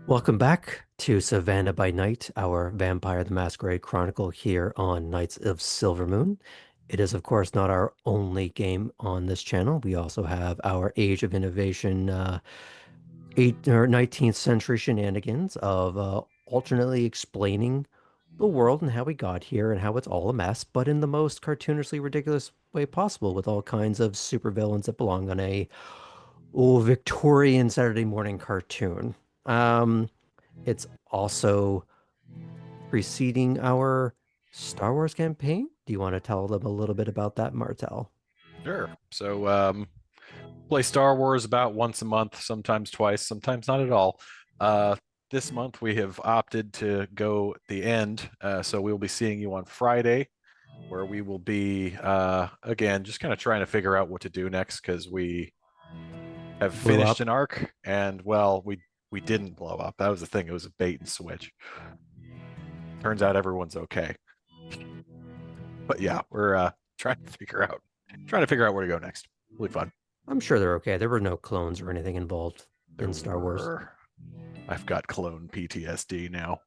Welcome back to Savannah by Night, our Vampire the Masquerade Chronicle here on Knights of Silvermoon. It is, of course, not our only game on this channel. We also have our Age of Innovation 8 or 19th century shenanigans of alternately explaining the world and how we got here and how it's all a mess, but in the most cartoonishly ridiculous way possible with all kinds of supervillains that belong on a Victorian Saturday morning cartoon. Um, it's also preceding our Star Wars campaign. Do you want to tell them a little bit about that, Martel? Sure. Play Star Wars about once a month, sometimes twice, sometimes not at all. Uh, this month we have opted to go the end, so we will be seeing you on Friday, where we will be again just kind of trying to figure out what to do next because we have Blew finished up. an arc, and well, we didn't blow up. That was the thing. It was a bait and switch. Turns out everyone's okay. But yeah, we're trying to figure out where to go next. Really fun. I'm sure they're okay. There were no clones or anything involved There in Star Wars. were I've got clone PTSD now.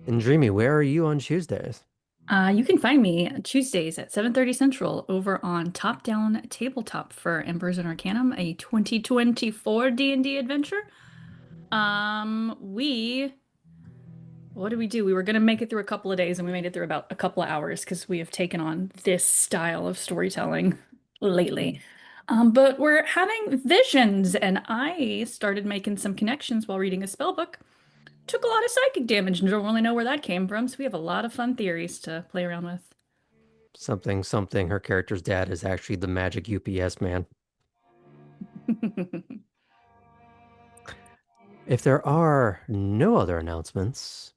And Dreamy, where are you on Tuesdays? You can find me Tuesdays at 7:30 Central over on Top Down Tabletop for Embers and Arcanum, a 2024 D&D adventure. We what did we do? We were gonna make it through a couple of days and we made it through about a couple of hours because we have taken on this style of storytelling lately. But we're having visions, and I started making some connections while reading a spell book. Took a lot of psychic damage and don't really know where that came from, so we have a lot of fun theories to play around with. Something, something. Her character's dad is actually the magic UPS man. If there are no other announcements,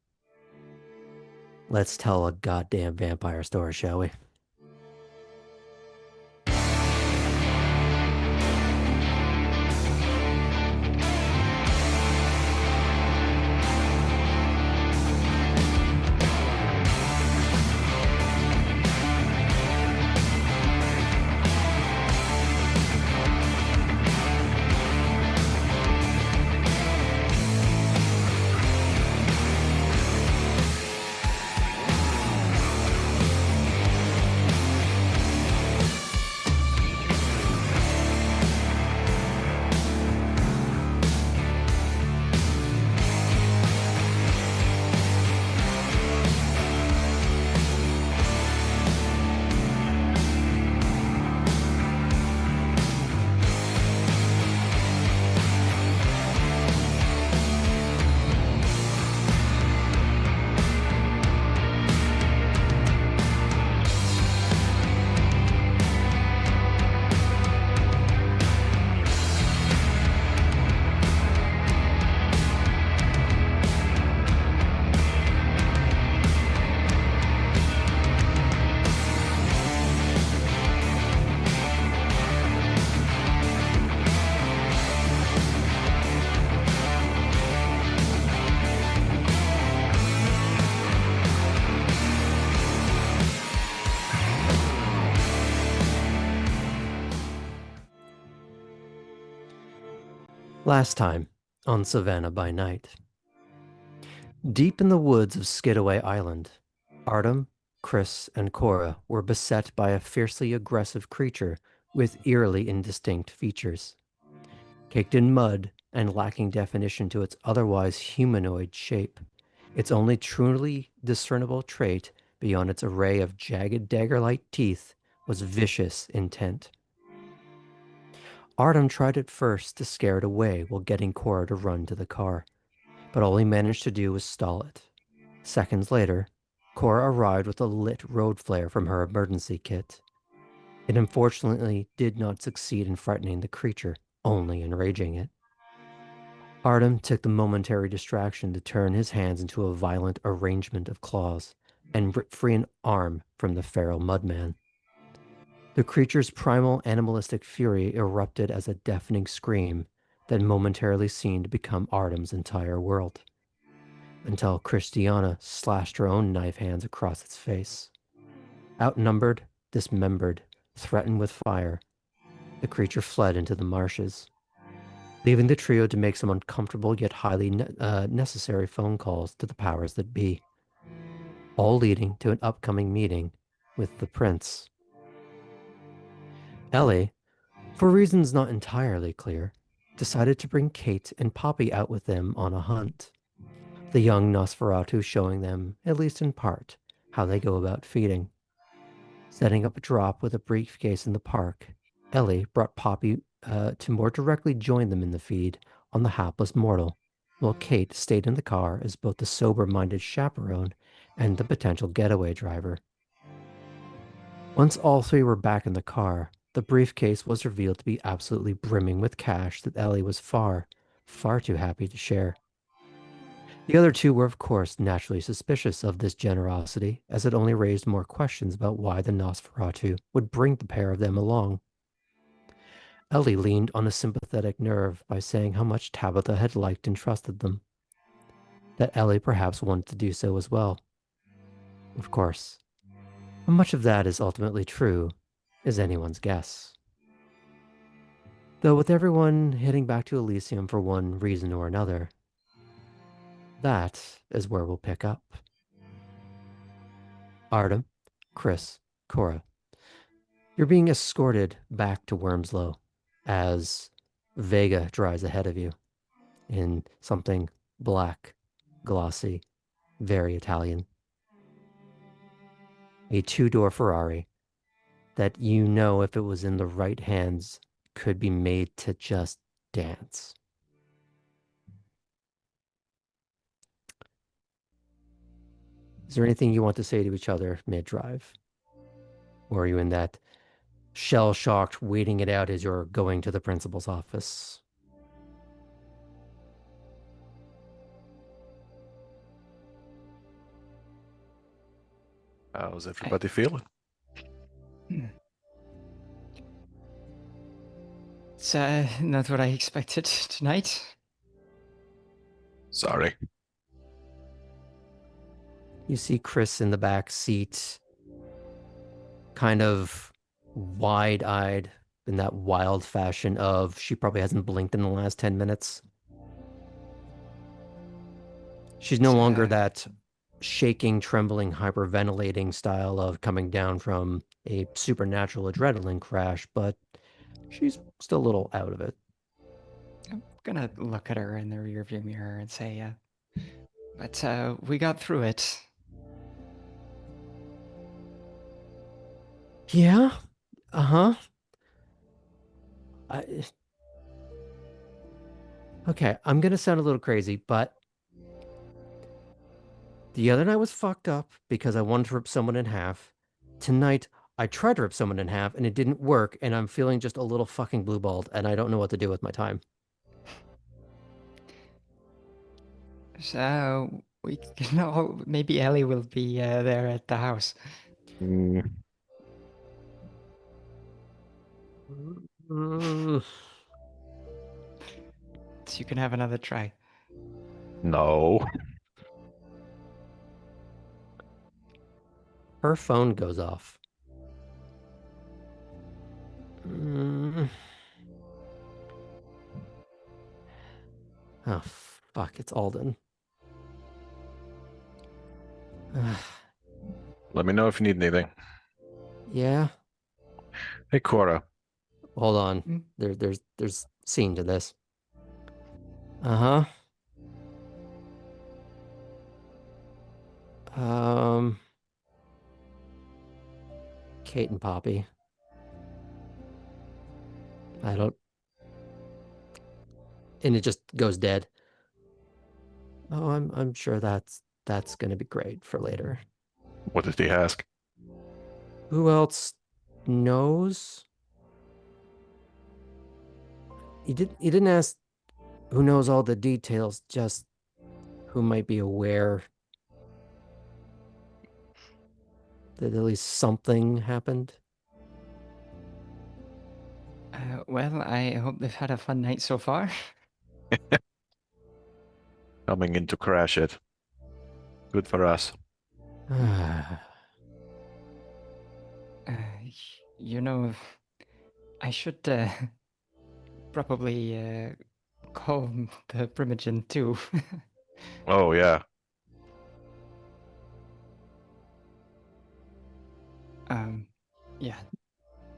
let's tell a goddamn vampire story, shall we? Last time on Savannah by Night. Deep in the woods of Skidaway Island, Artem, Chris, and Cora were beset by a fiercely aggressive creature with eerily indistinct features. Caked in mud and lacking definition to its otherwise humanoid shape, its only truly discernible trait beyond its array of jagged dagger-like teeth was vicious intent. Artem tried at first to scare it away while getting Cora to run to the car, but all he managed to do was stall it. Seconds later, Cora arrived with a lit road flare from her emergency kit. It unfortunately did not succeed in frightening the creature, only enraging it. Artem took the momentary distraction to turn his hands into a violent arrangement of claws and rip free an arm from the feral mudman. The creature's primal animalistic fury erupted as a deafening scream that momentarily seemed to become Artem's entire world, until Christiana slashed her own knife hands across its face. Outnumbered, dismembered, threatened with fire, the creature fled into the marshes. leaving the trio to make some uncomfortable yet highly necessary phone calls to the powers that be, all leading to an upcoming meeting with the prince. Ellie, for reasons not entirely clear, decided to bring Kate and Poppy out with them on a hunt, the young Nosferatu showing them, at least in part, how they go about feeding. Setting up a drop with a briefcase in the park, Ellie brought Poppy to more directly join them in the feed on the hapless mortal, while Kate stayed in the car as both the sober-minded chaperone and the potential getaway driver. Once all three were back in the car, the briefcase was revealed to be absolutely brimming with cash that Ellie was far, far too happy to share. The other two were, of course, naturally suspicious of this generosity, as it only raised more questions about why the Nosferatu would bring the pair of them along. Ellie leaned on a sympathetic nerve by saying how much Tabitha had liked and trusted them. That Ellie perhaps wanted to do so as well. Of course, how much of that is ultimately true is anyone's guess. Though with everyone heading back to Elysium for one reason or another, that is where we'll pick up. Artem, Chris, Cora, you're being escorted back to Wormslow as Vega drives ahead of you in something black, glossy, very Italian. A two-door Ferrari that you know if it was in the right hands could be made to just dance. Is there anything you want to say to each other mid-drive? Or are you in that shell-shocked, waiting it out as you're going to the principal's office? How's everybody feeling? It's not what I expected tonight. Sorry. You see Chris in the back seat, kind of wide-eyed in that wild fashion of she probably hasn't blinked in the last 10 minutes. She's no longer that shaking, trembling, hyperventilating style of coming down from a supernatural adrenaline crash, but she's still a little out of it. I'm gonna look at her in the rearview mirror and say, but we got through it. Yeah? Uh-huh. Okay, I'm gonna sound a little crazy, but the other night was fucked up because I wanted to rip someone in half. Tonight, I tried to rip someone in half and it didn't work, and I'm feeling just a little fucking blue-balled, and I don't know what to do with my time. So we can all, maybe Ellie will be there at the house. Mm. So you can have another try. No. Her phone goes off. Mm. Oh, fuck, it's Alden. Let me know if you need anything. Yeah? Hey, Cora. Hold on. Mm. There's scene to this. Uh-huh. Kate and Poppy. I don't... And it just goes dead. Oh, I'm sure that's gonna be great for later. What did he ask? Who else knows? He didn't ask who knows all the details, just who might be aware that at least something happened. Well, I hope they've had a fun night so far. Coming in to crash it. Good for us. Uh, you know, I should probably call the Primogen too. Oh yeah. Yeah,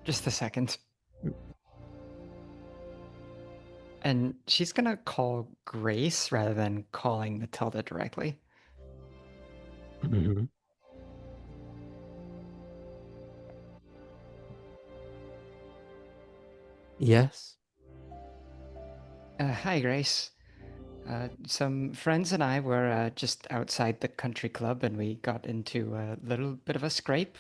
just a second. And she's gonna call Grace rather than calling Matilda directly. Mm-hmm. Yes. Hi, Grace. Some friends and I were just outside the country club and we got into a little bit of a scrape.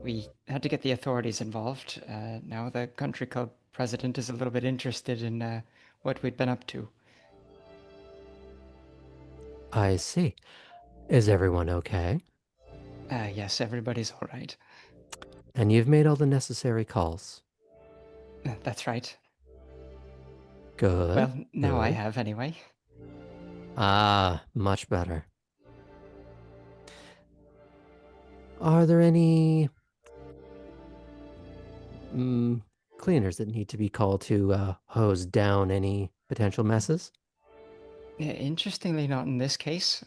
We had to get the authorities involved. Now the country club president is a little bit interested in what we'd been up to. I see. Is everyone okay? Yes, everybody's all right. And you've made all the necessary calls. That's right. Good. Well, now I good. have anyway. Ah, much better. Are there any cleaners that need to be called to hose down any potential messes? Interestingly, not in this case.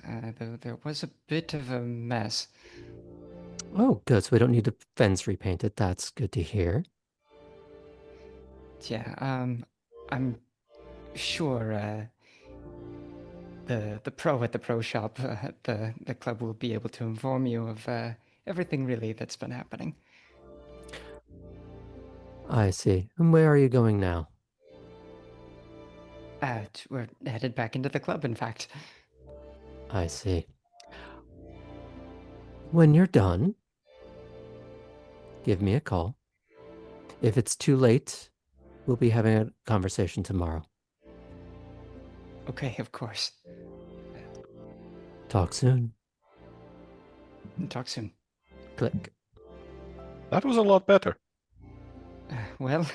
There was a bit of a mess. Oh, good. So we don't need the fence repainted. That's good to hear. Yeah, I'm sure the pro at the pro shop at the club will be able to inform you of everything really that's been happening. I see. And where are you going now? We're headed back into the club, in fact. I see. When you're done, give me a call. If it's too late, we'll be having a conversation tomorrow. Okay, of course. Talk soon. Talk soon. Click. That was a lot better. Well,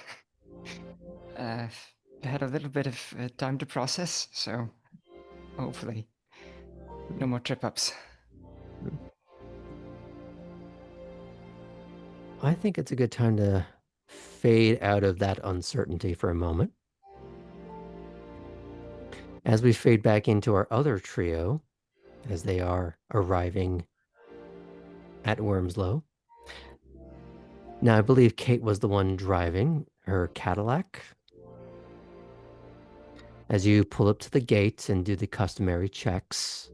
had a little bit of time to process, so hopefully no more trip-ups. I think it's a good time to fade out of that uncertainty for a moment. As we fade back into our other trio, as they are arriving at Wormslow. Now, I believe Kate was the one driving her Cadillac. As you pull up to the gate and do the customary checks,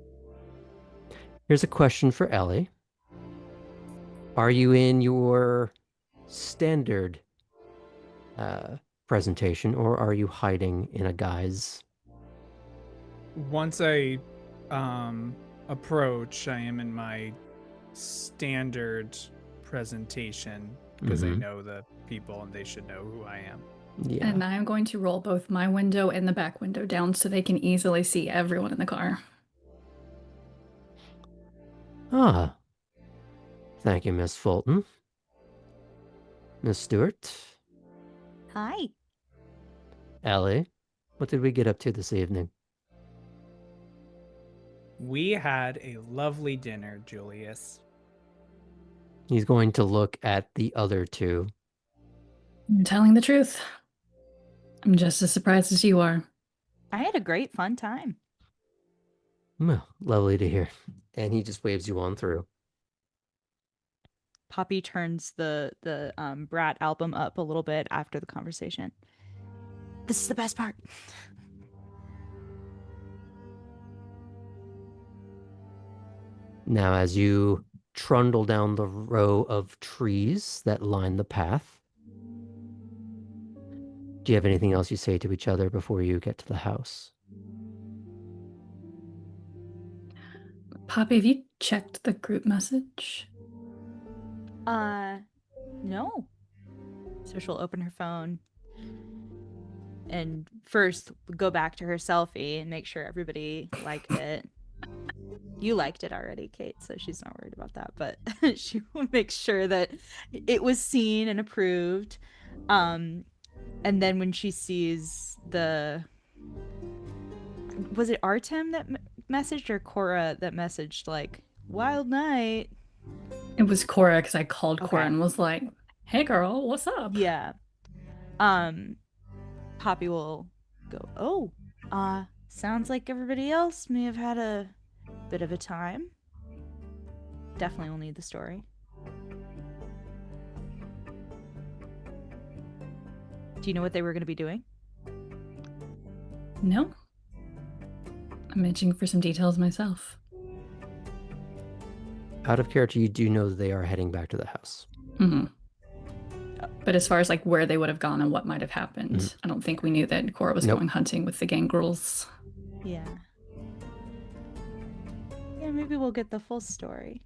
here's a question for Ellie. Are you in your standard presentation, or are you hiding in a guise? Once I approach, I am in my standard presentation because I Mhm. know the people and they should know who I am. Yeah. And I'm going to roll both my window and the back window down so they can easily see everyone in the car. Ah. Thank you, Miss Fulton. Miss Stewart. Hi. Ellie. What did we get up to this evening? We had a lovely dinner, Julius. He's going to look at the other two. I'm telling the truth. I'm just as surprised as you are. I had a great fun time. Well, lovely to hear. And he just waves you on through. Poppy turns the Brat album up a little bit after the conversation. This is the best part. Now, as you trundle down the row of trees that line the path, do you have anything else you say to each other before you get to the house? Poppy, have you checked the group message? No. So she'll open her phone and first go back to her selfie and make sure everybody liked it. You liked it already, Kate, so she's not worried about that, but she will make sure that it was seen and approved. And then when she sees was it Artem that messaged or Cora that messaged like wild night? It was Cora because I called Cora Okay. and was like, "Hey, girl, what's up?" Yeah. Poppy will go, oh, sounds like everybody else may have had a bit of a time. Definitely will need the story. Do you know what they were going to be doing? No. I'm itching for some details myself. Out of character, you do know that they are heading back to the house. Mm-hmm. But as far as like where they would have gone and what might have happened, I don't think we knew that Cora was Nope. going hunting with the gang girls. Yeah. Yeah, maybe we'll get the full story.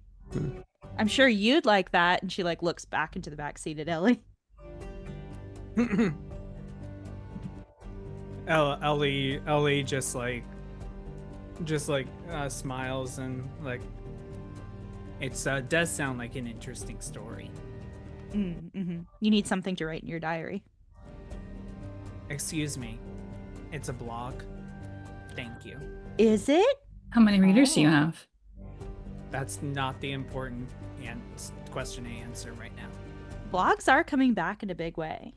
I'm sure you'd like that. And she like looks back into the back seat at Ellie. Ellie just smiles and like, it does sound like an interesting story. Mm-hmm. You need something to write in your diary. Excuse me, it's a blog. Thank you. Is it? How many readers do you have? That's not the important question to answer right now. Blogs are coming back in a big way.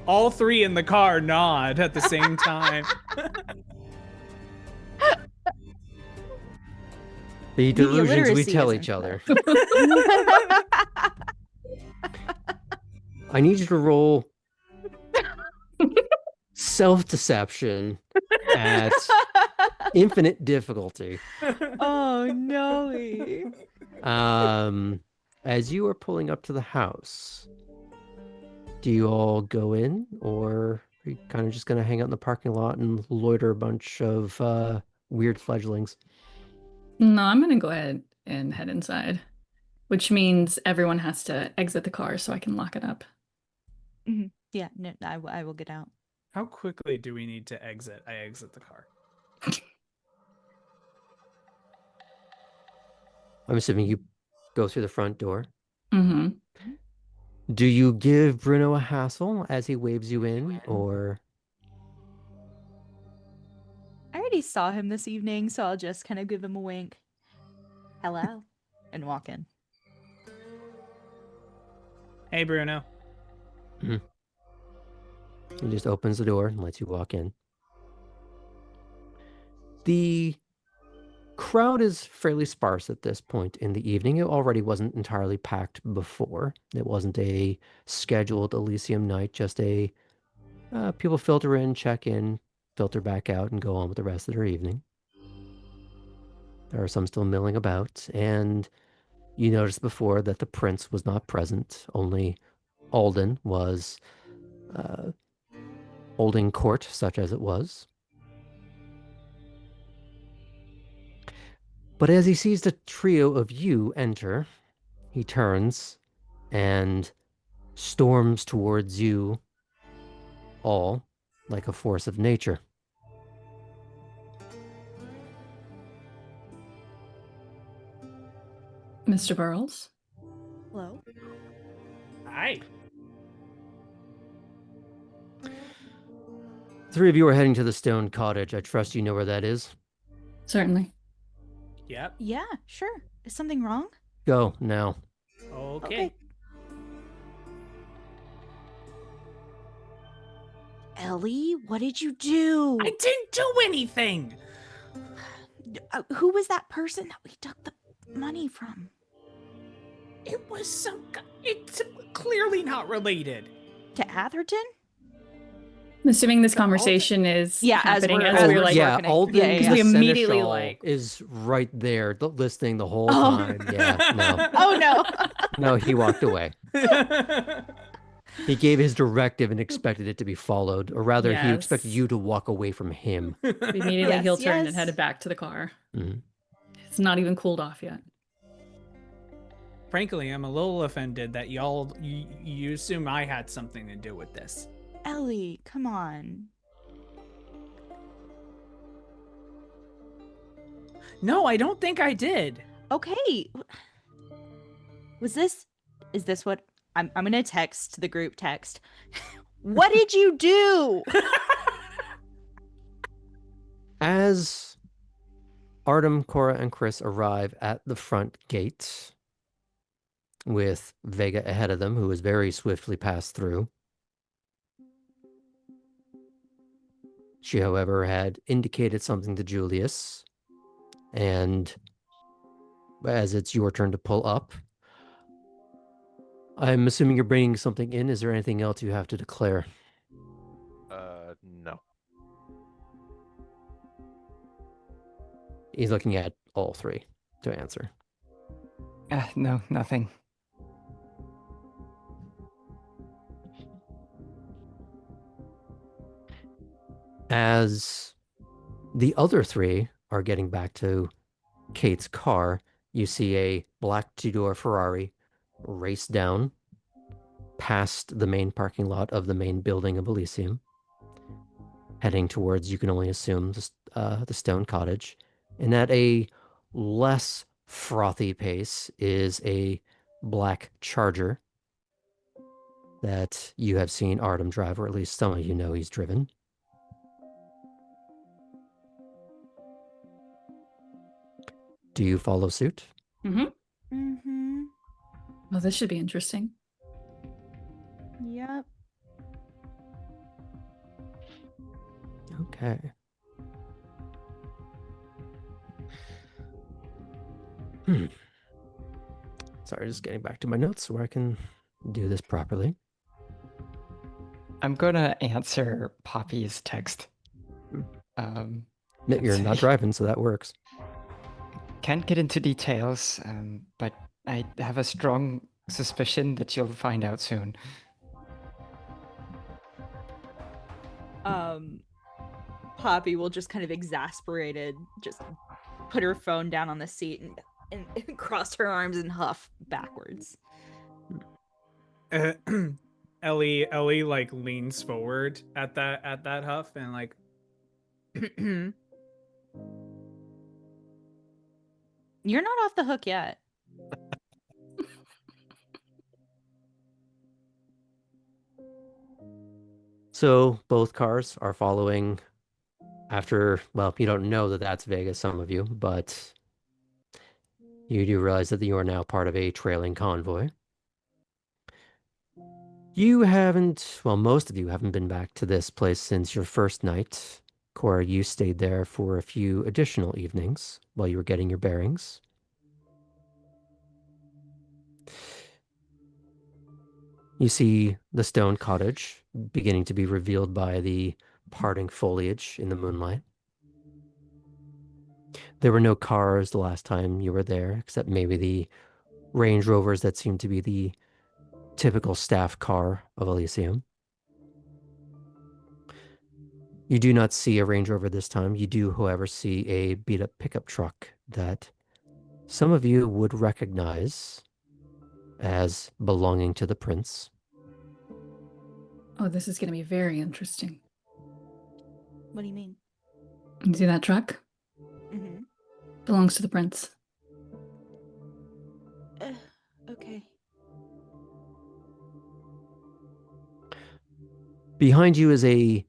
All three in the car nod at the same time. The delusions we literacy tell isn't each other. I need you to roll self-deception at infinite difficulty. Oh no. As you are pulling up to the house, do you all go in, or are you kind of just going to hang out in the parking lot and loiter a bunch of weird fledglings? No, I'm going to go ahead and head inside, which means everyone has to exit the car so I can lock it up. Mm-hmm. Yeah, no, I will get out. How quickly do we need to exit? I exit the car. I'm assuming you go through the front door. Mm-hmm. Do you give Bruno a hassle as he waves you in, or... I already saw him this evening, so I'll just kind of give him a wink. Hello. And walk in. Hey, Bruno. He just opens the door and lets you walk in. The crowd is fairly sparse at this point in the evening. It already wasn't entirely packed before. It wasn't a scheduled Elysium night, just a people filter in, check in, filter back out, and go on with the rest of their evening. There are some still milling about, and you noticed before that the prince was not present. Only Alden was holding court, such as it was. But as he sees the trio of you enter, he turns and storms towards you all like a force of nature. Mr. Burles? Hello. Hi. Three of you are heading to the stone cottage. I trust you know where that is. Certainly. Yep. Yeah, sure. Is something wrong? Go now. Okay. Ellie, what did you do? I didn't do anything. Who was that person that we took the money from? It was it's clearly not related. To Atherton? I'm assuming this conversation is happening as as we're we're like, yeah, working. Alden Yeah, yeah. We immediately, Seneschal like- is right there, listening the whole Oh. time. Yeah, no. Oh no. No, he walked away. He gave his directive and expected it to be followed, or rather, he expected Yes. you to walk away from him. immediately Yes, heel turned yes. and headed back to the car. Mhm. It's not even cooled off yet. Frankly, I'm a little offended that you assume I had something to do with this. Ellie, come on. No, I don't think I did. Okay. Is this what I'm gonna text the group text. What did you do? As Artem, Cora, and Chris arrive at the front gate, with Vega ahead of them, who has very swiftly passed through. She, however, had indicated something to Julius, and as it's your turn to pull up, I'm assuming you're bringing something in. Is there anything else you have to declare? No. He's looking at all three to answer. No, nothing. As the other three are getting back to Kate's car, you see a black two-door Ferrari race down past the main parking lot of the main building of Elysium, heading towards, you can only assume, the stone cottage. And at a less frothy pace is a black Charger that you have seen Artem drive, or at least some of you know he's driven. Do you follow suit? Mm-hmm. Well, this should be interesting. Yep. Okay. Sorry, just getting back to my notes where I can do this properly. I'm gonna answer Poppy's text. You're not driving, so that works. Can't get into details, but I have a strong suspicion that you'll find out soon. Poppy will just kind of exasperated, just put her phone down on the seat and cross her arms and huff backwards. Ellie like leans forward at that huff and like You're not off the hook yet. So both cars are following after, well, you don't know that that's Vegas, some of you, but you do realize that you are now part of a trailing convoy. You haven't, well, most of you haven't been back to this place since your first night. Cora, you stayed there for a few additional evenings while you were getting your bearings. You see the stone cottage beginning to be revealed by the parting foliage in the moonlight. There were no cars the last time you were there, except maybe the Range Rovers that seemed to be the typical staff car of Elysium. You do not see a Range Rover this time. You do, however, see a beat-up pickup truck that some of you would recognize as belonging to the prince. Oh, this is going to be very interesting. What do you mean? You see that truck? Mm-hmm. Belongs to the prince. Okay. Behind you is a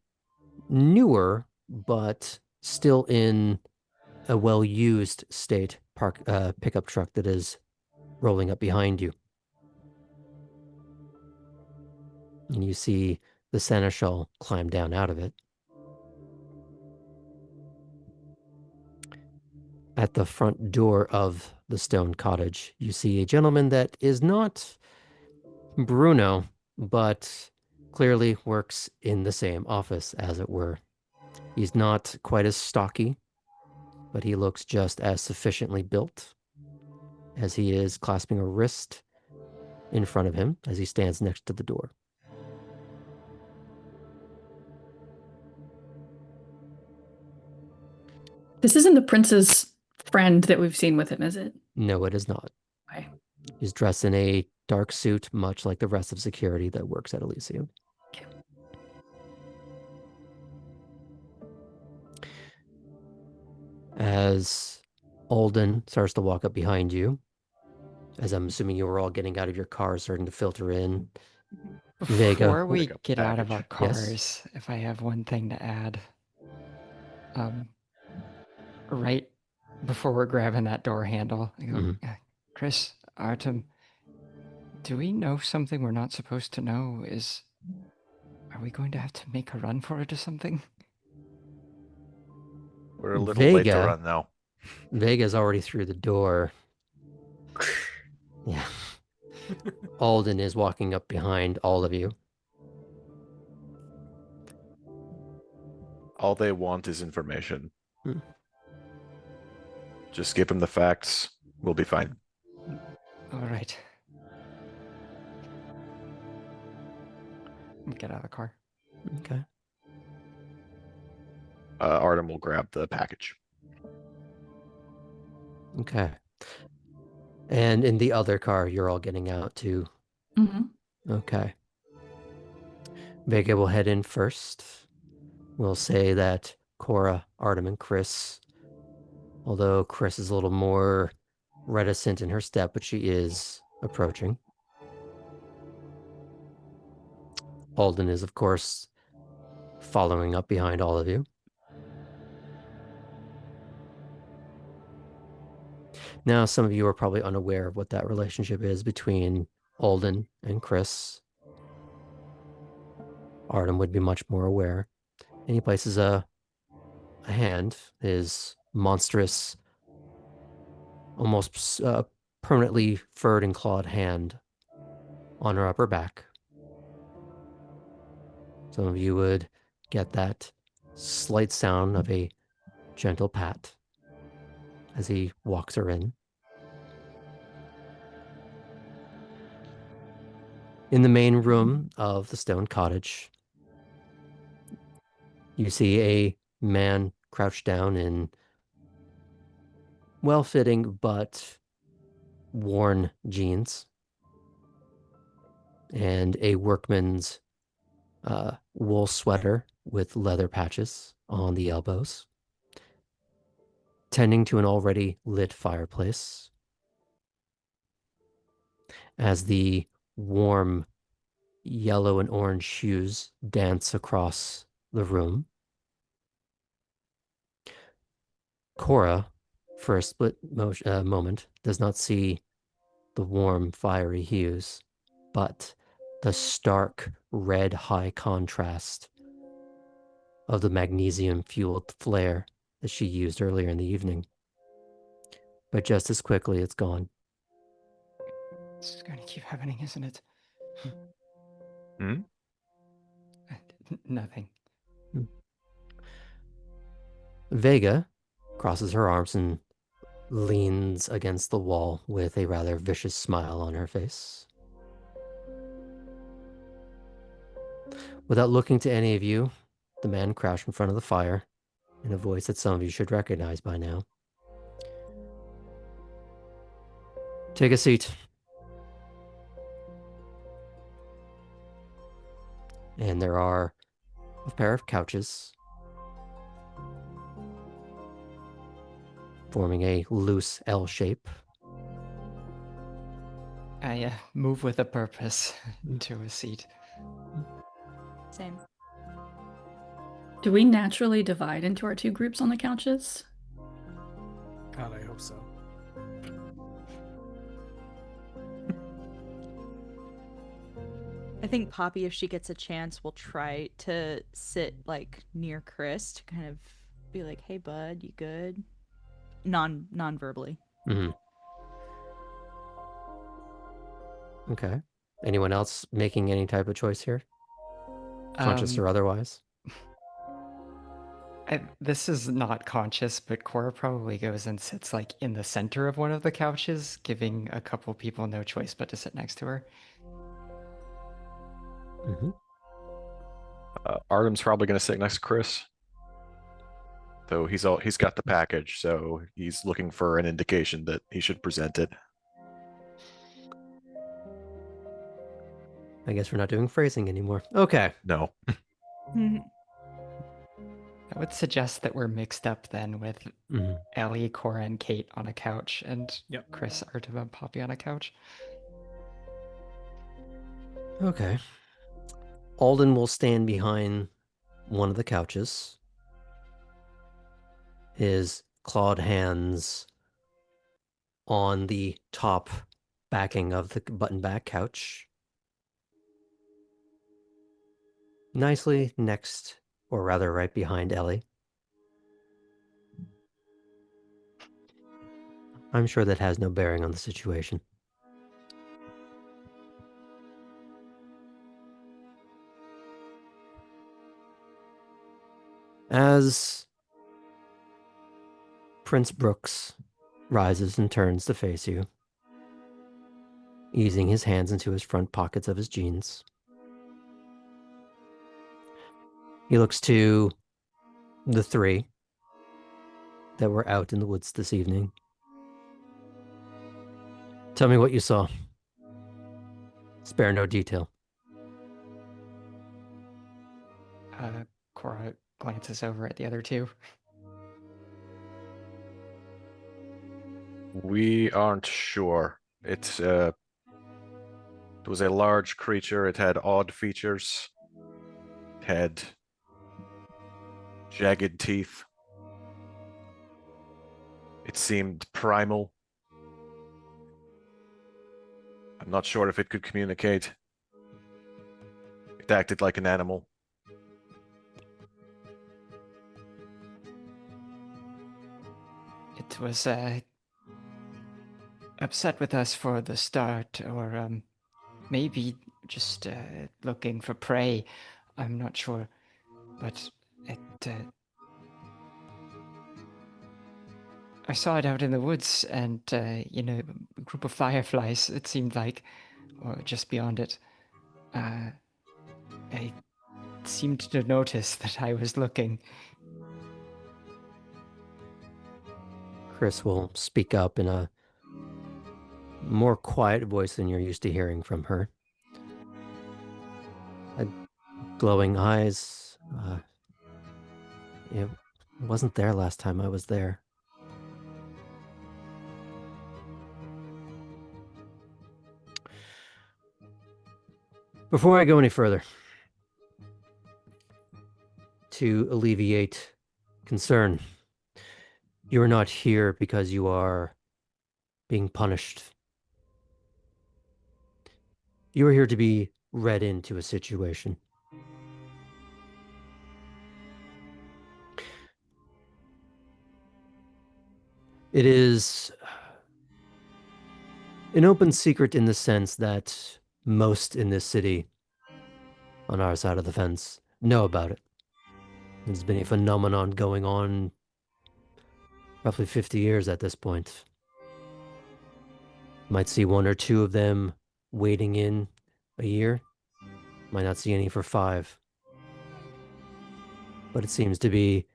newer, but still in a well-used state pickup truck that is rolling up behind you. And you see the seneschal climb down out of it. At the front door of the stone cottage, you see a gentleman that is not Bruno, but clearly works in the same office, as it were. He's not quite as stocky, but he looks just as sufficiently built, as he is clasping a wrist in front of him as he stands next to the door. This isn't the prince's friend that we've seen with him, is it? No, it is not. Okay. He's dressed in a dark suit, much like the rest of security that works at Elysium. Okay. As Alden starts to walk up behind you, as I'm assuming you were all getting out of your car, starting to filter in. Vega. Before we Pick up get out of our baggage. cars, Yes. if I have one thing to add, right before we're grabbing that door handle, I go, Mhm. Chris, Artem, Do we know something we're not supposed to know? Are we going to have to make a run for it or something? We're a little late to Vega. run now. Vega's already through the door. Yeah. Alden is walking up behind all of you. All they want is information. Hmm. Just give them the facts. We'll be fine. All right. Get out of the car. Okay. Artem will grab the package. Okay. And in the other car, you're all getting out too. Mm-hmm. Okay. Vega will head in first. We'll say that Cora, Artem, and Chris, although Chris is a little more reticent in her step, but she is approaching. Alden is, of course, following up behind all of you. Now, some of you are probably unaware of what that relationship is between Alden and Chris. Artem would be much more aware. And he places a hand, his monstrous, almost permanently furred and clawed hand, on her upper back. Some of you would get that slight sound of a gentle pat as he walks her in. In the main room of the stone cottage, you see a man crouched down in well-fitting but worn jeans and a workman's wool sweater with leather patches on the elbows, tending to an already lit fireplace as the warm yellow and orange hues dance across the room. Cora, for a split moment, does not see the warm, fiery hues, but the stark red high contrast of the magnesium-fueled flare that she used earlier in the evening. But just as quickly, it's gone. This is going to keep happening, isn't it? Hmm? Nothing. Vega crosses her arms and leans against the wall with a rather vicious smile on her face. Without looking to any of you, the man crouched in front of the fire in a voice that some of you should recognize by now. Take a seat. And there are a pair of couches forming a loose L shape. I move with a purpose to a seat. Same. Do we naturally divide into our two groups on the couches? God, I hope so. I think Poppy, if she gets a chance, will try to sit like near Chris to kind of be like, "Hey, bud, you good?" Non-verbally. Mm-hmm. Okay. Anyone else making any type of choice here? Conscious or otherwise? This is not conscious, but Cora probably goes and sits like in the center of one of the couches, giving a couple people no choice but to sit next to her. Mm-hmm. Artem's probably going to sit next to Chris. Though he's got the package, so he's looking for an indication that he should present it. I guess we're not doing phrasing anymore. Okay. No. That would suggest that we're mixed up then with Mm-hmm. Ellie, Cora, and Kate on a couch, and Yep. Chris, Artem, and Poppy on a couch. Okay. Alden will stand behind one of the couches, his clawed hands on the top backing of the button-back couch, nicely next, or rather right behind Ellie. I'm sure that has no bearing on the situation. As Prince Brooks rises and turns to face you, easing his hands into his front pockets of his jeans, he looks to the three that were out in the woods this evening. Tell me what you saw. Spare no detail. Cora glances over at the other two. We aren't sure. It was a large creature. It had odd features. It had jagged teeth. It seemed primal. I'm not sure if it could communicate. It acted like an animal. It was upset with us for the start, or maybe just looking for prey. I'm not sure, but it. I saw it out in the woods, and a group of fireflies. It seemed like, or just beyond it. I seemed to notice that I was looking. Chris will speak up in a more quiet voice than you're used to hearing from her. Glowing eyes. It wasn't there last time I was there. Before I go any further, to alleviate concern, you are not here because you are being punished. You are here to be read into a situation. It is an open secret in the sense that most in this city, on our side of the fence, know about it. There's been a phenomenon going on roughly 50 years at this point. Might see one or two of them wading in a year. Might not see any for 5. But it seems to be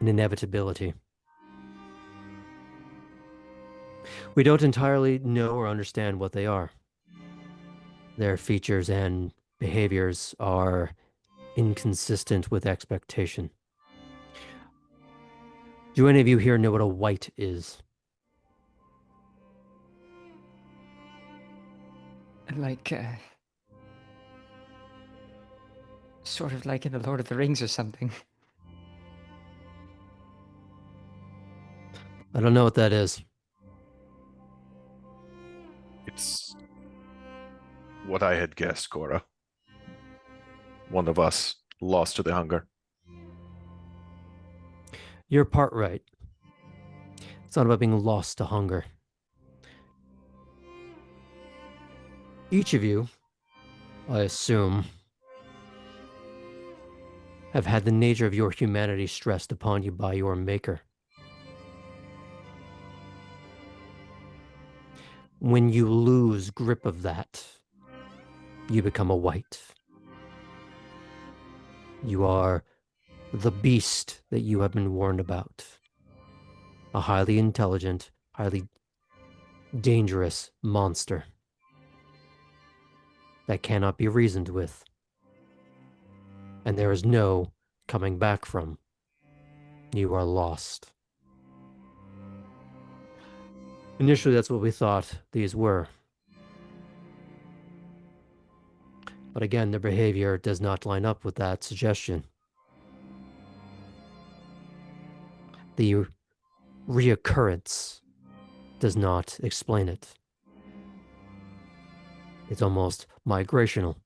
an inevitability. We don't entirely know or understand what they are. Their features and behaviors are inconsistent with expectation. Do any of you here know what a wight is? Like, sort of like in the Lord of the Rings or something. I don't know what that is. It's what I had guessed, Cora. One of us lost to the hunger. You're part right. It's not about being lost to hunger. Each of you, I assume, have had the nature of your humanity stressed upon you by your maker. When you lose grip of that, you become a wight. You are the beast that you have been warned about. A highly intelligent, highly dangerous monster that cannot be reasoned with. And there is no coming back from. You are lost. Initially, that's what we thought these were. But again, their behavior does not line up with that suggestion. The reoccurrence does not explain it. It's almost migrational.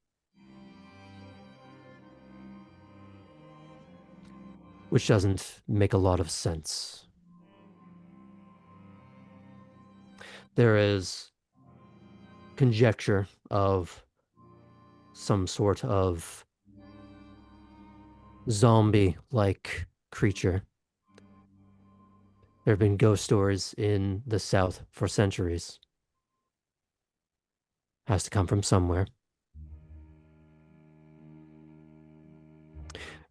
Which doesn't make a lot of sense. There is conjecture of some sort of zombie-like creature. There have been ghost stories in the South for centuries. Has to come from somewhere.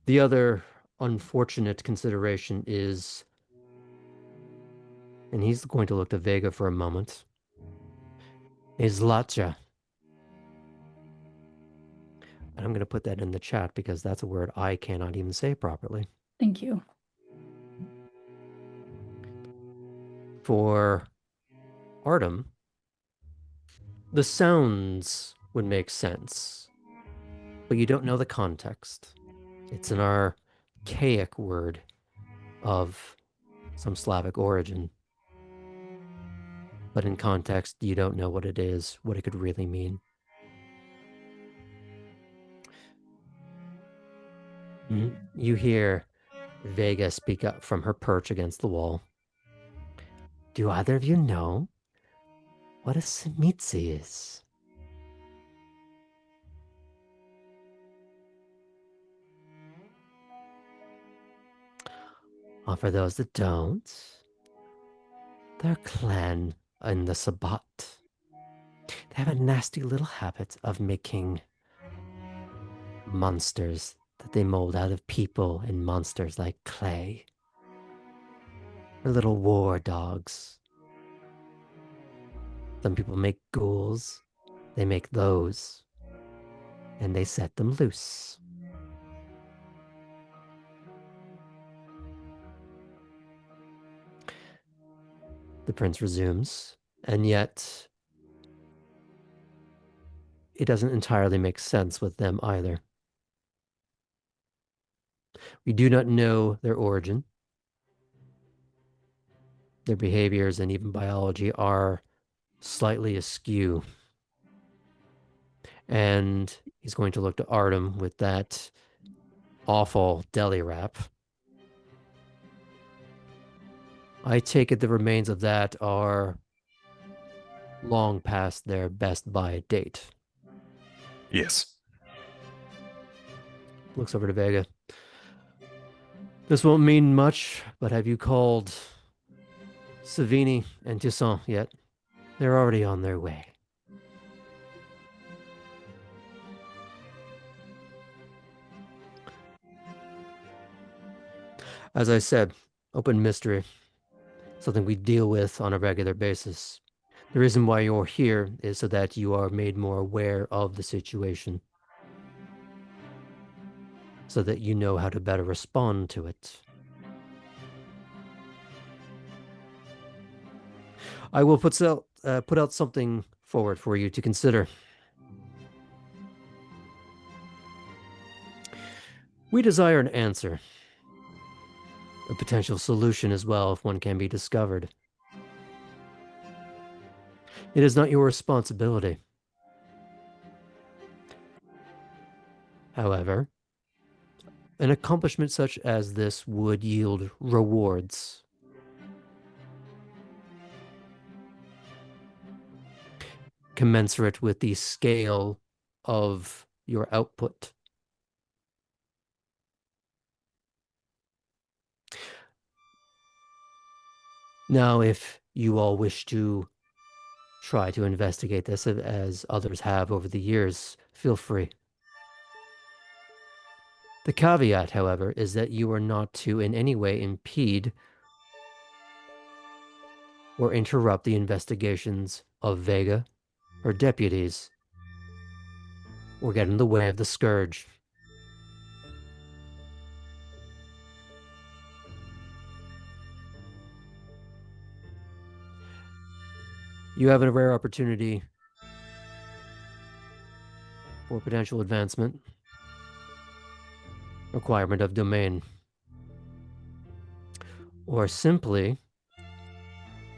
The other unfortunate consideration is, and he's going to look to Vega for a moment, is Latcha. And I'm going to put that in the chat because that's a word I cannot even say properly. Thank you. For Artem, the sounds would make sense, but you don't know the context. It's an archaic word of some Slavic origin. But in context, you don't know what it is, what it could really mean. You hear Vega speak up from her perch against the wall. Do either of you know what a Simitsi is? Well, for those that don't, they're a clan in the Sabbat. They have a nasty little habit of making monsters that they mold out of people and monsters like clay. They're little war dogs. Some people make ghouls. They make those. And they set them loose. The prince resumes, and yet it doesn't entirely make sense with them either. We do not know their origin. Their behaviors and even biology are slightly askew. And he's going to look to Artem with that awful deli wrap. I take it the remains of that are long past their best buy date. Yes. Looks over to Vega. This won't mean much, but have you called Savini and Toussaint yet? They're already on their way. As I said, open mystery. Something we deal with on a regular basis. The reason why you're here is so that you are made more aware of the situation. So that you know how to better respond to it. I will put out something forward for you to consider. We desire an answer. A potential solution as well, if one can be discovered. It is not your responsibility. However, an accomplishment such as this would yield rewards. Commensurate with the scale of your output. Now, if you all wish to try to investigate this as others have over the years, feel free. The caveat, however, is that you are not to in any way impede or interrupt the investigations of Vega or deputies or get in the way of the scourge. You have a rare opportunity for potential advancement, acquirement of domain, or simply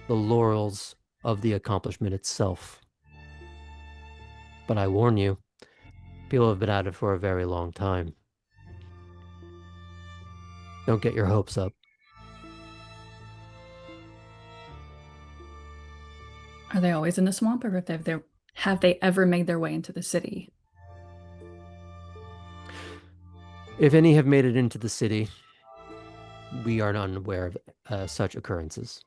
the laurels of the accomplishment itself. But I warn you, people have been at it for a very long time. Don't get your hopes up. Are they always in the swamp, or have they ever made their way into the city? If any have made it into the city, we are unaware of such occurrences.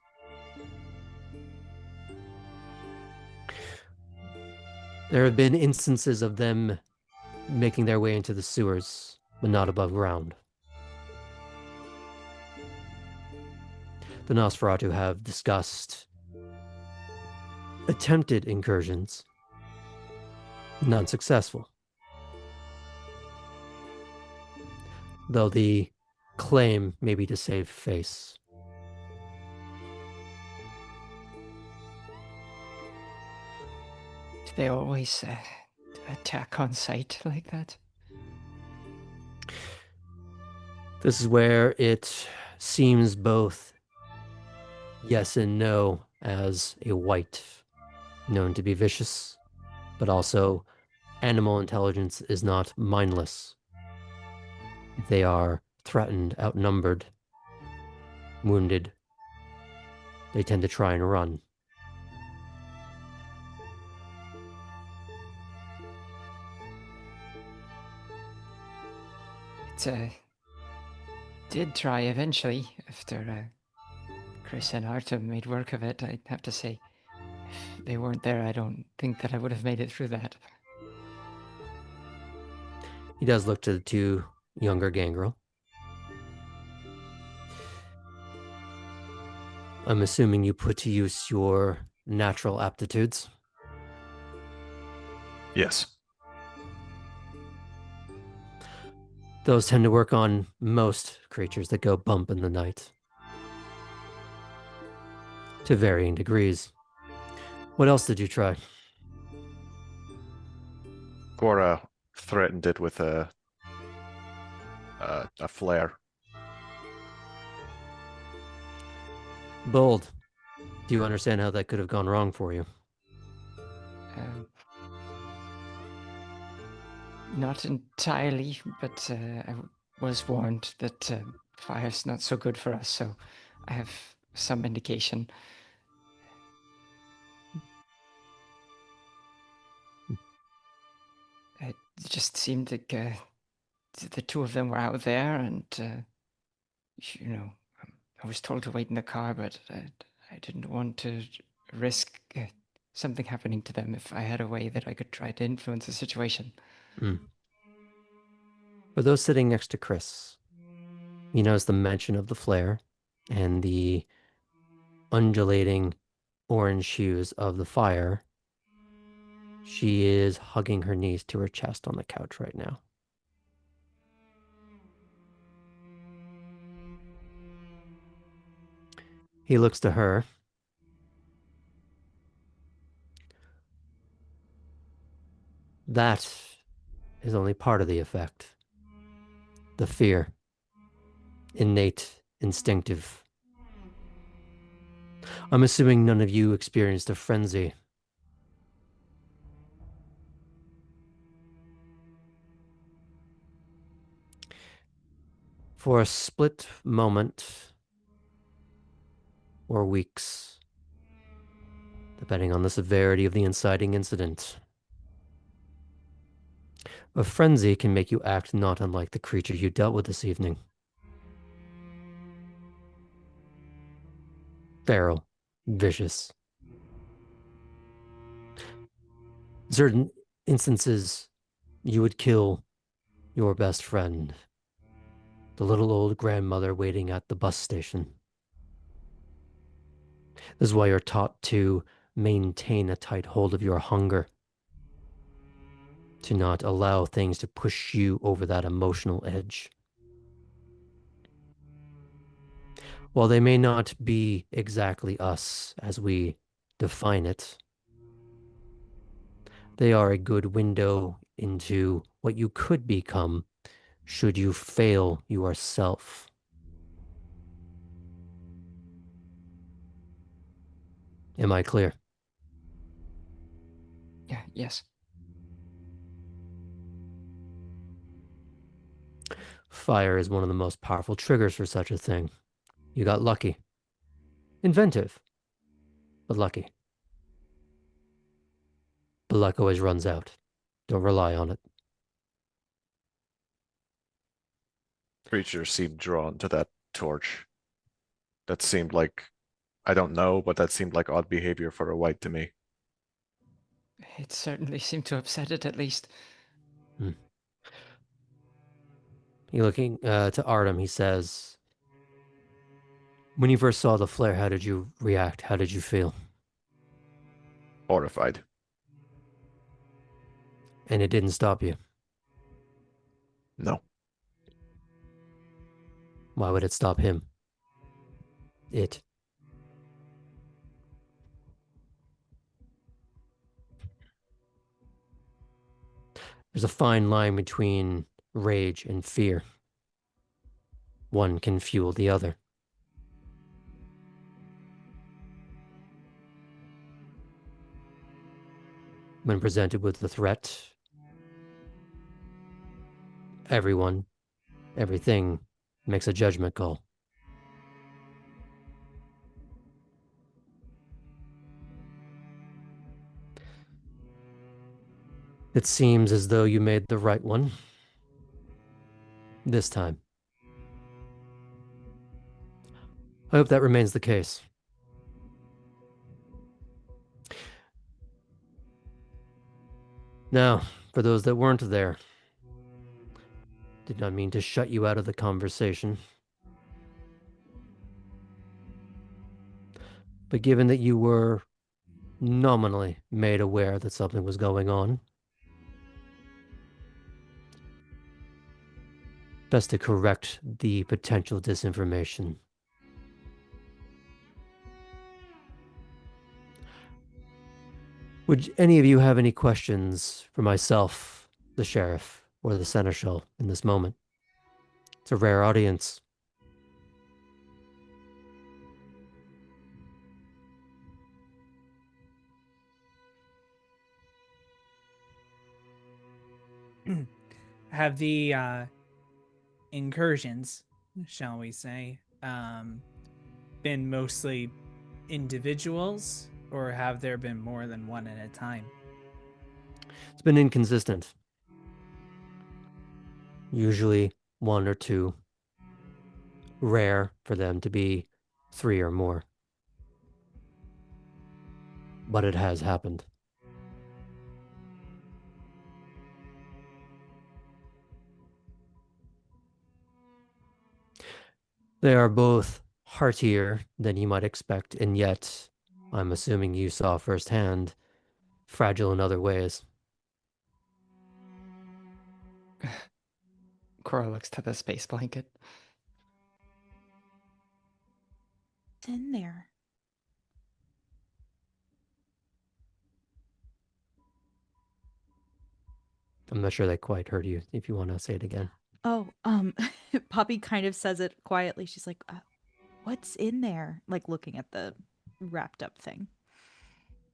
There have been instances of them making their way into the sewers, but not above ground. The Nosferatu have discussed attempted incursions, none successful. Though the claim may be to save face. Do they always attack on sight like that? This is where it seems both yes and no, as a white known to be vicious, but also animal intelligence is not mindless. If they are threatened, outnumbered, wounded, they tend to try and run. It did try eventually, after Chris and Artem made work of it, I'd have to say. If they weren't there, I don't think that I would have made it through that. He does look to the two younger gangrel. I'm assuming you put to use your natural aptitudes. Yes. Those tend to work on most creatures that go bump in the night, to varying degrees. What else did you try? Cora threatened it with a flare. Bold. Do you understand how that could have gone wrong for you? Not entirely, but I was warned that fire's not so good for us, so I have some indication. It just seemed like the two of them were out there, and you know, I was told to wait in the car, but I didn't want to risk something happening to them if I had a way that I could try to influence the situation. For those sitting next to Chris, he knows the mention of the flare and the undulating orange hues of the fire. She is hugging her knees to her chest on the couch right now. He looks to her. That is only part of the effect. The fear. Innate, instinctive. I'm assuming none of you experienced a frenzy. For a split moment, or weeks, depending on the severity of the inciting incident, a frenzy can make you act not unlike the creature you dealt with this evening. Feral, vicious. Certain instances, you would kill your best friend, the little old grandmother waiting at the bus station. This is why you're taught to maintain a tight hold of your hunger, to not allow things to push you over that emotional edge. While they may not be exactly us as we define it, they are a good window into what you could become should you fail yourself. Am I clear? Yeah, yes. Fire is one of the most powerful triggers for such a thing. You got lucky. Inventive, but lucky. But luck always runs out. Don't rely on it. Creature seemed drawn to that torch. That seemed like, I don't know, but that seemed like odd behavior for a white to me. It certainly seemed to upset it, at least. You're looking to Artem, he says, when you first saw the flare, how did you react? How did you feel? Horrified. And it didn't stop you. No. Why would it stop him? It. There's a fine line between rage and fear. One can fuel the other. When presented with the threat, everyone, everything makes a judgment call. It seems as though you made the right one. This time. I hope that remains the case. Now, for those that weren't there, did not mean to shut you out of the conversation. But given that you were nominally made aware that something was going on, best to correct the potential disinformation. Would any of you have any questions for myself, the sheriff, or the seneschal in this moment? It's a rare audience. Have the incursions, shall we say, been mostly individuals, or have there been more than one at a time? It's been inconsistent. Usually one or two. Rare for them to be 3 or more. But it has happened. They are both heartier than you might expect, and yet, I'm assuming you saw firsthand, fragile in other ways. Cora looks to the space blanket. It's in there. I'm not sure that quite heard you, if you want to say it again. Oh, Poppy kind of says it quietly. She's like, what's in there? Like looking at the wrapped up thing.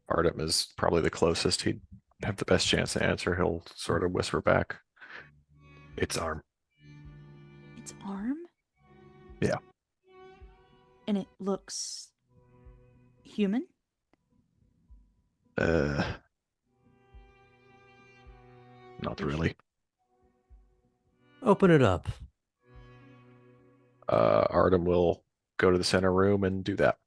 Artem is probably the closest he'd have the best chance to answer. He'll sort of whisper back. It's arm. It's arm? Yeah. And it looks human? Not really. Open it up. Artem will go to the center room and do that.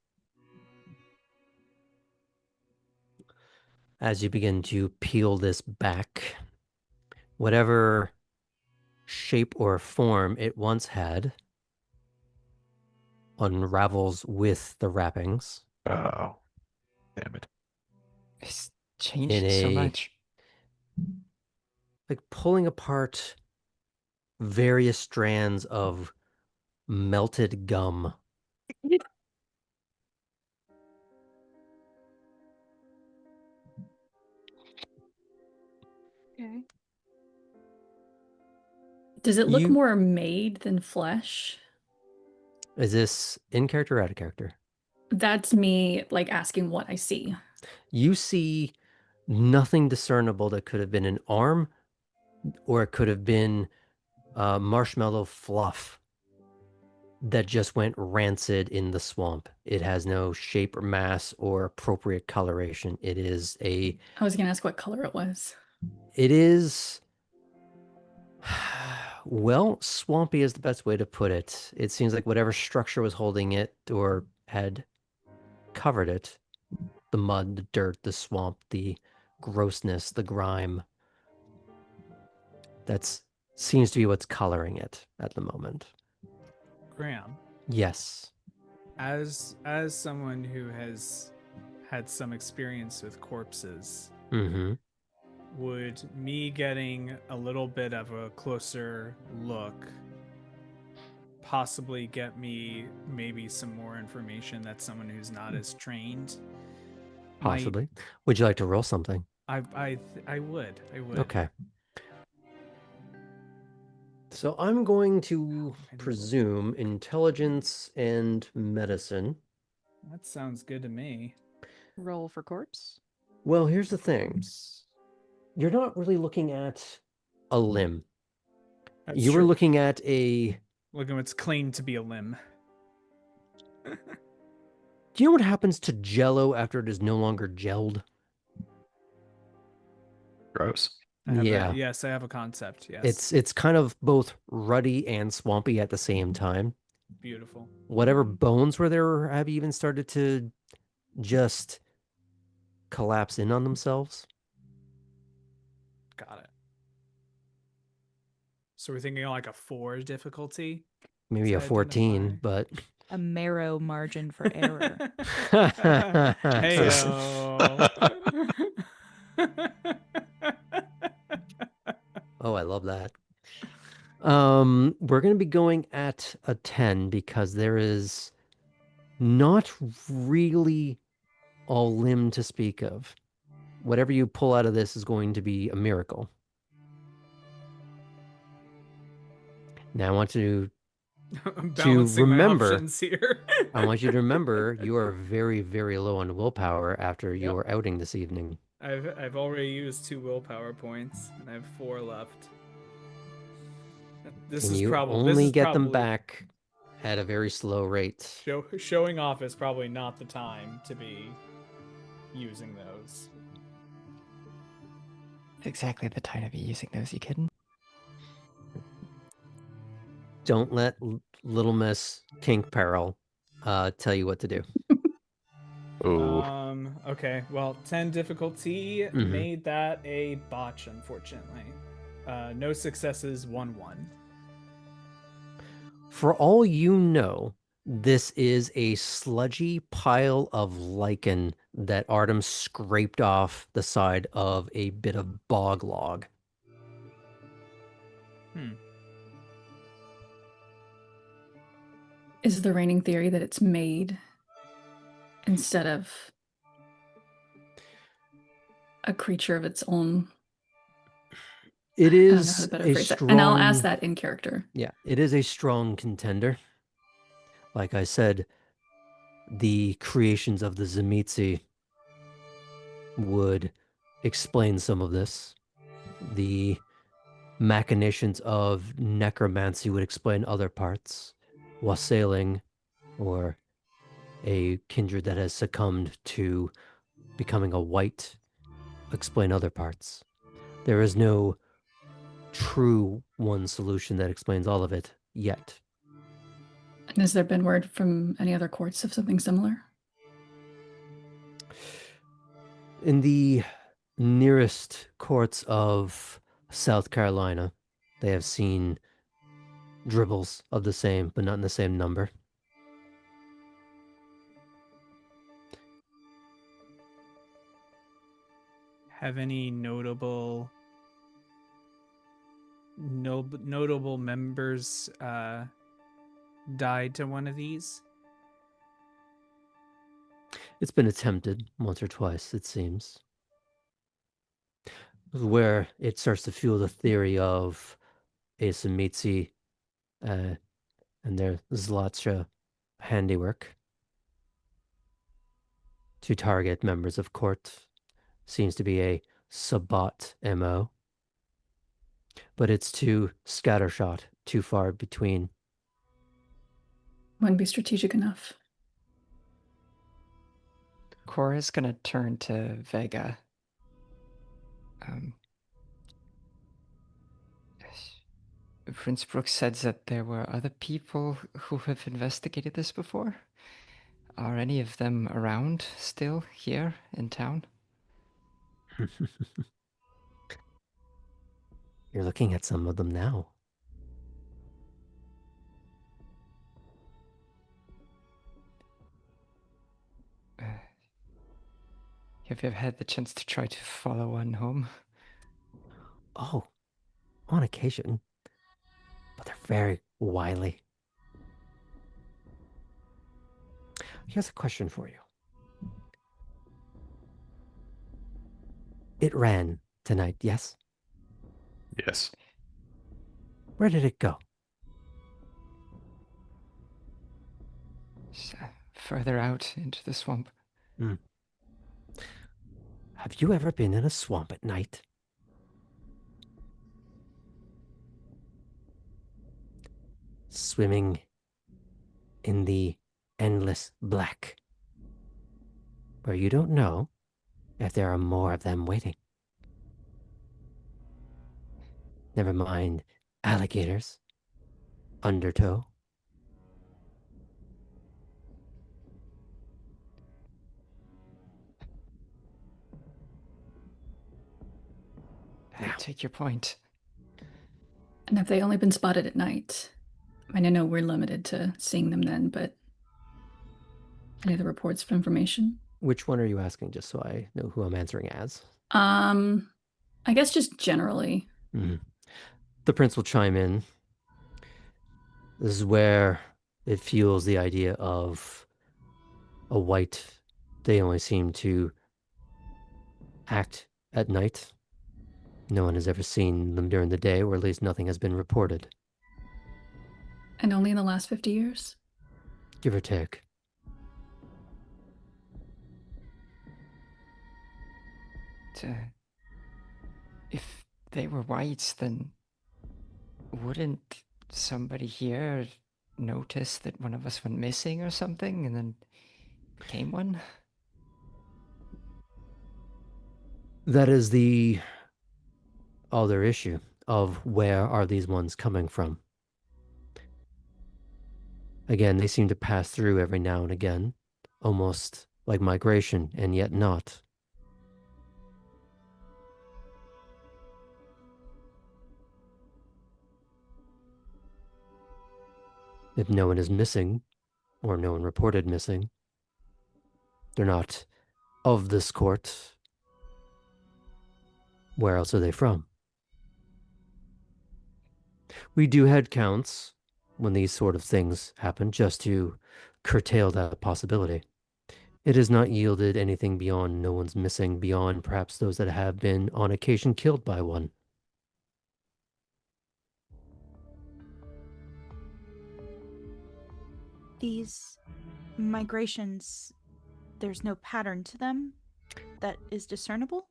As you begin to peel this back, whatever shape or form it once had unravels with the wrappings Oh, damn it. It's in changed so a much. like pulling apart various strands of melted gum. Okay. Does it look You- more made than flesh? Is this in character or out of character? That's me like asking what I see. You see nothing discernible that could have been an arm, or it could have been marshmallow fluff that just went rancid in the swamp. It has no shape or mass or appropriate coloration. It is I was gonna ask what color it was. it is well, swampy is the best way to put it. It seems like whatever structure was holding it or had covered it, the mud, the dirt, the swamp, the grossness, the grime, that's seems to be what's coloring it at the moment. Graham, Yes. as someone who has had some experience with corpses, Mm-hmm. would me getting a little bit of a closer look possibly get me maybe some more information that someone who's not as trained might- Possibly. Would you like to roll something? I would. Okay. So I'm going to presume intelligence and medicine. That sounds good to me. Roll for corpse. Well, here's the thing. You're not really looking at a limb. That's You were true. looking at a... Look at what's claimed to be a limb. Do you know what happens to Jell-O after it is no longer gelled? Gross. Yeah. Yes, I have a concept. Yes. It's kind of both ruddy and swampy at the same time. Beautiful. Whatever bones were there have even started to just collapse in on themselves. Got it. So we're thinking like a 4 difficulty. Maybe to a 14, identify. but A narrow margin for error. Hey-o. oh, I love that. We're going to be going at a 10 because there is not really a limb to speak of. Whatever you pull out of this is going to be a miracle. Now I want you I'm balancing my remember- options here. I want you to remember you are very, very low on willpower after Yep. your outing this evening. I've already used 2 willpower points, and I have 4 left. This And is you probably only get them back at a very slow rate. Showing off is probably not the time to be using those. It's exactly the time to be using those, you kidding? Don't let Little Miss Kink Peril tell you what to do. Ooh. Okay. Well, 10 difficulty Mhm. made that a botch, unfortunately. No successes, 1-1. For all you know, this is a sludgy pile of lichen that Artem scraped off the side of a bit of bog log. Is the reigning theory that it's made instead of a creature of its own? It I don't know how is to better a phrase it. strong... And I'll ask that in character. Yeah, it is a strong contender. Like I said, the creations of the Zemitzi would explain some of this. The machinations of necromancy would explain other parts. Wassailing, or a kindred that has succumbed to becoming a white, explain other parts. There is no true one solution that explains all of it yet. And has there been word from any other courts of something similar? In the nearest courts of South Carolina, they have seen dribbles of the same, but not in the same number. Have any notable members died to one of these? It's been attempted once or twice, it seems. Where it starts to fuel the theory of Asamitsi and their Zlatsha handiwork to target members of court. Seems to be a Sabbat MO. but it's too scattershot, too far between. Wouldn't be strategic enough. Cora's gonna turn to Vega. Prince Brooks said that there were other people who have investigated this before. Are any of them around still here in town? You're looking at some of them now. Have you ever had the chance to try to follow one home? Oh, on occasion. But they're very wily. Here's a question for you. It ran tonight, yes? Yes. Where did it go? Further out into the swamp. Have you ever been in a swamp at night? Swimming in the endless black, where you don't know if there are more of them waiting. Never mind alligators, undertow. I take your point. And have they only been spotted at night? I mean, I know we're limited to seeing them then, but any other reports of information? Which one are you asking, just so I know who I'm answering as? I guess just generally. The prince will chime in. This is where it fuels the idea of a white. They only seem to act at night. No one has ever seen them during the day, or at least nothing has been reported. And only in the last 50 years? Give or take. If they were whites, then wouldn't somebody here notice that one of us went missing or something and then became one? That is the other issue of where are these ones coming from. Again, they seem to pass through every now and again, almost like migration, and yet not. If no one is missing, or no one reported missing, they're not of this court. Where else are they from? We do head counts when these sort of things happen, just to curtail that possibility. It has not yielded anything beyond no one's missing, beyond perhaps those that have been on occasion killed by one. These migrations, there's no pattern to them that is discernible?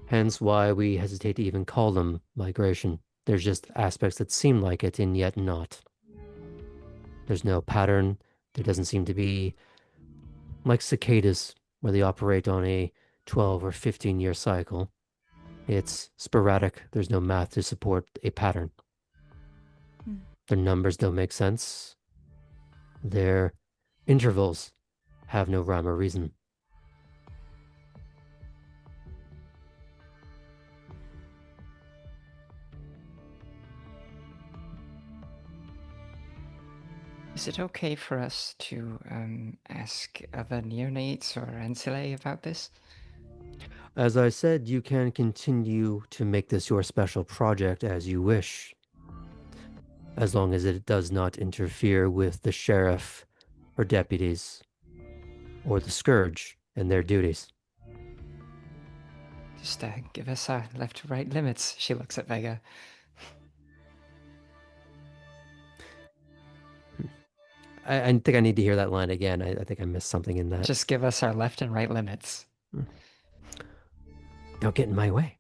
Hence why we hesitate to even call them migration. There's just aspects that seem like it and yet not. There's no pattern. There doesn't seem to be, like cicadas, where they operate on a 12 or 15-year cycle. It's sporadic. There's no math to support a pattern. Their numbers don't make sense. Their intervals have no rhyme or reason. Is it okay for us to ask other neonates or ancillary about this? As I said, you can continue to make this your special project as you wish, as long as it does not interfere with the sheriff or deputies or the scourge and their duties. Just give us our left to right limits. She looks at Vega. I think I need to hear that line again. I think I missed something in that. Just give us our left and right limits. Don't get in my way.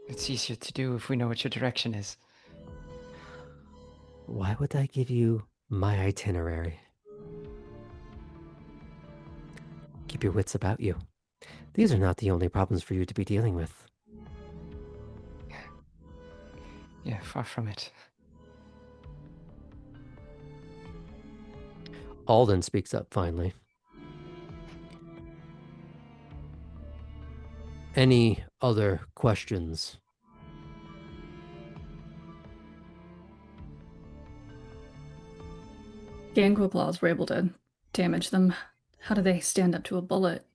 It's easier to do if we know what your direction is. Why would I give you my itinerary? Keep your wits about you. These are not the only problems for you to be dealing with. Yeah, far from it. Alden speaks up finally. Any other questions? Gangrel claws were able to damage them. How do they stand up to a bullet?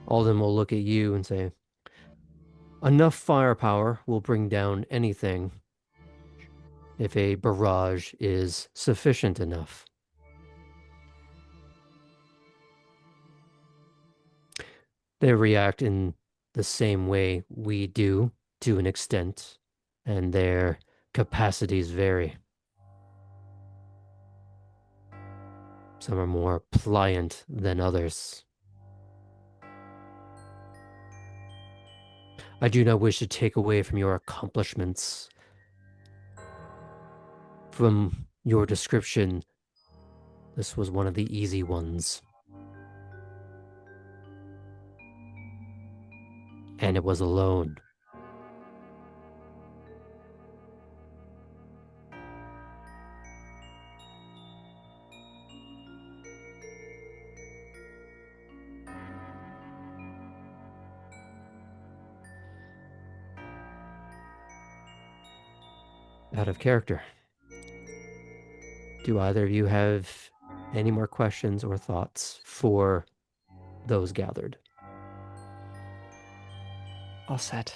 Alden will look at you and say, enough firepower will bring down anything if a barrage is sufficient enough. They react in the same way we do to an extent, and their capacities vary. Some are more pliant than others. I do not wish to take away from your accomplishments. From your description, this was one of the easy ones. And it was alone. Out of character. Do either of you have any more questions or thoughts for those gathered? All set.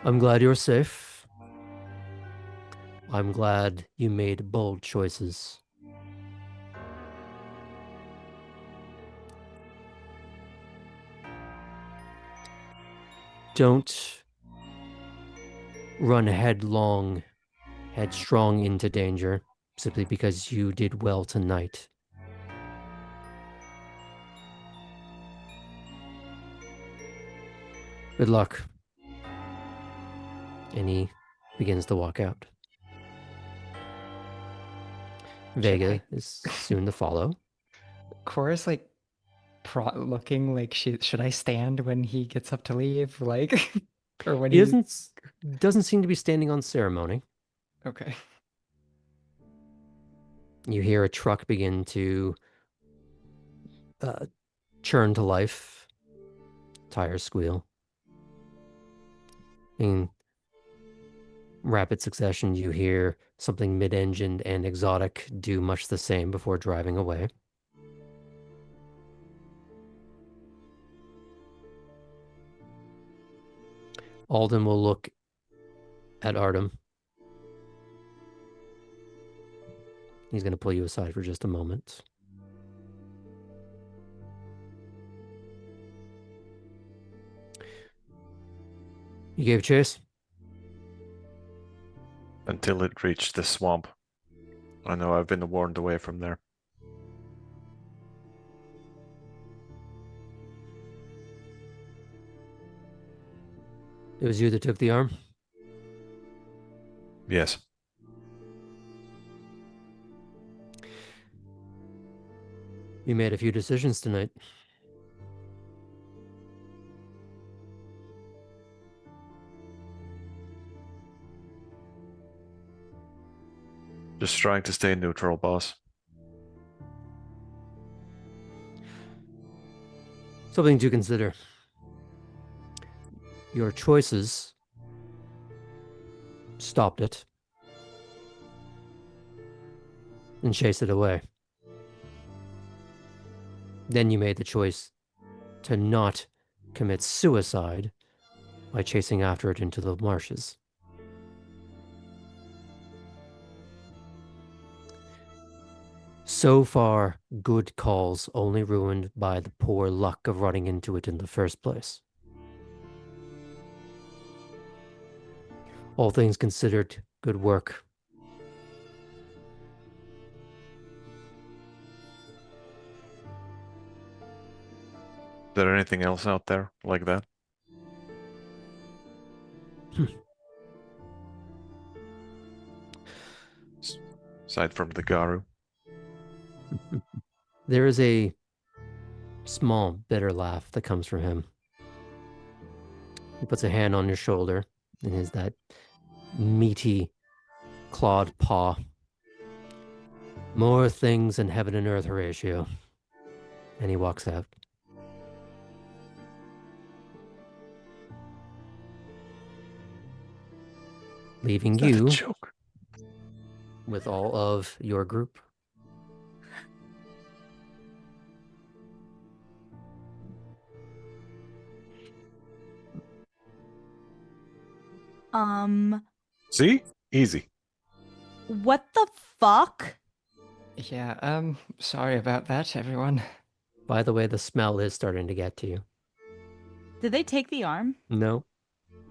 I'm glad you're safe. I'm glad you made bold choices. Don't run headstrong into danger simply because you did well tonight. Good luck. And he begins to walk out. Vega is soon to follow. Cora's like looking like should I stand when he gets up to leave? Like, or when He doesn't seem to be standing on ceremony. Okay. You hear a truck begin to churn to life. Tires squeal. In rapid succession, you hear something mid-engined and exotic do much the same before driving away. Alden will look at Artem. He's going to pull you aside for just a moment. You gave chase? Until it reached the swamp. I know I've been warned away from there. It was you that took the arm? Yes. You made a few decisions tonight. Just trying to stay neutral, boss. Something to consider. Your choices stopped it and chased it away. Then you made the choice to not commit suicide by chasing after it into the marshes. So far, good calls only ruined by the poor luck of running into it in the first place. All things considered, Good work. Is there anything else out there like that? Aside from the Garu. There is a small, bitter laugh that comes from him. He puts a hand on your shoulder and has that meaty, clawed paw. More things in heaven and earth, Horatio. And he walks out. Leaving Is that a you joke? with all of your group. See? Easy. What the fuck? Yeah, sorry about that, everyone. By the way, the smell is starting to get to you. Did they take the arm? No.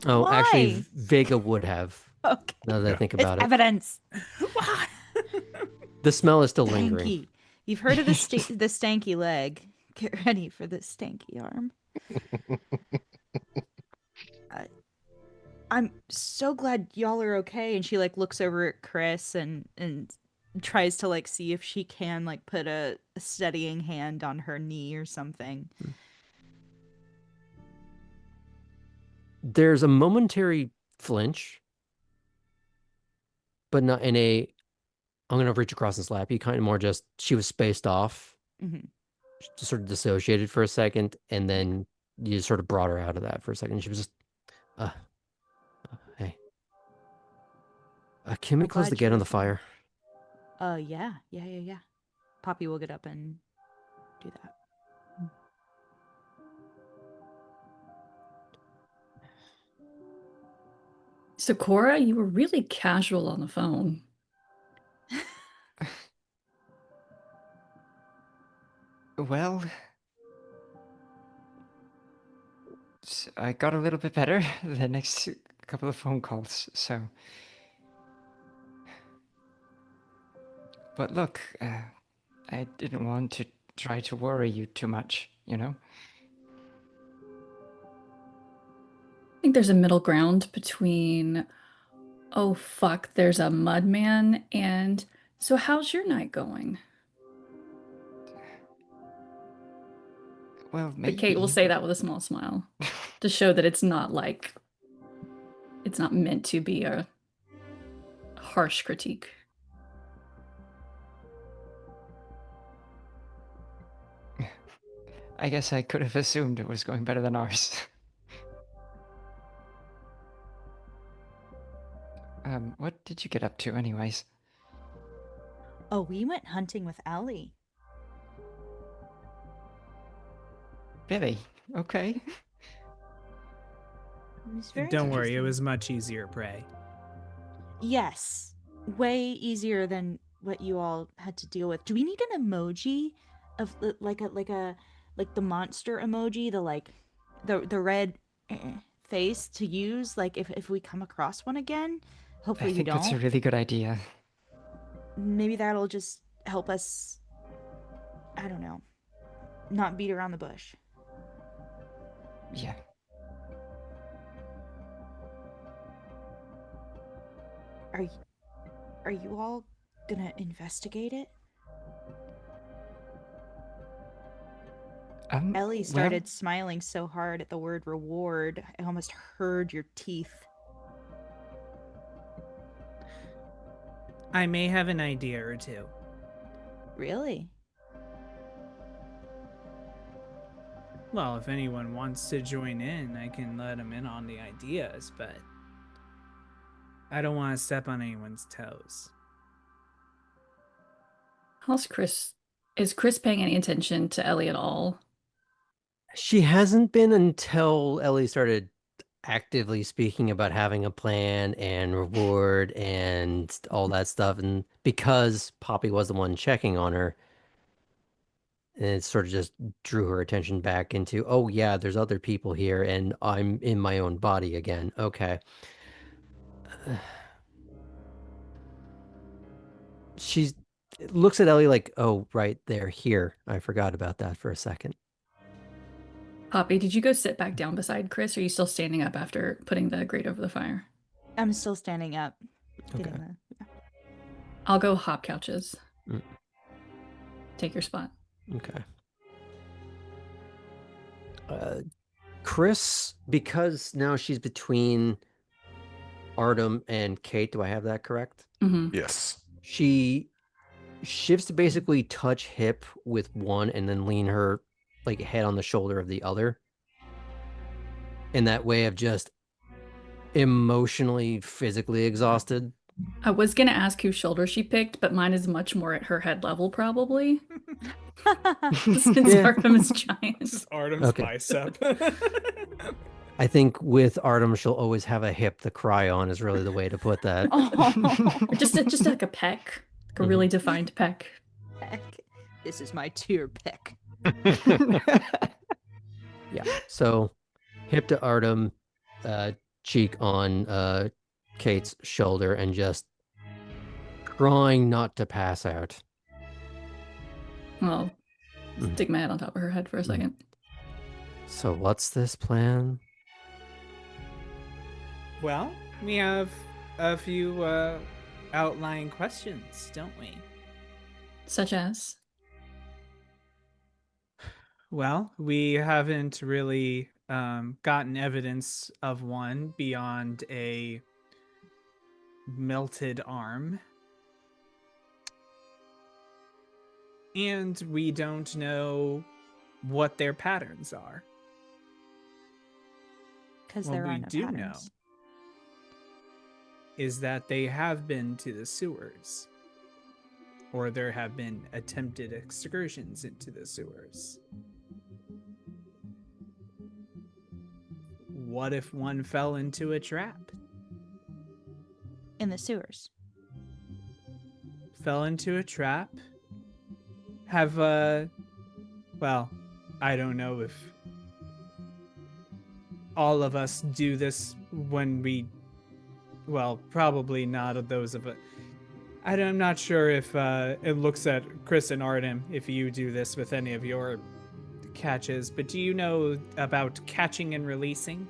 Oh, actually, Why? Vega would have, Okay. now that I Yeah. think It's about it. evidence. Why? The smell is still lingering. Stanky. You've heard of the the stanky leg. Get ready for the stanky arm. I'm so glad y'all are okay. And she like looks over at Chris and tries to like see if she can like put a steadying hand on her knee or something. There's a momentary flinch, but not in a, I'm going to reach across and slap you, kind of more just, she was spaced off, Mhm. just sort of dissociated for a second, and then you sort of brought her out of that for a second. She was just, hey. Can we I'm close the glad she gate on the was fine. fire? Yeah. Poppy will get up and do that. So, Cora, you were really casual on the phone. Well, I got a little bit better the next couple of phone calls, so. But look, I didn't want to try to worry you too much, you know? I think there's a middle ground between, oh fuck, there's a mudman, and so how's your night going? Well, But maybe. Kate will say that with a small smile to show that it's not like, it's not meant to be a harsh critique. I guess I could have assumed it was going better than ours. What did you get up to anyways? Oh, we went hunting with Ellie. Really? Okay. It was very Don't worry, it interesting. was much easier prey. Yes, way easier than what you all had to deal with. Do we need an emoji of like the monster emoji, the red face to use like if we come across one again? Hopefully I think we that's a don't. really good idea. Maybe that'll just help us, I don't know, not beat around the bush. Yeah. Are you all gonna investigate it? Ellie Well, started smiling so hard at the word reward, I almost heard your teeth. I may have an idea or two. Really? Well, if anyone wants to join in, I can let them in on the ideas, but I don't want to step on anyone's toes. How's Chris? Is Chris paying any attention to Ellie at all? She hasn't been until Ellie started actively speaking about having a plan and reward and all that stuff. And because Poppy was the one checking on her, and it sort of just drew her attention back into, oh yeah, there's other people here and I'm in my own body again. Okay. she looks at Ellie like, oh, right, they're here. I forgot about that for a second. Poppy, did you go sit back down beside Chris, or are you still standing up after putting the grate over the fire? I'm still standing up. Okay. Getting the... I'll go hop couches. Mm. Take your spot. Okay. Chris, because now she's between Artem and Kate, do I have that correct? Mm-hmm. Yes. She shifts to basically touch hip with one and then lean her like head on the shoulder of the other. In that way of just emotionally, physically exhausted. I was gonna ask whose shoulder she picked, but mine is much more at her head level, probably. Since Yeah. Artem is giant. This is Artem's Okay. bicep. I think with Artem, she'll always have a hip to cry on is really the way to put that. Or just like a peck, like a really defined peck. Peck. This is my tier peck. Yeah. So hip to Artem, cheek on Kate's shoulder, and just trying not to pass out. Well, stick my head on top of her head for a second. So what's this plan? Well, we have a few outlying questions, don't we? Such as? Well, we haven't really gotten evidence of one beyond a melted arm. And we don't know what their patterns are. Because What there we are no do know patterns. is that they have been to the sewers, or there have been attempted excursions into the sewers. What if one fell into a trap? In the sewers. Fell into a trap? Have, well, I don't know if all of us do this when we, well, probably not of those of us. I'm not sure if it looks at Chris and Artem if you do this with any of your catches, but do you know about catching and releasing?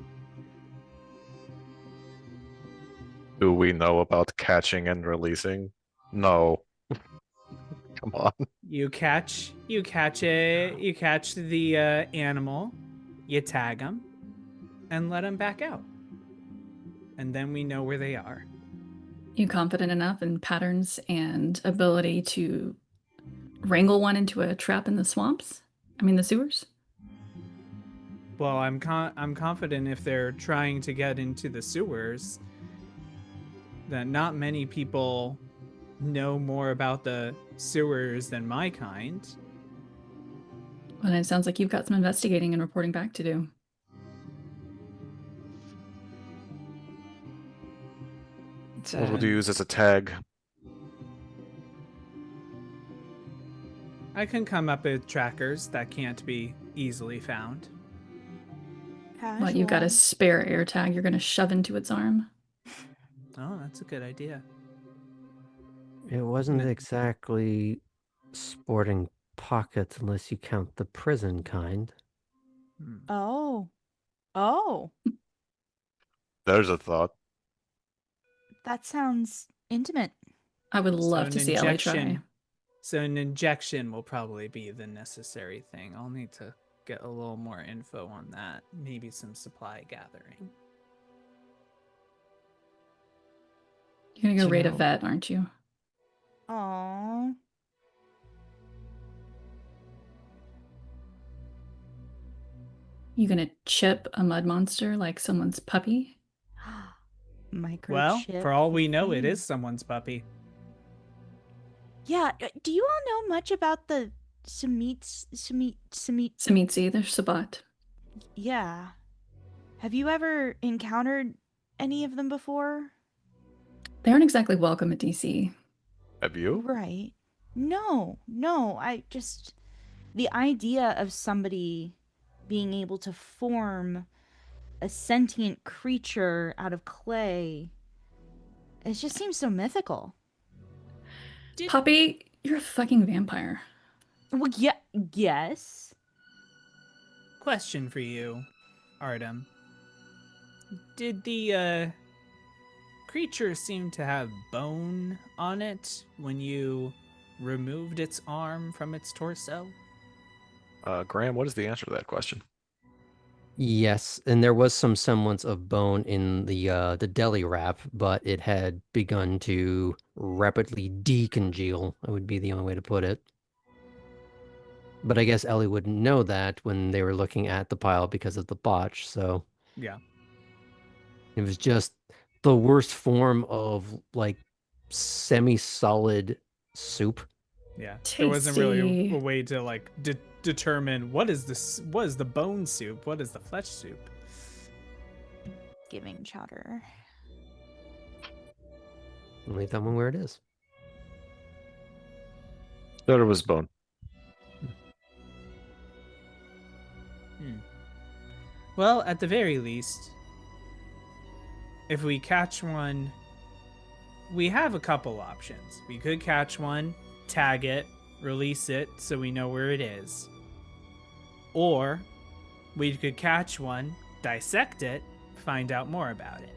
Do we know about catching and releasing? No. Come on. You catch the animal, you tag them, and let them back out, and then we know where they are. You confident enough in patterns and ability to wrangle one into a trap in the swamps? I mean, the sewers? Well, I'm confident if they're trying to get into the sewers, that not many people know more about the sewers than my kind. Well, it sounds like you've got some investigating and reporting back to do. It's, What would you use as a tag? I can come up with trackers that can't be easily found. What, you've got a Casual. spare air tag you're going to shove into its arm? Oh, that's a good idea. It wasn't Ma- exactly sporting pockets unless you count the prison kind. Hmm. Oh. Oh. There's a thought. That sounds intimate. I would love to see Ellie try. So an injection will probably be the necessary thing. I'll need to get a little more info on that. Maybe some supply gathering. You're going to go Do you raid a know- vet, aren't you? Aww. You going to chip a mud monster like someone's puppy? Microchip. Well, for all we know, it thing. is someone's puppy. Yeah. Do you all know much about the Samitsi? Samitsi, they're Sabat. Yeah. Have you ever encountered any of them before? They aren't exactly welcome at DC. Have you? Right. No. I just. The idea of somebody being able to form a sentient creature out of clay, it just seems so mythical. Poppy, you're a fucking vampire. Well, yeah, yes. Question for you, Artem. Did the creature seem to have bone on it when you removed its arm from its torso? Graham, what is the answer to that question? Yes, and there was some semblance of bone in the deli wrap, but it had begun to rapidly decongeal. That would be the only way to put it. But I guess Ellie wouldn't know that when they were looking at the pile because of the botch, so Yeah. it was just the worst form of like semi-solid soup. Yeah. There wasn't really Tasty. a way to like determine what is the bone soup, what is the flesh soup. Giving chowder. Leave that one where it is. Thought it was bone. Well, at the very least, if we catch one, we have a couple options. We could catch one, tag it, release it so we know where it is. Or we could catch one, dissect it, find out more about it.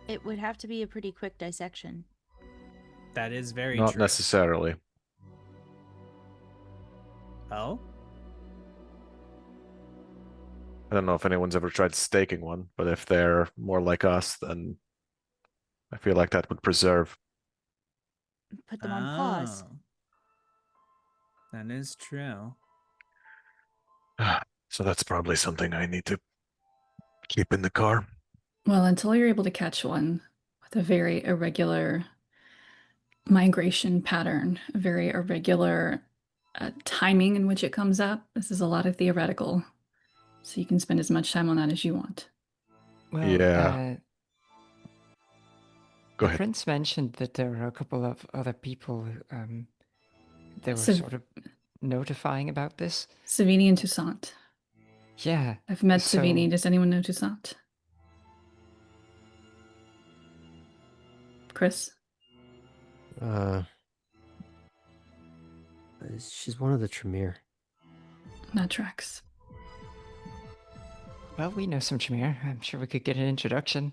It would have to be a pretty quick dissection. That is very Not true. necessarily. Oh? I don't know if anyone's ever tried staking one, but if they're more like us, then I feel like that would preserve. Put them on pause. Oh. That is true. So that's probably something I need to keep in the car. Well, until you're able to catch one with a very irregular migration pattern, a very irregular timing in which it comes up, this is a lot of theoretical. So you can spend as much time on that as you want. Well, Yeah. Go the ahead. prince mentioned that there were a couple of other people who, they were So- sort of notifying about this. Savini and Toussaint. Yeah. I've met so- Savini. Does anyone know Toussaint? Chris? She's one of the Tremere. That tracks. Well, we know some Tremere. I'm sure we could get an introduction.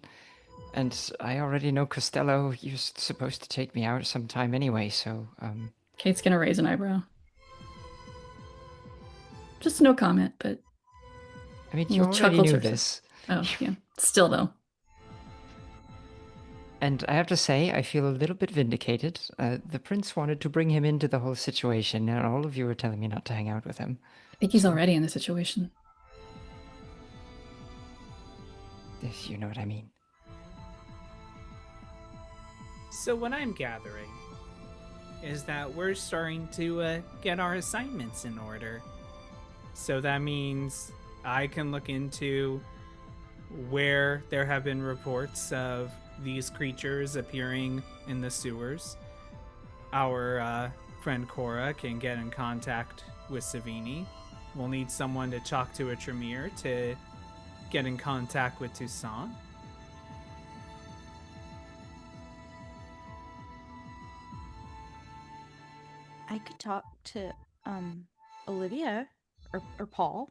And I already know Costello. He was supposed to take me out sometime anyway, so, Kate's gonna raise an eyebrow. Just no comment, but I mean, We'll you already chuckle knew to this. oh yeah. Still though. And I have to say, I feel a little bit vindicated. The prince wanted to bring him into the whole situation, and all of you were telling me not to hang out with him. I think he's already in the situation. If you know what I mean. So what I'm gathering is that we're starting to get our assignments in order. So that means I can look into where there have been reports of these creatures appearing in the sewers. Our friend Cora can get in contact with Savini. We'll need someone to talk to a Tremere to get in contact with Toussaint. I could talk to Olivia or Paul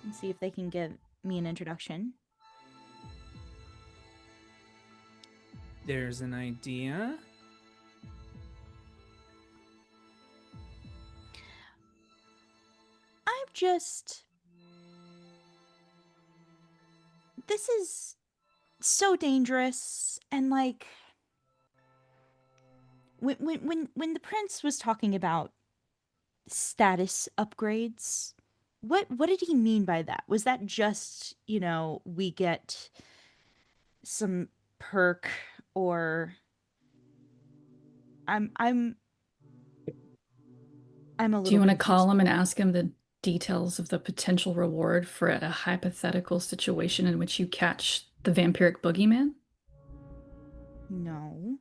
and see if they can give me an introduction. There's an idea. I'm just this is so dangerous, and like when the prince was talking about status upgrades, what did he mean by that? Was that just, we get some perk, or I'm a little Do you want to confused. call him and ask him the details of the potential reward for a hypothetical situation in which you catch the vampiric boogeyman? No.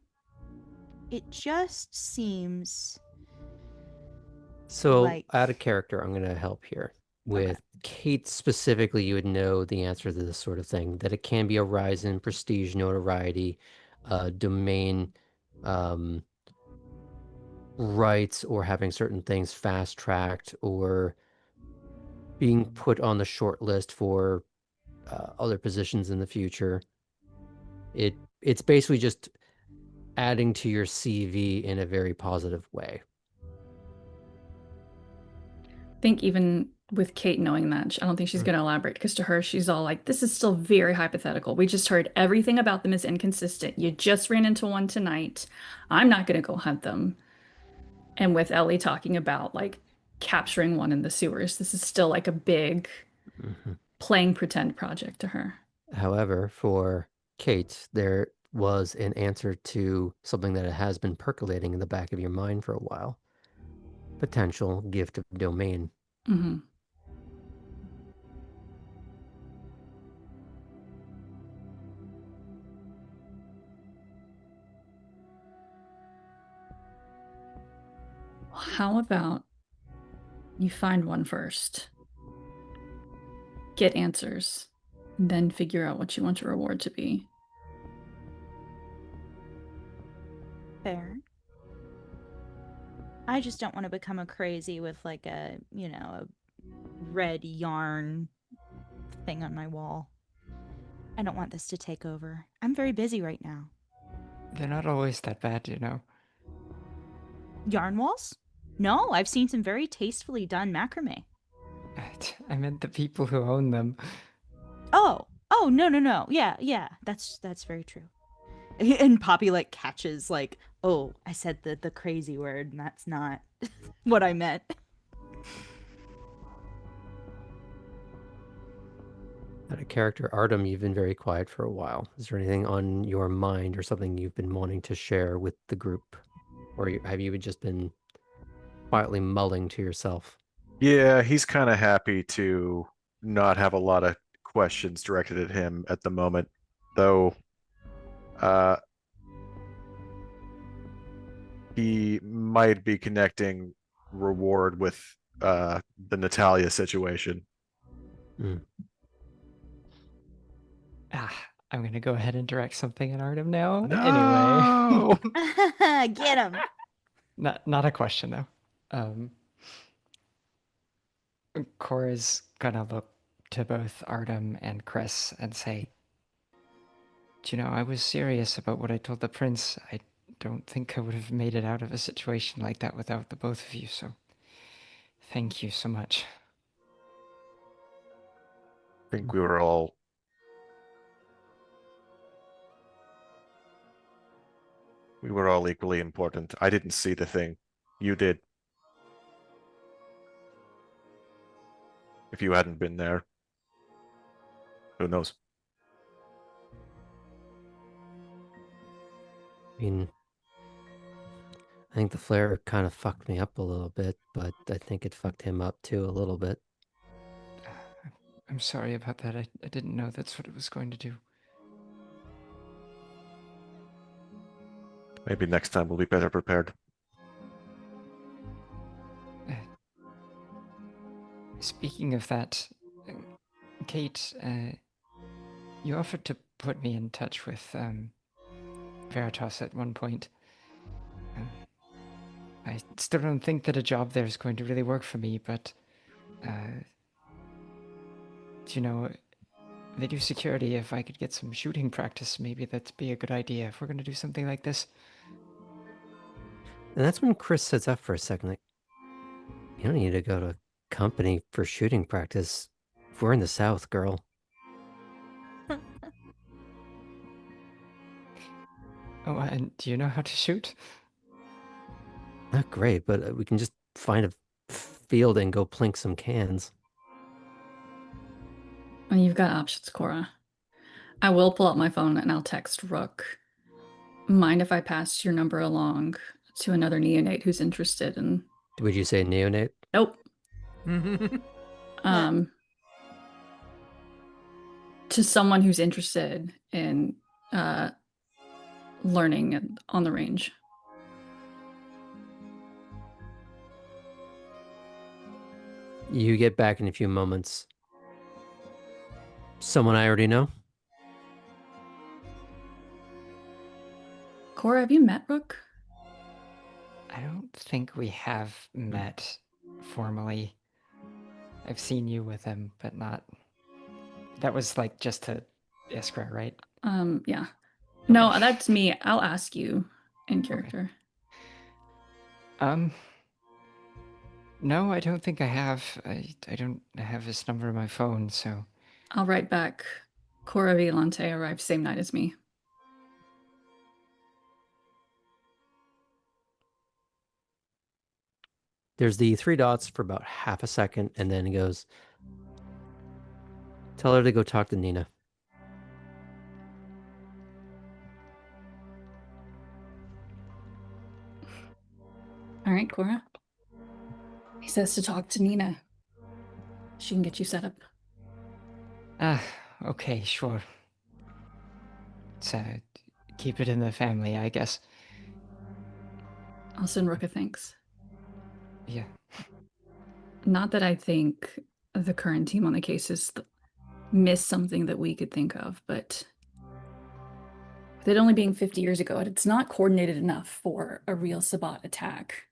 It just seems So, like out of character, I'm going to help here. With Kate specifically, you would know the answer to this sort of thing, that it can be a rise in prestige, notoriety, domain, rights or having certain things fast tracked or being put on the short list for other positions in the future. It's basically just adding to your CV in a very positive way. I think even with Kate knowing that, I don't think she's going to elaborate because to her, she's all like, this is still very hypothetical. We just heard everything about them is inconsistent. You just ran into one tonight. I'm not going to go hunt them. And with Ellie talking about like capturing one in the sewers, this is still like a big playing pretend project to her. However, for Kate, there was an answer to something that has been percolating in the back of your mind for a while. Potential gift of domain. Mm-hmm. How about you find one first, get answers, and then figure out what you want your reward to be. Fair. I just don't want to become a crazy with like a, a red yarn thing on my wall. I don't want this to take over. I'm very busy right now. They're not always that bad, Yarn walls? No, I've seen some very tastefully done macrame. I meant the people who own them. Oh, no. Yeah, that's very true. And Poppy like catches like, oh, I said the crazy word, and that's not what I meant. Out of character, Artem, you've been very quiet for a while. Is there anything on your mind or something you've been wanting to share with the group? Or have you just been quietly mulling to yourself? Yeah, he's kind of happy to not have a lot of questions directed at him at the moment, though he might be connecting reward with the Natalia situation. I'm going to go ahead and direct something at Artem now. No! Anyway. Get him. Not a question, though. Cora's gonna look to both Artem and Chris and say, I was serious about what I told the prince. I don't think I would have made it out of a situation like that without the both of you, so thank you so much. I think we were all equally important. I didn't see the thing. You did. If you hadn't been there, who knows? I mean, I think the flare kind of fucked me up a little bit, but I think it fucked him up too a little bit. I'm sorry about that. I didn't know that's what it was going to do. Maybe next time we'll be better prepared. Speaking of that, Kate, you offered to put me in touch with Veritas at one point. I still don't think that a job there is going to really work for me, but, they do security. If I could get some shooting practice, maybe that'd be a good idea if we're going to do something like this. And that's when Chris sits up for a second, like, you don't need to go to company for shooting practice. We're in the South, girl. Oh, and do you know how to shoot? Not great, but we can just find a field and go plink some cans. And you've got options, Cora. I will pull out my phone and I'll text Rook. Mind if I pass your number along to another neonate who's interested in... Would you say neonate? Nope. To someone who's interested in learning on the range. You get back in a few moments. Someone I already know? Cora, have you met Rook? I don't think we have met formally. I've seen you with him, but not. That was like just to Iskra, right? Yeah. No, Okay. that's me. I'll ask you in Okay. character. No, I don't think I have. I don't have his number on my phone, so. I'll write back. Cora Violante arrived same night as me. There's the 3 dots for about half a second, and then it goes, tell her to go talk to Nina. All right, Cora. He says to talk to Nina. She can get you set up. Okay, sure. So, keep it in the family, I guess. I'll send Rook a thanks. Yeah. Not that I think the current team on the case has missed something that we could think of, but with it only being 50 years ago, it's not coordinated enough for a real Sabbat attack.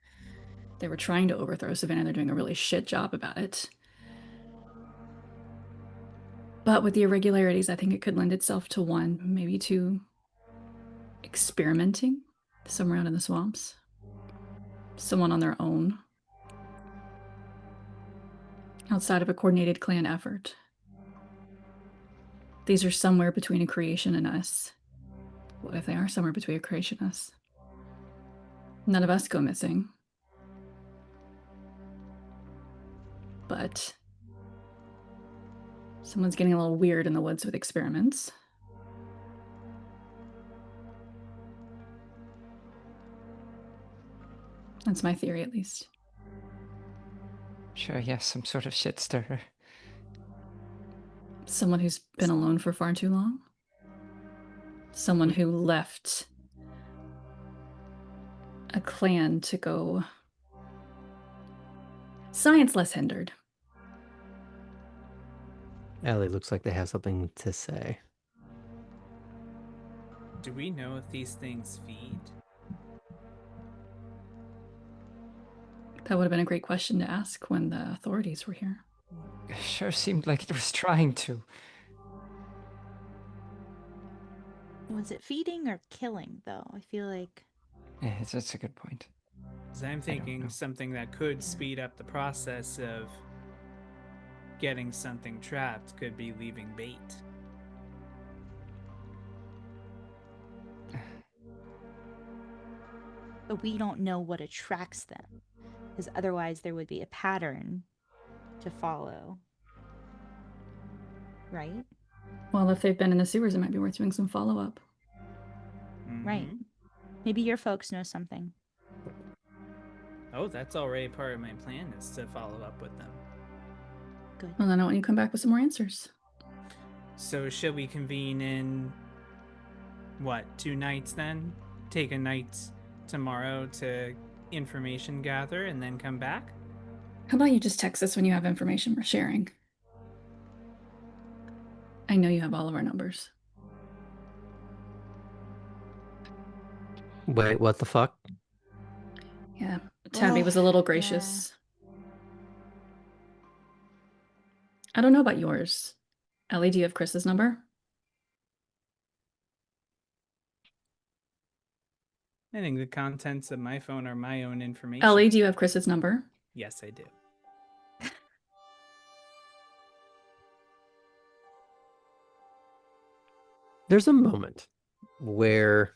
They were trying to overthrow Savannah. They're doing a really shit job about it. But with the irregularities, I think it could lend itself to one, maybe two, experimenting somewhere out in the swamps. Someone on their own. Outside of a coordinated clan effort. These are somewhere between a creation and us. What if they are somewhere between a creation and us? None of us go missing. But someone's getting a little weird in the woods with experiments. That's my theory, at least. Sure, yes, some sort of shit stirrer. Someone who's been alone for far too long. Someone who left a clan to go science less hindered. Ellie looks like they have something to say. Do we know if these things feed? That would have been a great question to ask when the authorities were here. Sure seemed like it was trying to. Was it feeding or killing, though? I feel like. Yeah, that's a good point. 'Cause I'm know. thinking something that could speed up the process of getting something trapped could be leaving bait. But we don't know what attracts them. Because otherwise, there would be a pattern to follow. Right? Well, if they've been in the sewers, it might be worth doing some follow-up. Right. Mhm. Maybe your folks know something. Oh, that's already part of my plan, is to follow up with them. Good. Well, then I want you to come back with some more answers. So should we convene in, what, 2 nights then? Take a night tomorrow to information gather and then come back? How about you just text us when you have information we're sharing? I know you have all of our numbers. Wait, what the fuck? Yeah, Tabby was a little gracious. I don't know about yours. Ellie, do you have Chris's number? I think the contents of my phone are my own information. Ellie, do you have Chris's number? Yes, I do. There's a moment where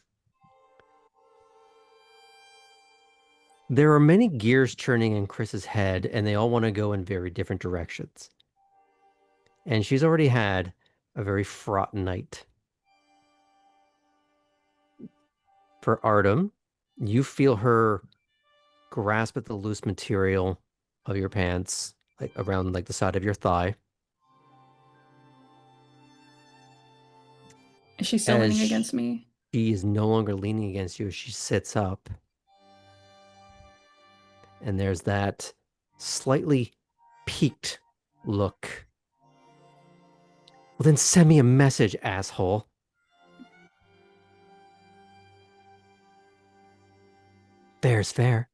there are many gears churning in Chris's head, and they all want to go in very different directions. And she's already had a very fraught night. For Artem, you feel her grasp at the loose material of your pants, like around like the side of your thigh. Is she still As leaning against me? She is no longer leaning against you. She sits up. And there's that slightly peaked look. Well, then send me a message, asshole. Fair's fair.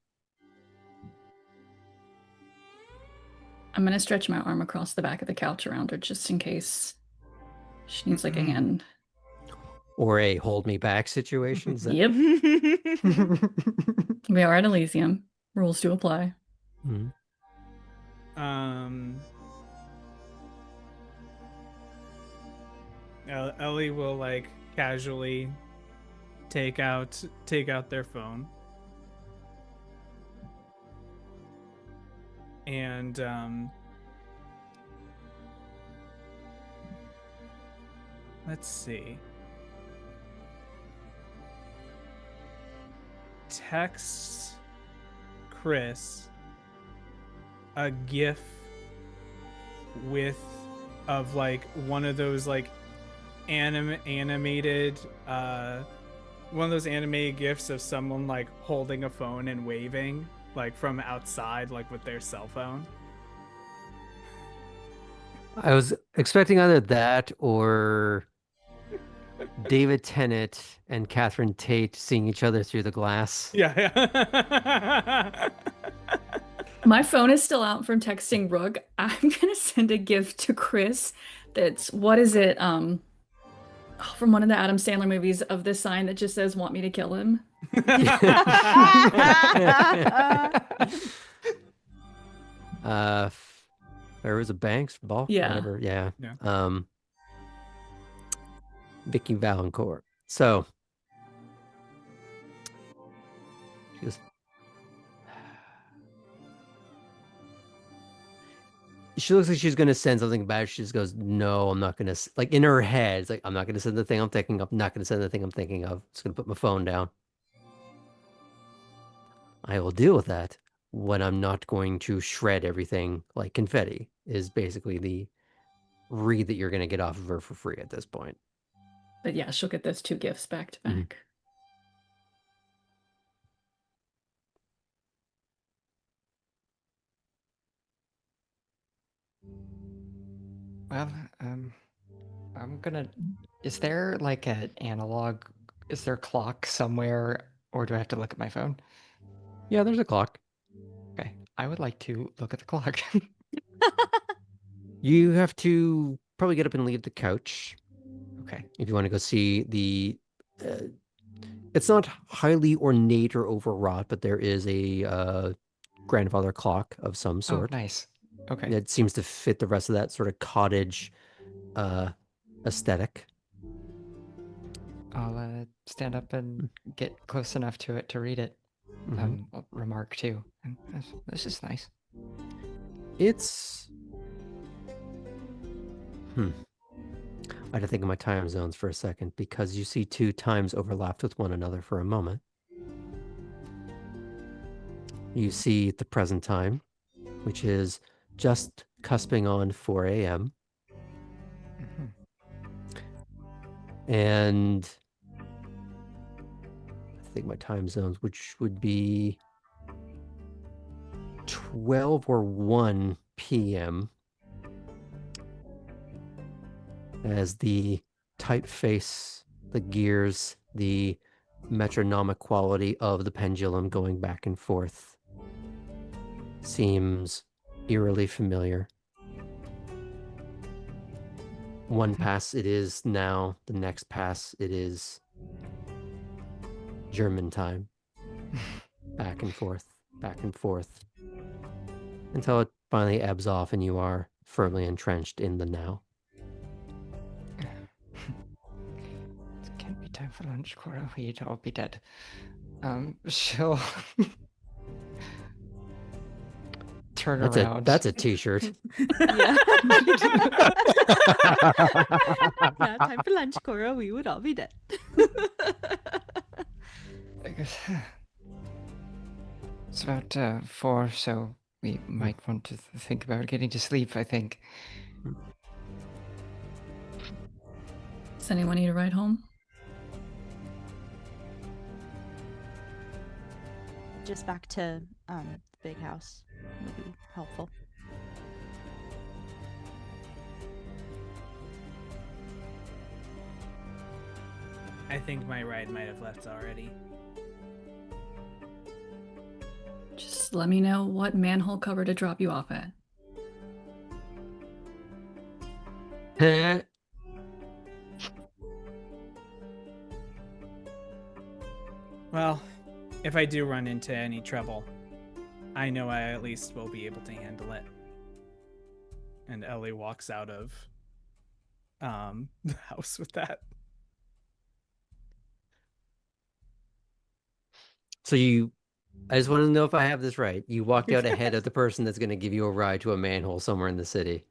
I'm gonna stretch my arm across the back of the couch around her just in case she needs like a hand. Or a hold me back situation. Is that- Yep. We are at Elysium. Rules do apply. Mhm. Ellie will like casually take out their phone. And let's see. Texts Chris a GIF of like one of those like animated one of those animated GIFs of someone like holding a phone and waving like from outside, like with their cell phone. I was expecting either that or David Tennant and Catherine Tate seeing each other through the glass. Yeah. My phone is still out from texting Rook. I'm gonna send a gift to Chris that's what is it? From one of the Adam Sandler movies of this sign that just says "Want me to kill him." There was a Banks ball, Yeah. whatever. Yeah. Yeah. Vicky Valancourt. So she goes, she looks like she's gonna send something back. She just goes, "No, I'm not gonna." Like in her head, it's like, "I'm not gonna send the thing I'm thinking of. I'm not gonna send the thing I'm thinking of. Just gonna put my phone down. I will deal with that when I'm not going to shred everything like confetti." Is basically the read that you're gonna get off of her for free at this point. But yeah, she'll get those 2 gifts back to back. Mhm. Well, I'm gonna. Is there like an analog? Is there a clock somewhere, or do I have to look at my phone? Yeah, there's a clock. Okay, I would like to look at the clock. You have to probably get up and leave the couch Okay. if you want to go see the. It's not highly ornate or overwrought, but there is a grandfather clock of some Oh, sort. nice. Okay. It seems to fit the rest of that sort of cottage aesthetic. I'll stand up and get close enough to it to read it. Mhm. I'll remark too. This is nice. It's. I had to think of my time zones for a second because you see 2 times overlapped with one another for a moment. You see the present time, which is just cusping on 4 a.m. Mhm. And I think my time zones, which would be 12 or 1 p.m. as the typeface, the gears, the metronomic quality of the pendulum going back and forth seems eerily familiar. One pass it is now, the next pass it is German time. Back and forth, until it finally ebbs off and you are firmly entrenched in the now. It can't be time for lunch, Cora. We'd all be dead. She'll turn around. That's a t-shirt. Yeah. Now time for lunch, Cora. We would all be dead. I guess it's about 4, so we might want to think about getting to sleep, I think. Does anyone need a ride home? Just back to the big house would be helpful. I think my ride might have left already. Just let me know what manhole cover to drop you off at. Well, if I do run into any trouble, I know I at least will be able to handle it. And Ellie walks out of the house with that. So I just want to know if I have this right. You walked out ahead of the person that's going to give you a ride to a manhole somewhere in the city.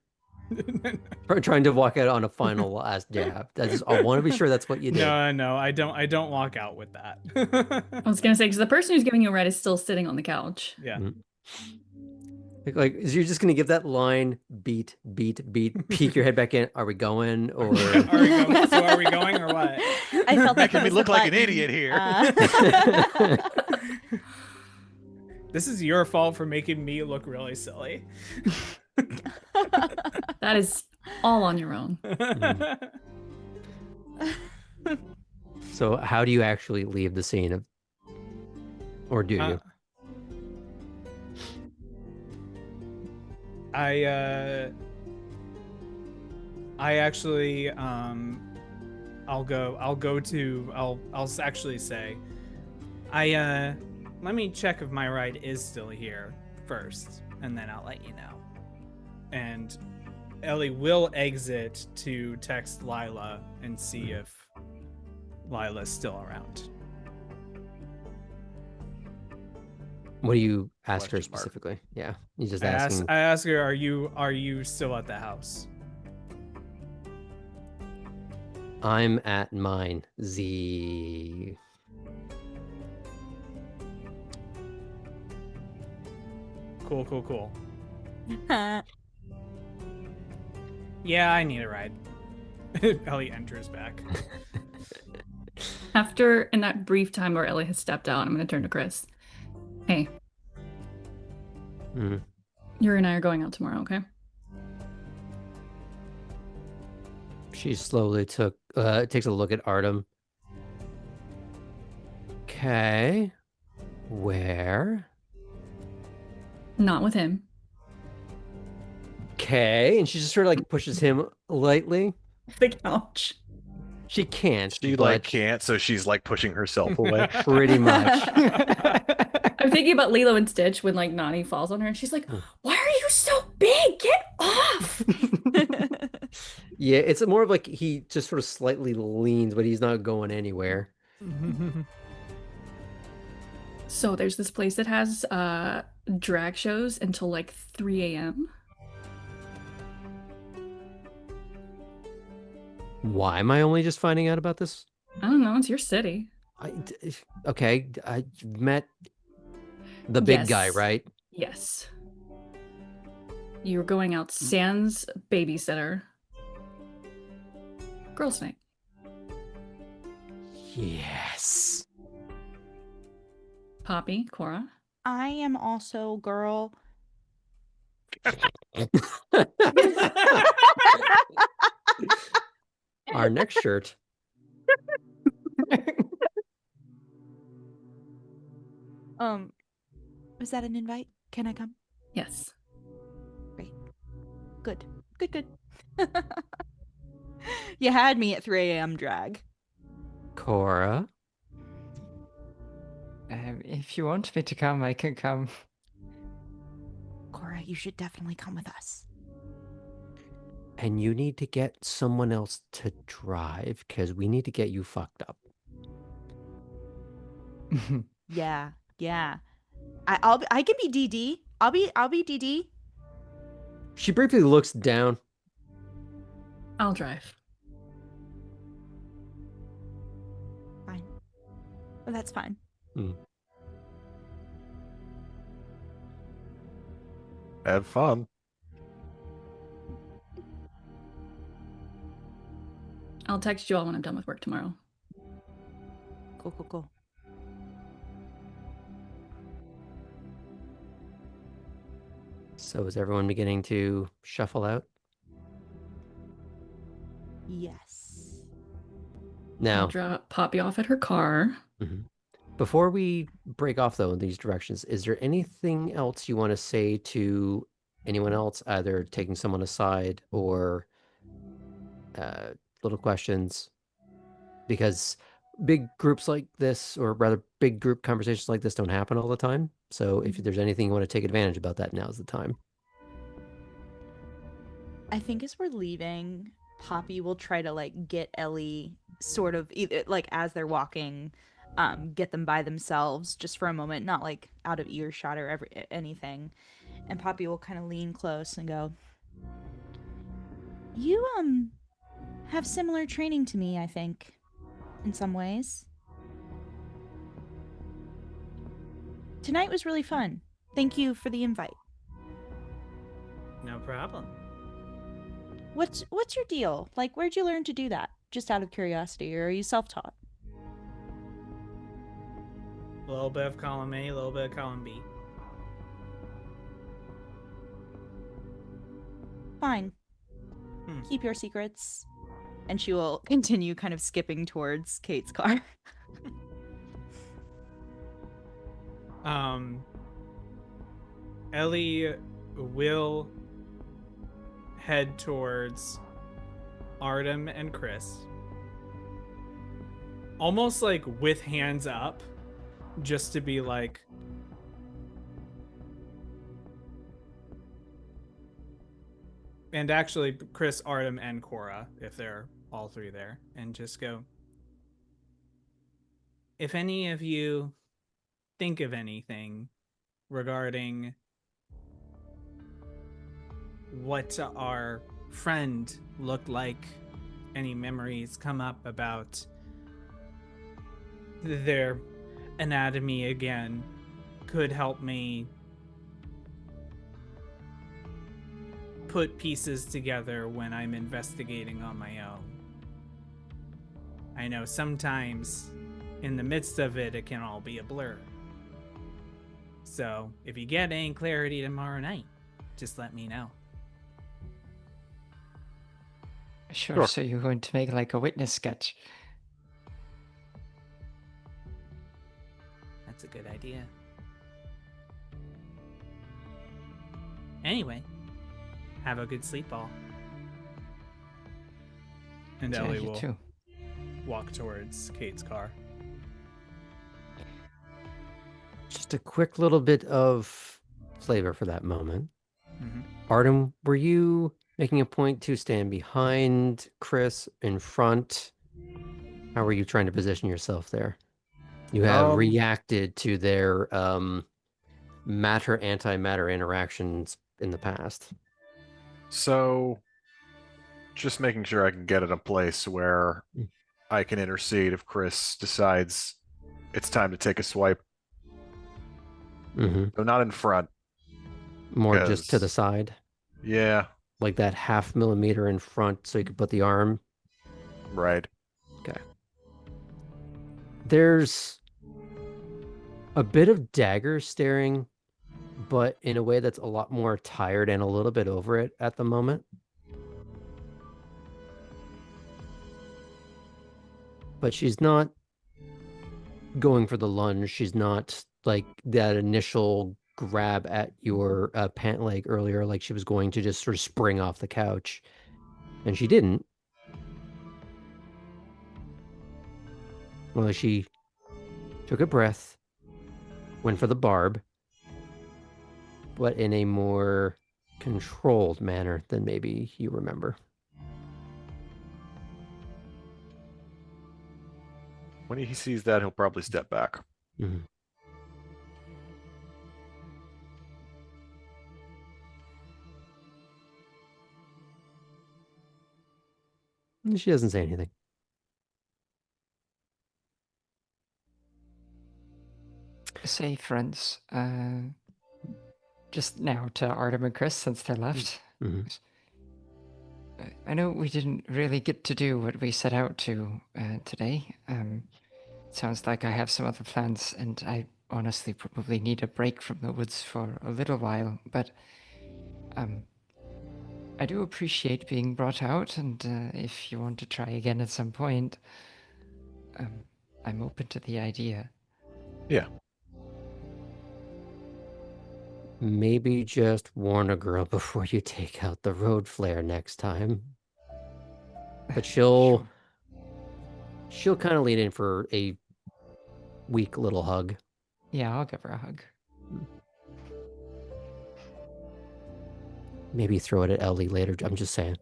Trying to walk out on a final last jab. I want to be sure that's what you did. No, I don't walk out with that. I was gonna say, because the person who's giving you a ride is still sitting on the couch. Yeah. Like, you're just gonna give that line beat, peek your head back in. Are we going or? Are we going or what? I felt like Making me it was look a like an button. idiot here. This is your fault for making me look really silly. That is all on your own. So how do you actually leave the scene or do you? I actually I'll actually say let me check if my ride is still here first, and then I'll let you know. And Ellie will exit to text Lila and see if Lila's still around. What do you ask her Question mark. specifically? Yeah, you just I asking. ask her, are you still at the house? I'm at mine. Z. Cool. Yeah, I need a ride. Ellie enters back. After, in that brief time where Ellie has stepped out, I'm gonna turn to Chris. Hey, Mm. you and I are going out tomorrow, okay? She slowly takes a look at Artem. Okay. Where? Not with him. Okay. And she just sort of like pushes him lightly. The couch. She can't. She like can't, so she's like pushing herself away. Pretty much. I'm thinking about Lilo and Stitch when like Nani falls on her and she's like, "Why are you so big? Get off!" Yeah, it's more of like he just sort of slightly leans, but he's not going anywhere. So there's this place that has drag shows until like 3 a.m. Why am I only just finding out about this? I don't know, it's your city. Okay, I met the big guy, Yes. right? Yes. You're going out sans babysitter. Girls' night. Yes. Poppy, Cora. I am also girl. Our next shirt. Was that an invite? Can I come? Yes. Great. Good. You had me at 3 a.m. drag. Cora. If you want me to come, I can come. Cora, you should definitely come with us. And you need to get someone else to drive because we need to get you fucked up. Yeah. I can be DD. I'll be DD. She briefly looks down. I'll drive. Fine. Well, that's fine. Have fun. I'll text you all when I'm done with work tomorrow. Cool. So is everyone beginning to shuffle out? Yes. Now, I'll drop Poppy off at her car. Before we break off, though, in these directions, is there anything else you want to say to anyone else, either taking someone aside or little questions? Because big groups like this, or rather big group conversations like this, don't happen all the time. So if there's anything you want to take advantage about, that now's the time. I think as we're leaving, Poppy will try to like get Ellie sort of either like as they're walking, get them by themselves just for a moment, not like out of earshot or anything. And Poppy will kind of lean close and go, "You have similar training to me, I think, in some ways. Tonight was really fun. Thank you for the invite. No problem. What's your deal? Like, where'd you learn to do that? Just out of curiosity, or are you self-taught?" A little bit of column A, a little bit of column B. Fine. Keep your secrets. And she will continue kind of skipping towards Kate's car. Ellie will head towards Artem and Chris. Almost like with hands up, just to be like, and actually Chris, Artem, and Cora, if they're all three there, and just go, if any of you think of anything regarding what our friend looked like, any memories come up about their anatomy again, could help me put pieces together when I'm investigating on my own. I know sometimes in the midst of it, it can all be a blur. So if you get any clarity tomorrow night, just let me know. Sure. So you're going to make like a witness sketch. That's a good idea. Anyway, have a good sleep all. And Yeah, Ellie you will too. walk towards Kate's car. Just a quick little bit of flavor for that moment. Mm-hmm. Artem, were you making a point to stand behind Chris, in front? How were you trying to position yourself there? You have reacted to their matter antimatter interactions in the past. So, just making sure I can get in a place where I can intercede if Chris decides it's time to take a swipe. Mm-hmm. So not in front. More just to the side, Yeah, like that 0.5 millimeter in front, so you could put the arm. right. Okay. There's a bit of dagger staring, but in a way that's a lot more tired and a little bit over it at the moment. But she's not going for the lunge. She's not like that initial grab at your pant leg earlier, like she was going to just sort of spring off the couch. And she didn't. Well, she took a breath, went for the barb, but in a more controlled manner than maybe you remember. When he sees that, he'll probably step back. Mm-hmm. She doesn't say anything. Say, friends, just now to Artem and Chris since they left. Mm-hmm. I know we didn't really get to do what we set out to today. Sounds like I have some other plans, and I honestly probably need a break from the woods for a little while, but I do appreciate being brought out, and if you want to try again at some point, I'm open to the idea. Yeah. Maybe just warn a girl before you take out the road flare next time. But she'll kind of lean in for a weak little hug. Yeah, I'll give her a hug. Maybe throw it at Ellie later. I'm just saying.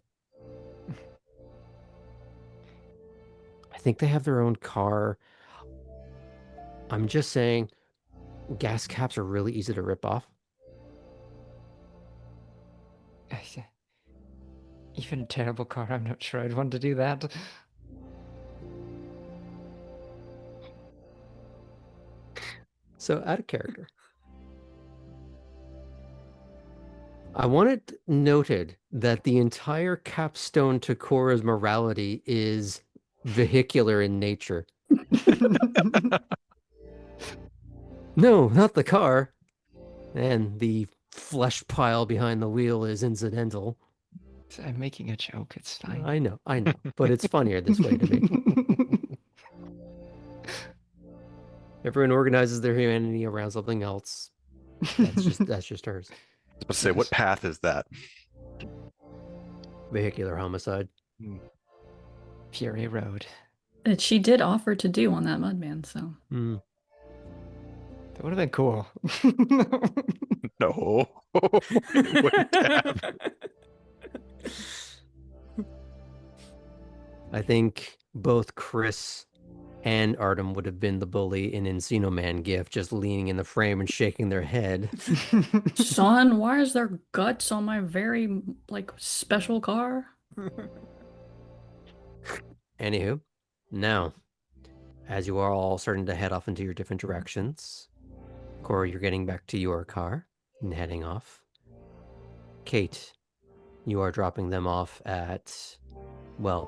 I think they have their own car. I'm just saying, gas caps are really easy to rip off. Even a terrible car, I'm not sure I'd want to do that. So out of character. I want it noted that the entire capstone to Cora's morality is vehicular in nature. No, not the car. And the flesh pile behind the wheel is incidental. I'm making a joke, it's fine. I know, but it's funnier this way to me. Everyone organizes their humanity around something else. That's just hers. I was about to say, what path is that? Vehicular homicide. Fury Road. That she did offer to do on that Mudman, so. That would have been cool. No. It wouldn't have. I think both Chris and Artem would have been the bully in Encino Man GIF, just leaning in the frame and shaking their head. Son, why is there guts on my very, special car? Anywho, now, as you are all starting to head off into your different directions, Cora, you're getting back to your car and heading off. Kate, you are dropping them off at,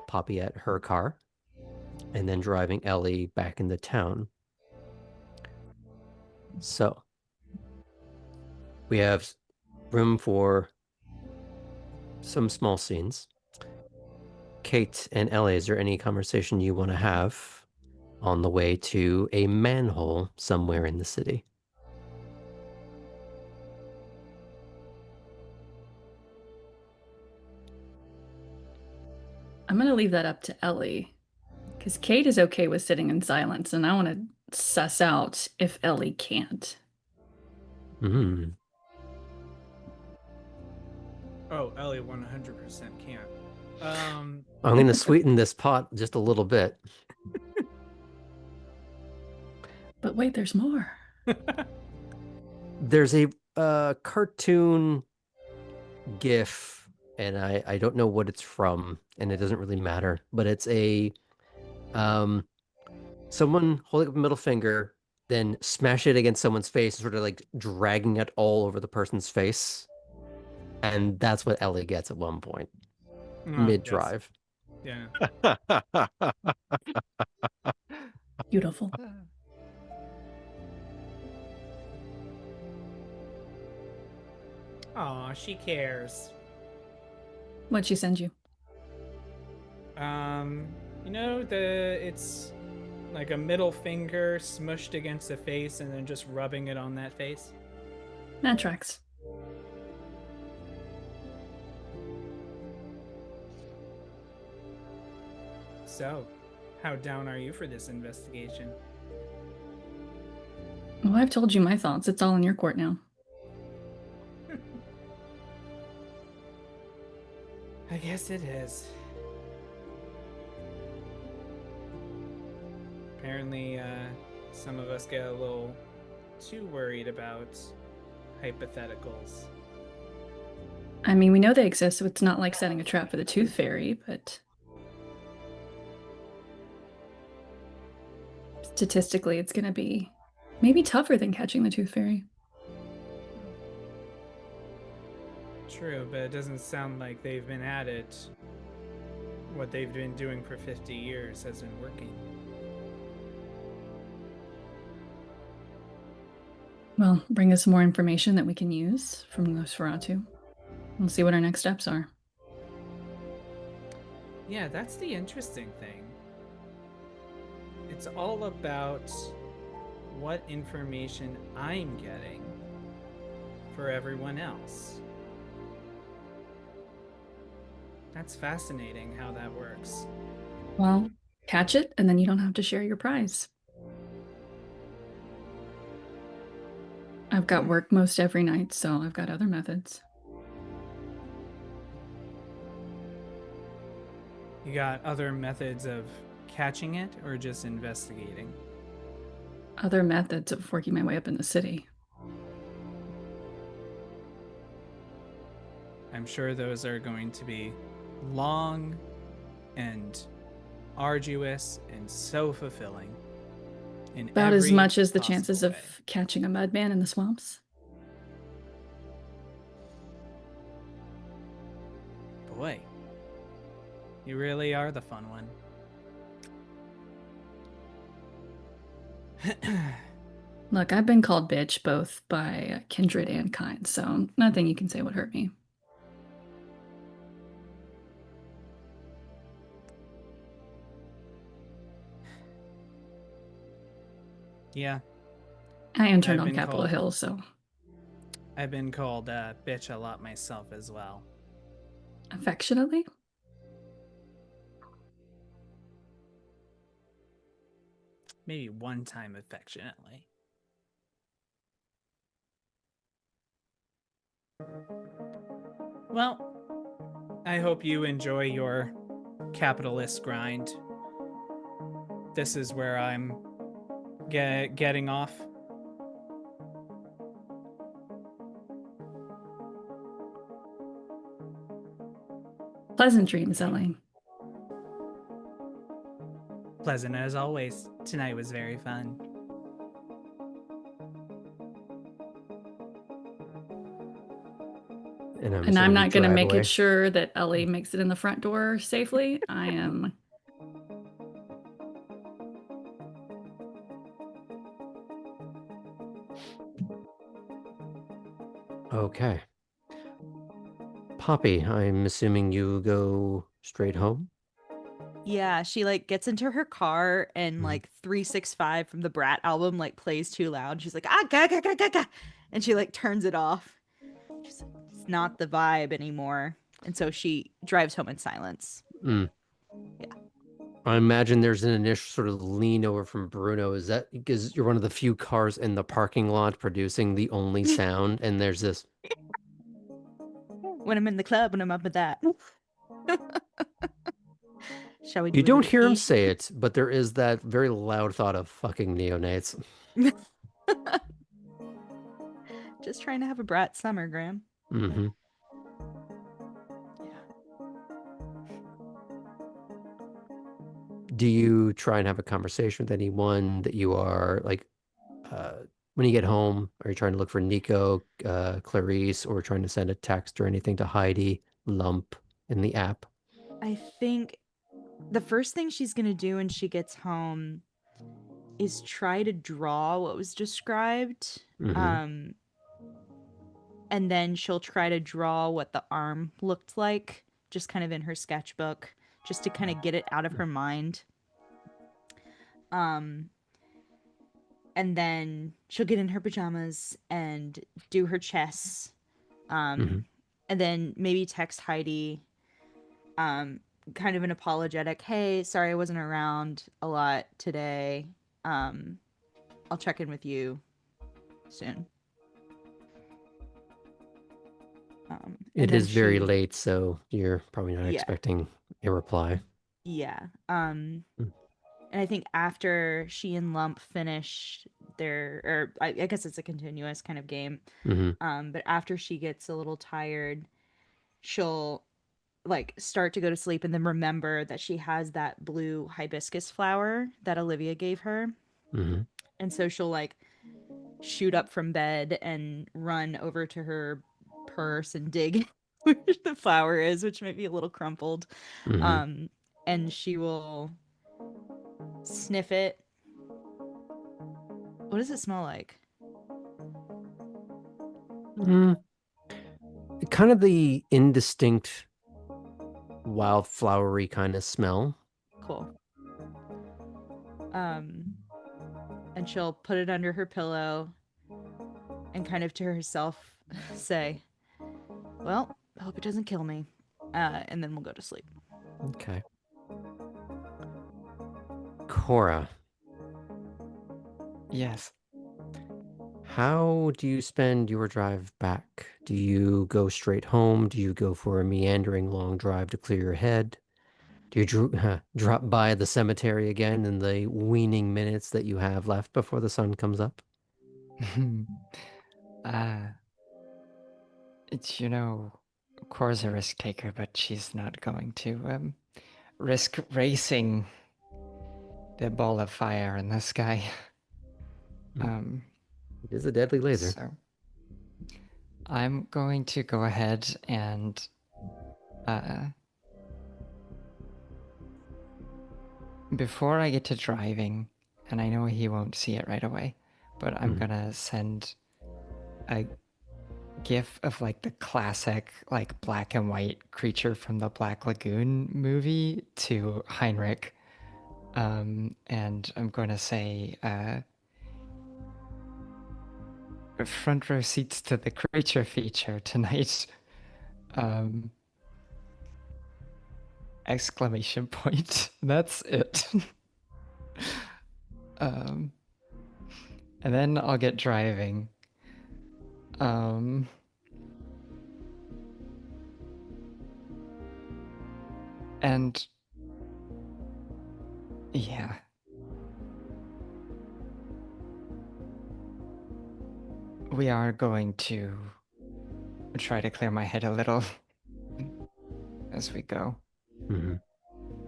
Poppy at her car, and then driving Ellie back into town. So, we have room for some small scenes. Kate and Ellie, is there any conversation you want to have on the way to a manhole somewhere in the city? I'm going to leave that up to Ellie, because Kate is okay with sitting in silence, and I want to suss out if Ellie can't. Oh, Ellie 100% can't. I'm going to sweeten this pot just a little bit. But wait, there's more. There's a cartoon GIF, and I don't know what it's from, and it doesn't really matter, but it's a someone holding up a middle finger, then smash it against someone's face, sort of like dragging it all over the person's face. And that's what Ellie gets at one point, mid-drive. Yeah. Beautiful. Aw, she cares. What'd she send you? It's like a middle finger smushed against a face and then just rubbing it on that face. That tracks. So, how down are you for this investigation? Well, I've told you my thoughts. It's all in your court now. I guess it is. Apparently, some of us get a little too worried about hypotheticals. I mean, we know they exist, so it's not like setting a trap for the Tooth Fairy, but statistically, it's going to be maybe tougher than catching the Tooth Fairy. True, but it doesn't sound like they've been at it. What they've been doing for 50 years hasn't working. Well, bring us some more information that we can use from Nosferatu. We'll see what our next steps are. Yeah, that's the interesting thing. It's all about what information I'm getting for everyone else. That's fascinating how that works. Well, catch it, and then you don't have to share your prize. I've got work most every night, so I've got other methods. You got other methods of catching it or just investigating? Other methods of working my way up in the city. I'm sure those are going to be long and arduous and so fulfilling. In About as every much as the possible chances way. of catching a mudman in the swamps. Boy, you really are the fun one. Look, I've been called bitch both by kindred and kind, so nothing you can say would hurt me. Yeah, I interned I've on been Capitol called- Hill, so I've been called bitch a lot myself as well. affectionately. Maybe one time affectionately. Well, I hope you enjoy your capitalist grind. This is where I'm getting off. Pleasant dreams, Ellie. Pleasant as always. Tonight was very fun. And I'm And I'm assuming you not going to drive make away. it sure that Ellie makes it in the front door safely. I am. Okay. Poppy, I'm assuming you go straight home? Yeah, she like gets into her car and Mhm. like 365 from the Brat album like plays too loud. She's like, ah, ga, ga, ga, ga, ga. And she like turns it off. She's like, it's not the vibe anymore. And so she drives home in silence. Mm. Yeah. I imagine there's an initial sort of lean over from Bruno. Is that because you're one of the few cars in the parking lot producing the only sound? And there's this, When I'm in the club, when I'm up with that. Shall we do you a don't little hear him pee? say it, but there is that very loud thought of fucking neonates. Just trying to have a Brat summer, Graham. Mm-hmm. Do you try and have a conversation with anyone that you are like, when you get home? Are you trying to look for Nico, Clarice, or trying to send a text or anything to Heidi, Lump in the app? I think the first thing she's going to do when she gets home is try to draw what was described. Mhm. And then she'll try to draw what the arm looked like, just kind of in her sketchbook, just to kind of get it out of her mind. And then she'll get in her pajamas and do her chess. Mhm. And then maybe text Heidi, kind of an apologetic, hey, sorry I wasn't around a lot today. I'll check in with you soon. It and then is very she- late, so you're probably not Yeah. expecting a reply. Yeah. And I think after she and Lump finish their, or I guess it's a continuous kind of game. Mhm. But after she gets a little tired, she'll like start to go to sleep and then remember that she has that blue hibiscus flower that Olivia gave her. Mhm. And so she'll like shoot up from bed and run over to her purse and dig where the flower is, which might be a little crumpled. Mhm. And she will sniff it. What does it smell like? Kind of the indistinct wildflowery kind of smell. Cool. and she'll put it under her pillow and kind of to herself say, well, I hope it doesn't kill me. And then we'll go to sleep. Okay. Cora, Yes. how do you spend your drive back? Do you go straight home? Do you go for a meandering long drive to clear your head? Do you drop by the cemetery again in the weaning minutes that you have left before the sun comes up? It's, Cora's a risk taker, but she's not going to risk racing the ball of fire in the sky. It is a deadly laser. So I'm going to go ahead and before I get to driving, and I know he won't see it right away, but I'm gonna send a gif of like the classic like black and white creature from the Black Lagoon movie to Heinrich. And I'm going to say front row seats to the creature feature tonight. Exclamation point. That's it. And then I'll get driving. And yeah. We are going to try to clear my head a little as we go.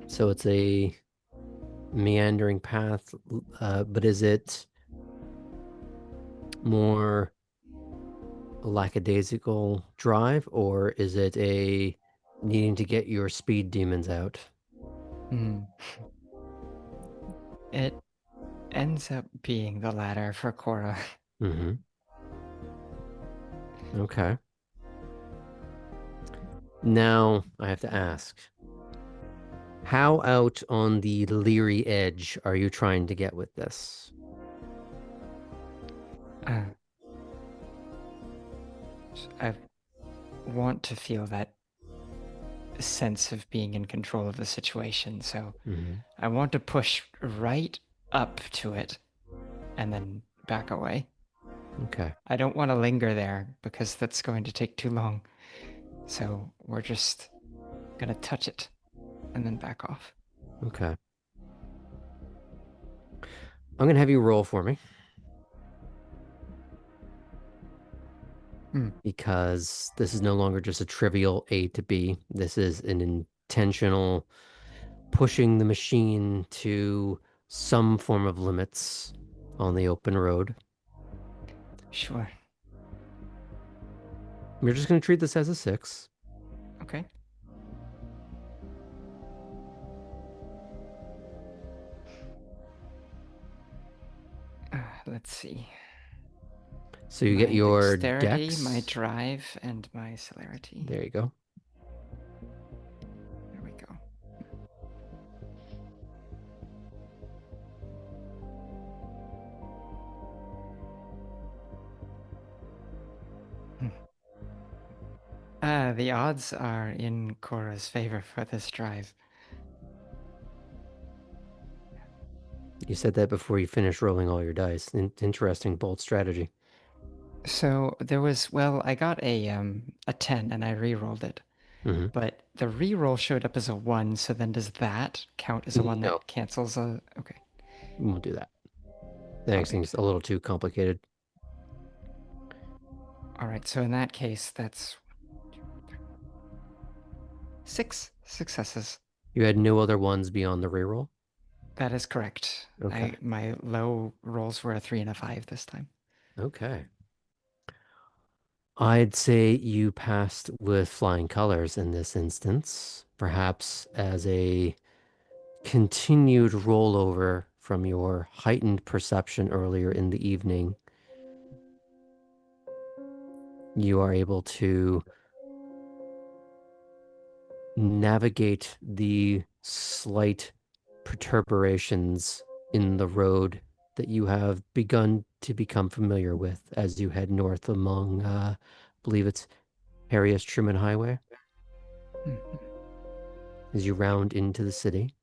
So it's a meandering path, but is it more a lackadaisical drive, or is it a needing to get your speed demons out? It ends up being the latter for Cora. Okay. Now, I have to ask, how out on the leery edge are you trying to get with this? I want to feel that sense of being in control of the situation, so I want to push right up to it and then back away. Okay. I don't want to linger there because that's going to take too long. So we're just gonna touch it and then back off. Okay. I'm gonna have you roll for me. Because this is no longer just a trivial A to B. This is an intentional pushing the machine to some form of limits on the open road. Sure. We're just going to treat this as a 6. Okay. Let's see. So you get your dexterity, dex. my drive, and my celerity. There you go. There we go. The odds are in Cora's favor for this drive. You said that before you finished rolling all your dice. Interesting, bold strategy. So there was, I got a 10 and I re-rolled it. But the re-roll showed up as a 1, so then does that count as a 1 No. that cancels a... Okay. We won't do that. That makes things a little too complicated. Alright, so in that case, that's 6 successes. You had no other ones beyond the reroll? That is correct. Okay. My low rolls were a 3 and a 5 this time. Okay. I'd say you passed with flying colors in this instance, perhaps as a continued rollover from your heightened perception earlier in the evening. You are able to navigate the slight perturbations in the road that you have begun to become familiar with as you head north along, I believe it's Harry S. Truman Highway, Mhm. as you round into the city.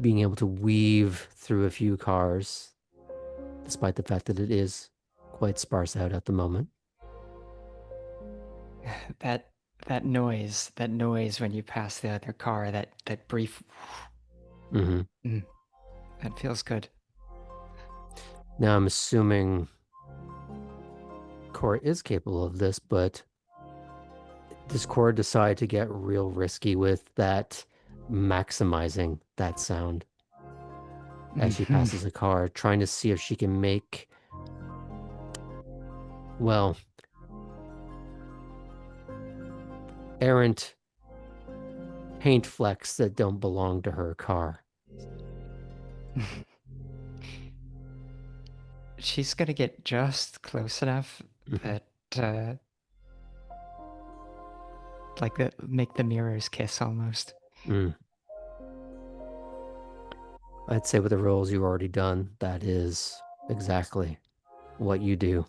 Being able to weave through a few cars, despite the fact that it is quite sparse out at the moment. That that noise when you pass the other car, that brief, Mm-hmm. that feels good. Now I'm assuming Cora is capable of this, but does Cora decide to get real risky with that, maximizing that sound as she Mhm. passes a car, trying to see if she can make, well, errant paint flecks that don't belong to her car? She's gonna get just close enough Mhm. that, like, make the mirrors kiss almost. Mm. I'd say with the rolls you've already done, that is exactly what you do.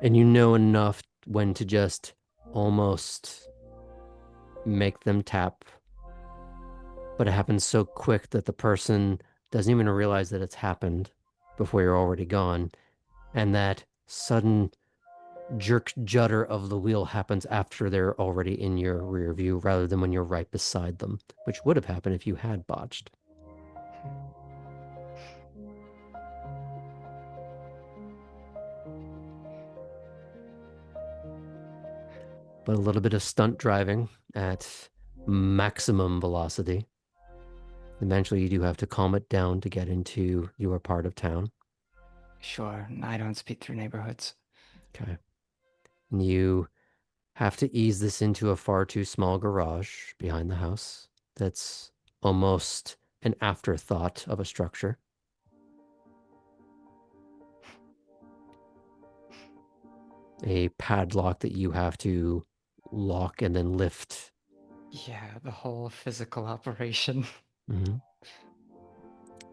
And you know enough when to just almost make them tap, but it happens so quick that the person doesn't even realize that it's happened before you're already gone. And that sudden jerk judder of the wheel happens after they're already in your rear view rather than when you're right beside them, which would have happened if you had botched. But a little bit of stunt driving at maximum velocity. Eventually, you do have to calm it down to get into your part of town. Sure, I don't speed through neighborhoods. Okay. And you have to ease this into a far too small garage behind the house that's almost an afterthought of a structure. A padlock that you have to lock and then lift. Yeah, the whole physical operation. Mm-hmm.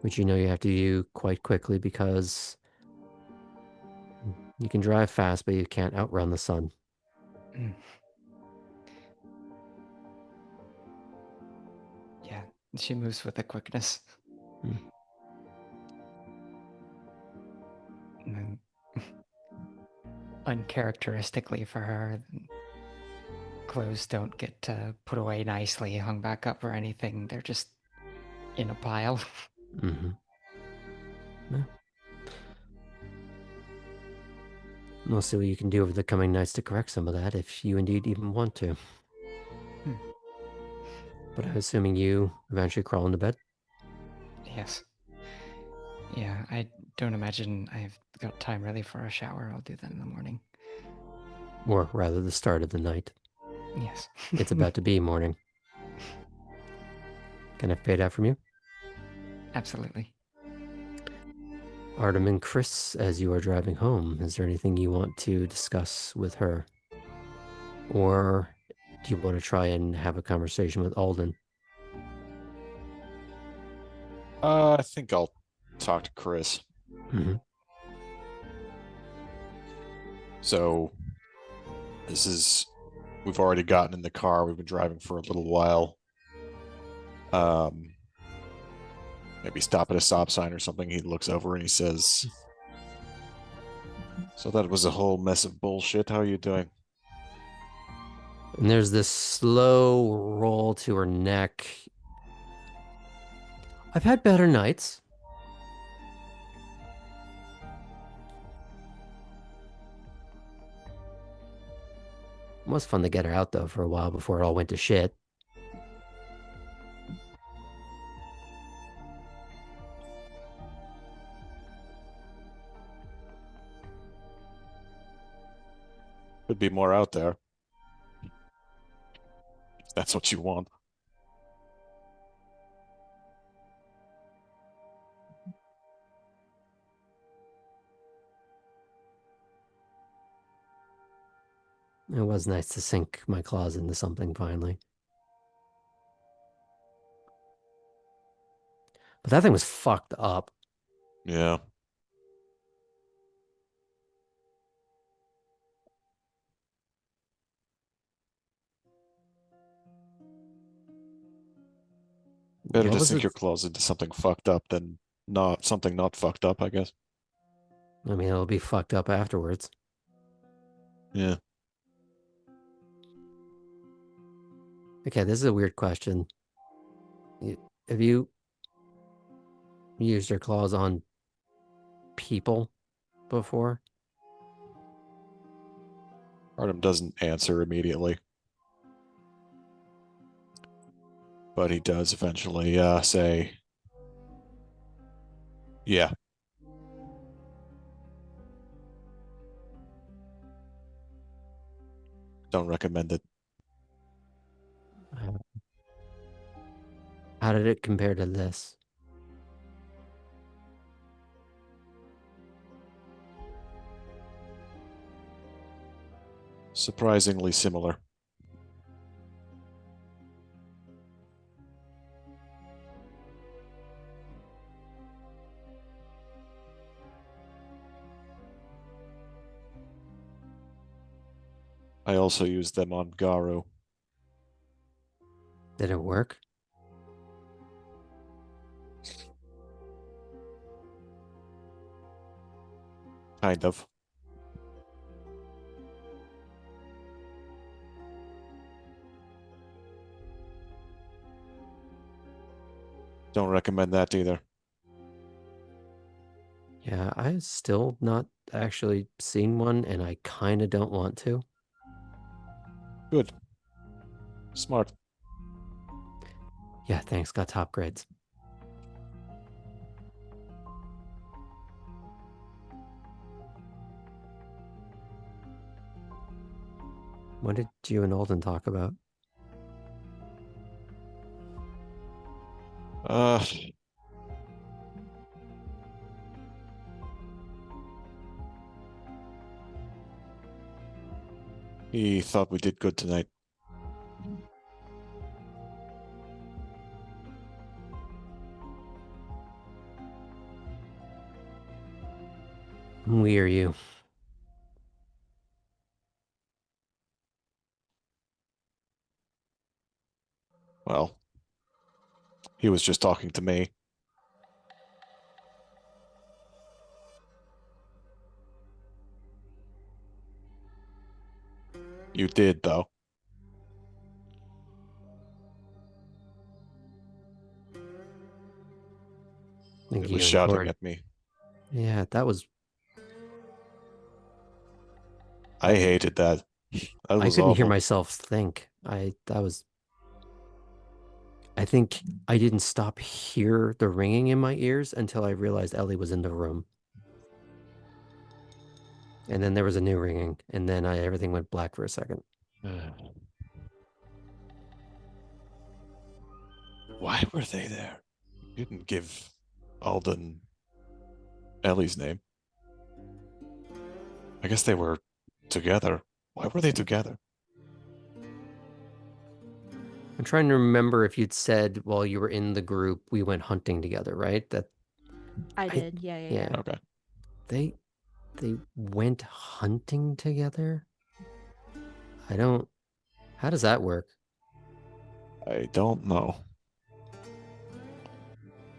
Which you know you have to do quite quickly because you can drive fast, but you can't outrun the sun. Mm. Yeah, she moves with a quickness. Mm. And then, uncharacteristically for her, clothes don't get put away nicely, hung back up or anything. They're just in a pile. Mm-hmm. Yeah. We'll see what you can do over the coming nights to correct some of that, if you indeed even want to. Hmm. But I'm assuming you eventually crawl into bed? Yes. Yeah, I don't imagine I've got time really for a shower. I'll do that in the morning. Or rather, the start of the night. Yes. It's about to be morning. Can I fade out from you? Absolutely. Artem and Chris, as you are driving home, is there anything you want to discuss with her? Or do you want to try and have a conversation with Alden? I think I'll talk to Chris. Mm-hmm. So we've already gotten in the car. We've been driving for a little while. Maybe stop at a stop sign or something. He looks over and he says, "So that was a whole mess of bullshit. How are you doing?" And there's this slow roll to her neck. I've had better nights. It was fun to get her out, though, for a while before it all went to shit. Could be more out there. If that's what you want. It was nice to sink my claws into something finally. But that thing was fucked up. Yeah. Better What to was sink it? your claws into something fucked up than not something not fucked up, I guess. I mean, it'll be fucked up afterwards. Yeah. Okay, this is a weird question. Have you used your claws on people before? Artem doesn't answer immediately. But he does eventually say, yeah. Don't recommend it. How did it compare to this? Surprisingly similar. I also used them on Garu. Did it work? Kind of. Don't recommend that either. Yeah, I still not actually seen one, and I kind of don't want to. Good. Smart. Yeah, thanks. Got top grades. What did you and Alden talk about? He thought we did good tonight. We are you. Well, he was just talking to me. You did, though. I think He you was and shouting Cora. at me. Yeah, that was. I hated that. That I was couldn't hear awful. myself think. That was. I think I didn't stop hear the ringing in my ears until I realized Ellie was in the room. And then there was a new ringing, and then everything went black for a second. Why were they there? You didn't give Alden Ellie's name. I guess they were together. Why were they together? I'm trying to remember if you'd said while you were in the group we went hunting together, right? I did. Yeah. Okay. They went hunting together? How does that work? I don't know.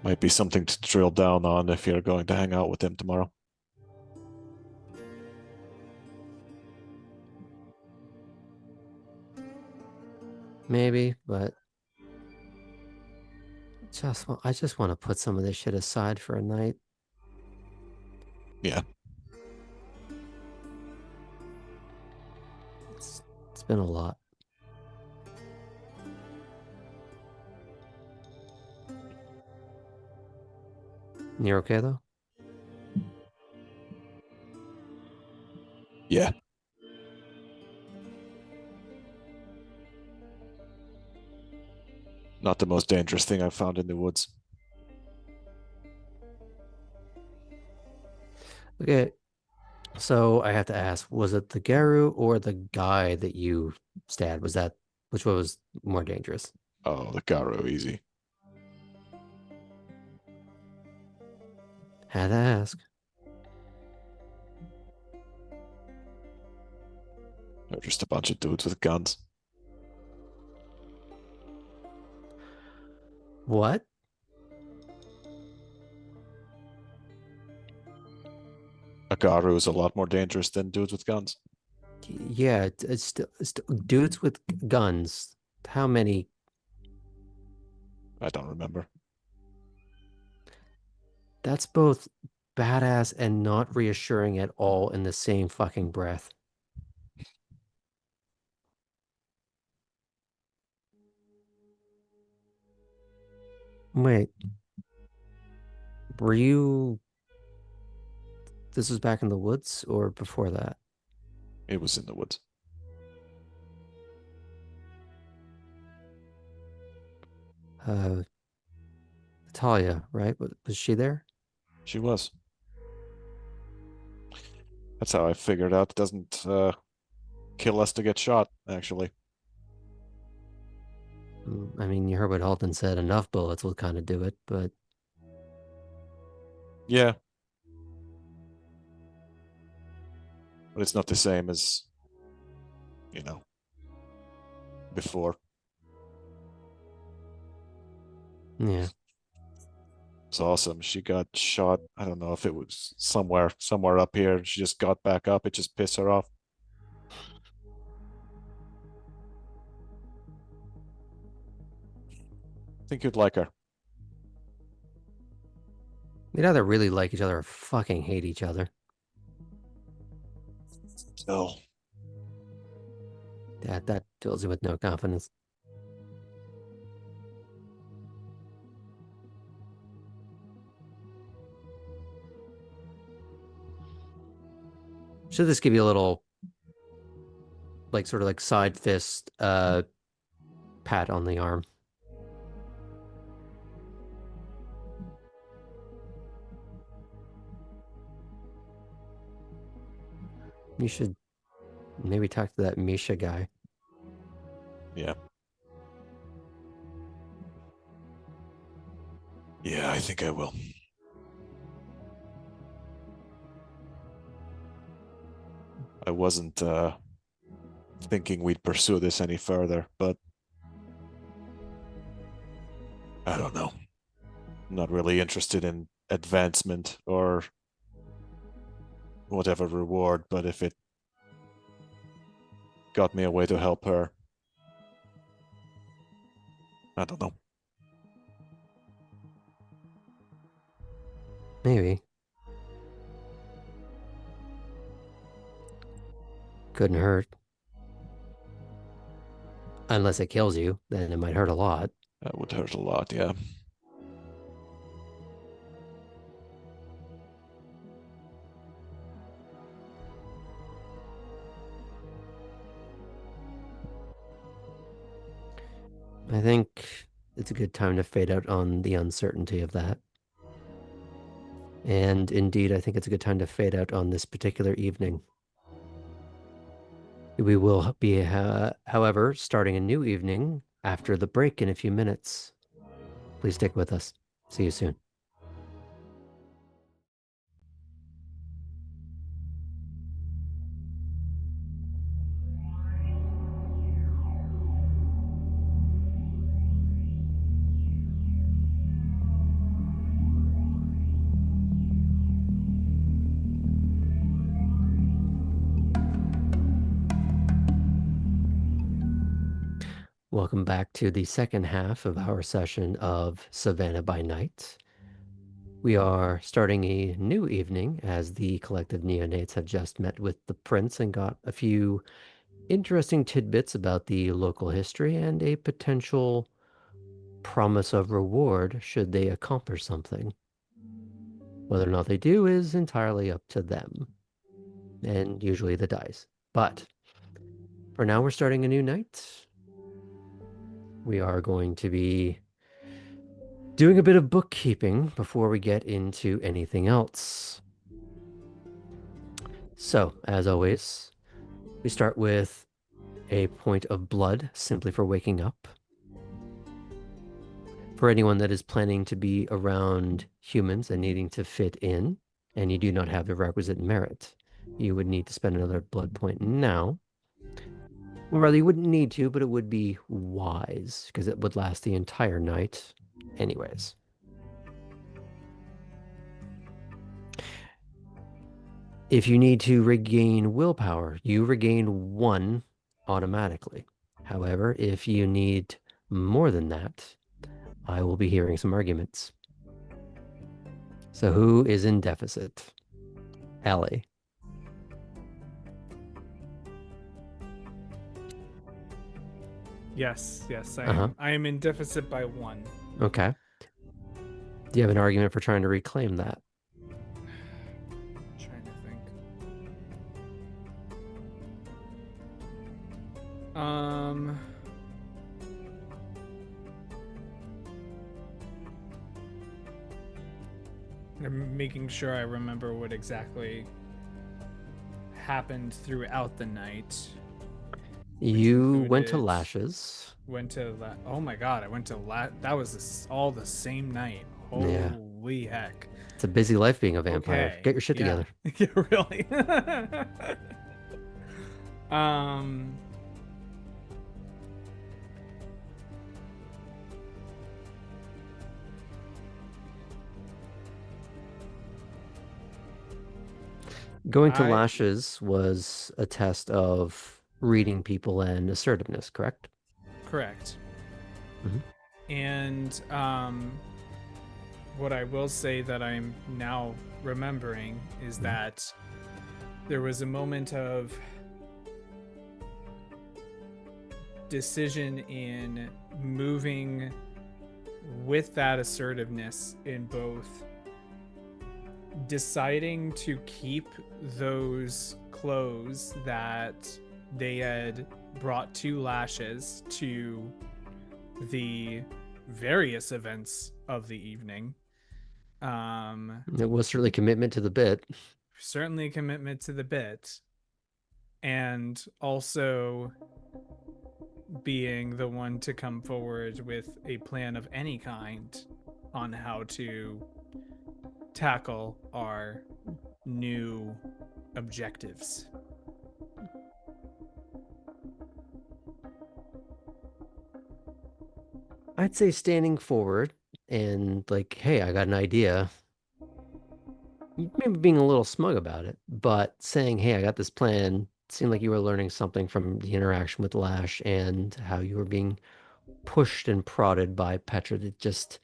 Might be something to drill down on if you're going to hang out with him tomorrow. Maybe, but I just want to put some of this shit aside for a night. Yeah. It's been a lot. You're okay though? Yeah. Not the most dangerous thing I've found in the woods. Okay. So I have to ask, was it the Garu or the guy that you stabbed? Which one was more dangerous? Oh, the Garu, easy. Had to ask. They're just a bunch of dudes with guns. What? Agaru is a lot more dangerous than dudes with guns. Yeah, it's dudes with guns. How many? I don't remember. That's both badass and not reassuring at all in the same fucking breath. Wait. Were you... This was back in the woods or before that? It was in the woods. Talia, right? Was she there? She was. That's how I figured out it doesn't kill us to get shot, actually. I mean, you heard what Halton said. Enough bullets will kind of do it, but... Yeah. But it's not the same as, before. Yeah. It's awesome. She got shot. I don't know if it was somewhere up here. She just got back up. It just pissed her off. I think you'd like her. They'd either really like each other or fucking hate each other. Still. That fills you with no confidence. Should this give you a little, like, sort of like side fist pat on the arm? You should maybe talk to that Misha guy. Yeah. Yeah, I think I will. I wasn't thinking we'd pursue this any further, but I don't know. I'm not really interested in advancement or whatever reward, but if it got me a way to help her, I don't know. Maybe. Couldn't hurt. Unless it kills you, then it might hurt a lot. That would hurt a lot, yeah. I think it's a good time to fade out on the uncertainty of that. And indeed, I think it's a good time to fade out on this particular evening. We will be, however, starting a new evening after the break in a few minutes. Please stick with us. See you soon. Welcome back to the second half of our session of Savannah by Night. We are starting a new evening as the collective Neonates have just met with the prince and got a few interesting tidbits about the local history and a potential promise of reward should they accomplish something. Whether or not they do is entirely up to them, and usually the dice. But for now, we're starting a new night. We are going to be doing a bit of bookkeeping before we get into anything else. So, as always, we start with a point of blood, simply for waking up. For anyone that is planning to be around humans and needing to fit in, and you do not have the requisite merit, you would need to spend another blood point now. Well, rather, you wouldn't need to, but it would be wise, because it would last the entire night anyways. If you need to regain willpower, you regain 1 automatically. However, if you need more than that, I will be hearing some arguments. So who is in deficit? Ellie. Yes, I am in deficit by 1. Okay. Do you have an argument for trying to reclaim that? Trying to think. I'm making sure I remember what exactly happened throughout the night. You went to included- Lashes. Oh my god, I went to that was all the same night. Yeah. Holy heck. It's a busy life being a vampire. Okay, Get your shit yeah. together. Yeah, really. Going to I- Lashes was a test of reading people and assertiveness, correct? Correct. Mhm. And what I will say that I'm now remembering is that there was a moment of decision in moving with that assertiveness in both deciding to keep those clothes that they had brought to Lashes to the various events of the evening. It was certainly commitment to the bit. Certainly a commitment to the bit, and also being the one to come forward with a plan of any kind on how to tackle our new objectives. I'd say standing forward and like, hey, I got an idea. Maybe being a little smug about it, but saying, hey, I got this plan. Seemed like you were learning something from the interaction with Lash and how you were being pushed and prodded by Petra to just,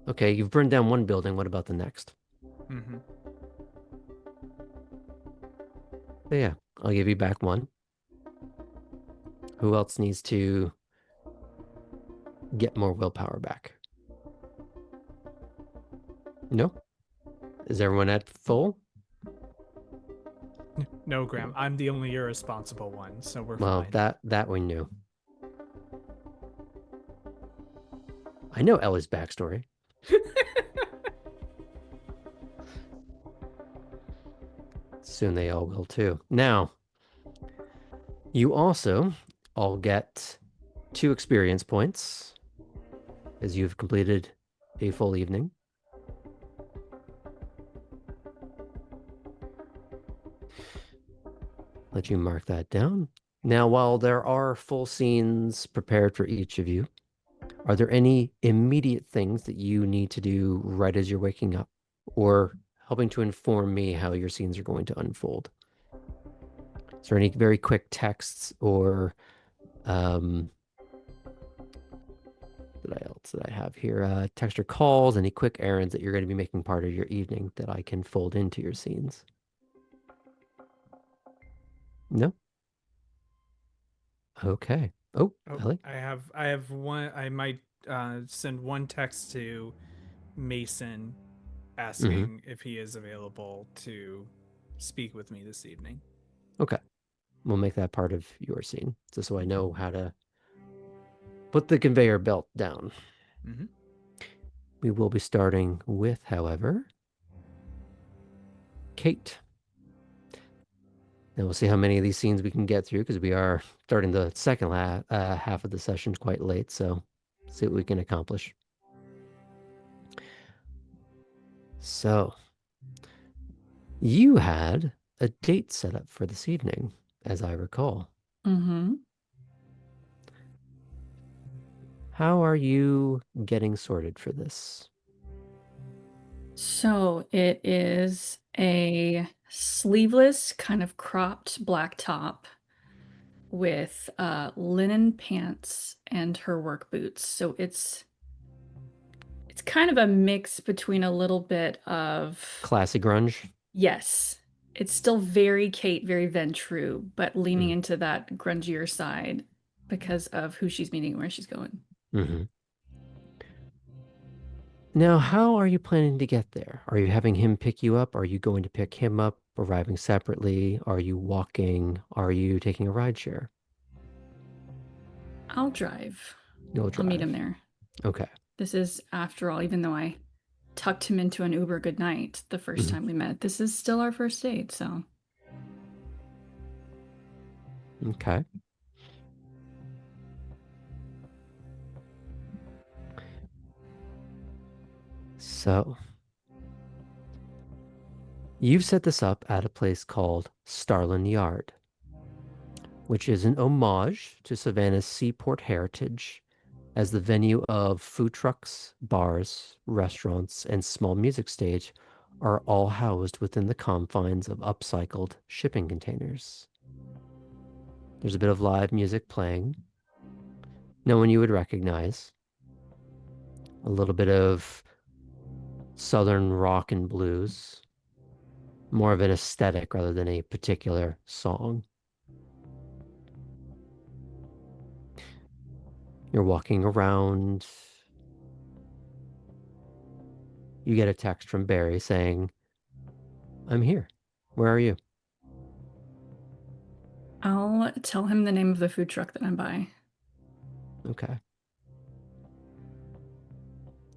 okay, you've burned down one building. What about the next? Mm-hmm. But yeah, I'll give you back 1. Who else needs to get more willpower back? No? Is everyone at full? No, Graham, I'm the only irresponsible one, so we're Well, fine. that we knew. I know Ellie's backstory. Soon they all will too. Now, you also all get 2 experience points as you've completed a full evening. Let you mark that down. Now, while there are full scenes prepared for each of you, are there any immediate things that you need to do right as you're waking up or helping to inform me how your scenes are going to unfold? Is there any very quick texts or what else did I have here? Text or calls, any quick errands that you're going to be making part of your evening that I can fold into your scenes? No? Okay. Oh, Ellie? I have one. I might send one text to Mason asking if he is available to speak with me this evening. Okay. We'll make that part of your scene, just so I know how to put the conveyor belt down. Mm-hmm. We will be starting with, however, Kate. And we'll see how many of these scenes we can get through because we are starting the second half of the session quite late. So see what we can accomplish. So, you had a date set up for this evening, as I recall. Mm-hmm. How are you getting sorted for this? So it is a sleeveless, kind of cropped black top with linen pants and her work boots. So it's kind of a mix between a little bit of Classy grunge? yes, it's still very Kate, very Ventrue, but leaning Mm. into that grungier side because of who she's meeting and where she's going. Mm-hmm. Now, how are you planning to get there? Are you having him pick you up? Are you going to pick him up, arriving separately? Are you walking? Are you taking a ride share? I'll drive. You'll I'll meet him drive. there. Okay. This is, after all, even though I tucked him into an Uber goodnight the first Mhm. time we met, this is still our first date, so. Okay. So, you've set this up at a place called Starlin Yard, which is an homage to Savannah's seaport heritage as the venue of food trucks, bars, restaurants, and small music stage are all housed within the confines of upcycled shipping containers. There's a bit of live music playing. No one you would recognize. A little bit of southern rock and blues. More of an aesthetic rather than a particular song. You're walking around. You get a text from Barry saying, I'm here. Where are you? I'll tell him the name of the food truck that I'm by. Okay.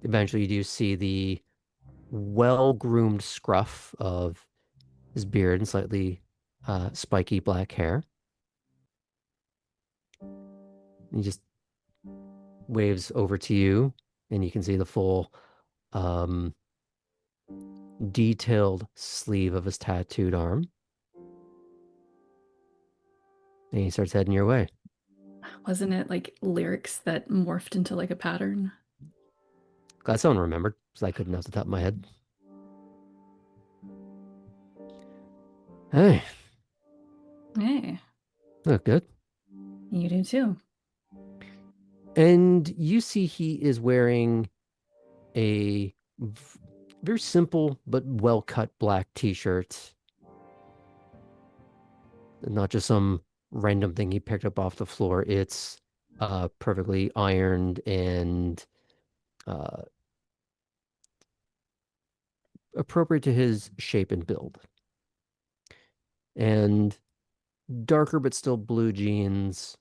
Eventually, you do see the well-groomed scruff of his beard and slightly spiky black hair. He just waves over to you, and you can see the full um, detailed sleeve of his tattooed arm. And he starts heading your way. Wasn't it like lyrics that morphed into like a pattern? Glad someone remembered, because I couldn't off the top of my head. Hey, Hey, look good. you do too. And you see he is wearing a very simple but well-cut black t-shirt. Not just some random thing he picked up off the floor. It's perfectly ironed and appropriate to his shape and build. And darker but still blue jeans.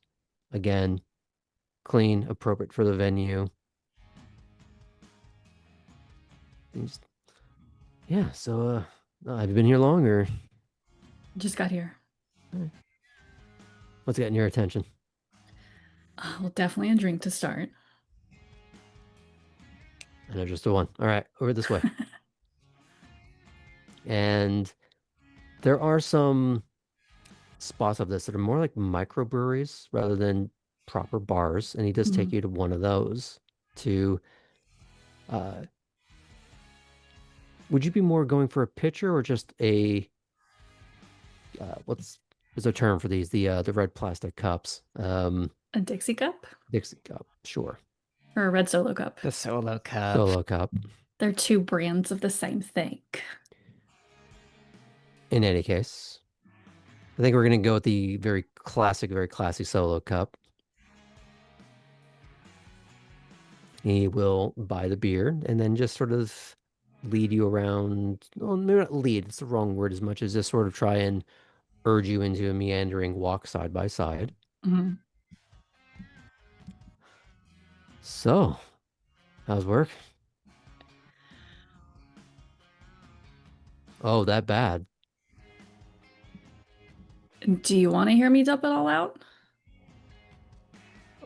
Again, clean, appropriate for the venue. And just, yeah, so have you been here long or Just got here. what's getting your attention? Well, definitely a drink to start. I know just the one. All right, over this way. And there are some spots of this that are more like microbreweries rather than proper bars, and he does take you to one of those to would you be more going for a pitcher or just a what's there's a term for these, the red plastic cups, A Dixie cup Dixie cup, sure, or a red Solo cup? The solo cup. solo cup. They're two brands of the same thing. In any case, I think we're gonna go with the very classy solo cup. He will buy the beer and then just sort of lead you around. Well, maybe not lead, it's the wrong word as much as just sort of try and urge you into a meandering walk side by side. Mm-hmm. So, how's work? Oh, that bad. Do you want to hear me dump it all out?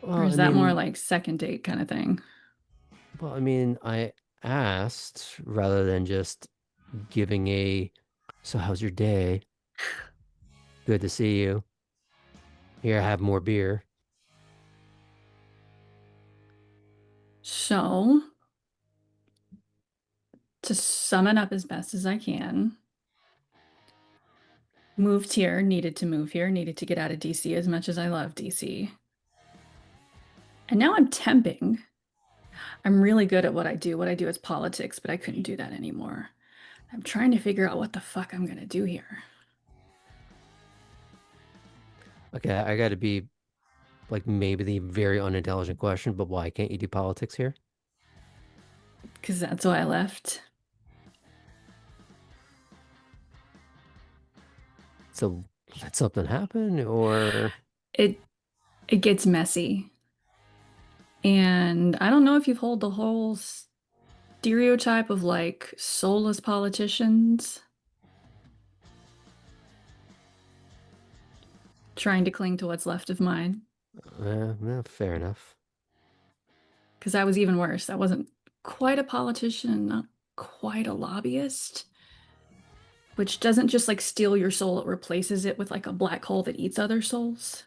Well, Or is I that more mean, like second date kind of thing? well, I mean, I asked rather than just giving a, so how's your day? Good to see you. Here, have more beer. So, to sum it up as best as I can, moved here, needed to move here, needed to get out of DC as much as I love DC. And now I'm temping. I'm really good at what I do. What I do is politics, but I couldn't do that anymore. I'm trying to figure out what the fuck I'm gonna do here. Okay, I got to be like maybe the very unintelligent question, but why can't you do politics here? Because that's why I left. So did something happen or It gets messy. And I don't know if you've heard the whole stereotype of like soulless politicians trying to cling to what's left of mine. fair enough. Because I was even worse. I wasn't quite a politician, not quite a lobbyist, which doesn't just like steal your soul, it replaces it with like a black hole that eats other souls.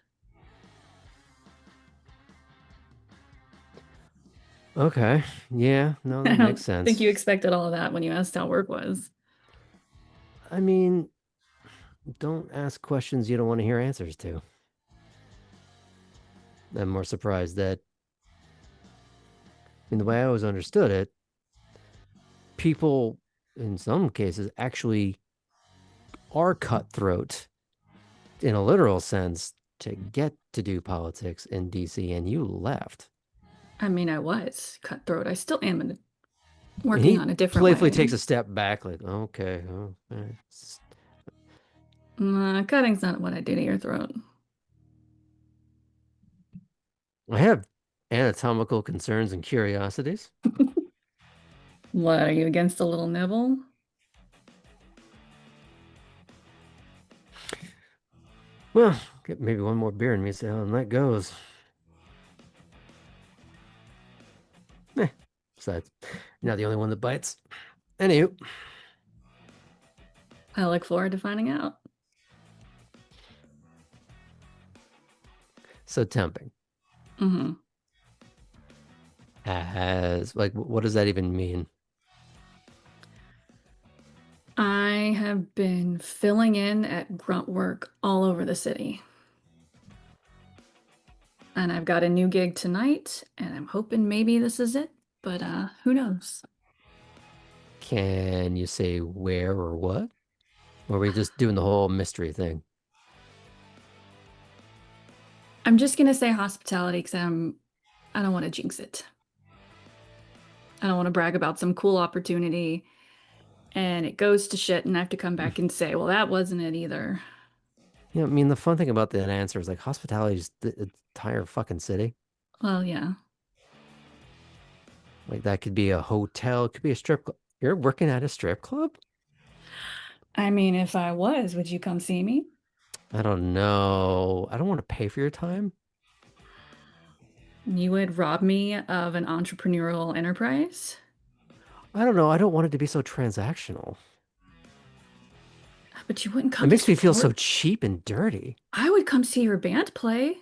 Okay. Yeah, no, I that don't makes sense. think you expected all of that when you asked how work was. I mean, don't ask questions you don't want to hear answers to. I'm more surprised that, in the way I always understood it, people, in some cases, actually are cutthroat in a literal sense to get to do politics in DC, and you left. I mean, I was cutthroat. I still am And working he on a different playfully way. takes a step back, like, okay, all right. Cutting's not what I do to your throat. I have anatomical concerns and curiosities. What, are you against a little nibble? Well, get maybe one more beer in me, see how that goes. Besides, you're not the only one that bites. Anywho, I look forward to finding out. so temping. Mm-hmm. As, like, what does that even mean? I have been filling in at grunt work all over the city. And I've got a new gig tonight, and I'm hoping maybe this is it, but who knows? Can you say where or what? Or are we just doing the whole mystery thing? I'm just gonna say hospitality because I don't want to jinx it. I don't want to brag about some cool opportunity and it goes to shit and I have to come back and say, well, that wasn't it either. You know, I mean, the fun thing about that answer is like hospitality is the entire fucking city. Well, yeah. Like that could be a hotel, it could be a strip club. You're working at a strip club? I mean, if I was, would you come see me? I don't know. I don't want to pay for your time. You would rob me of an entrepreneurial enterprise? I don't know. I don't want it to be so transactional. But you wouldn't come It to makes me feel so support- cheap and dirty. I would come see your band play.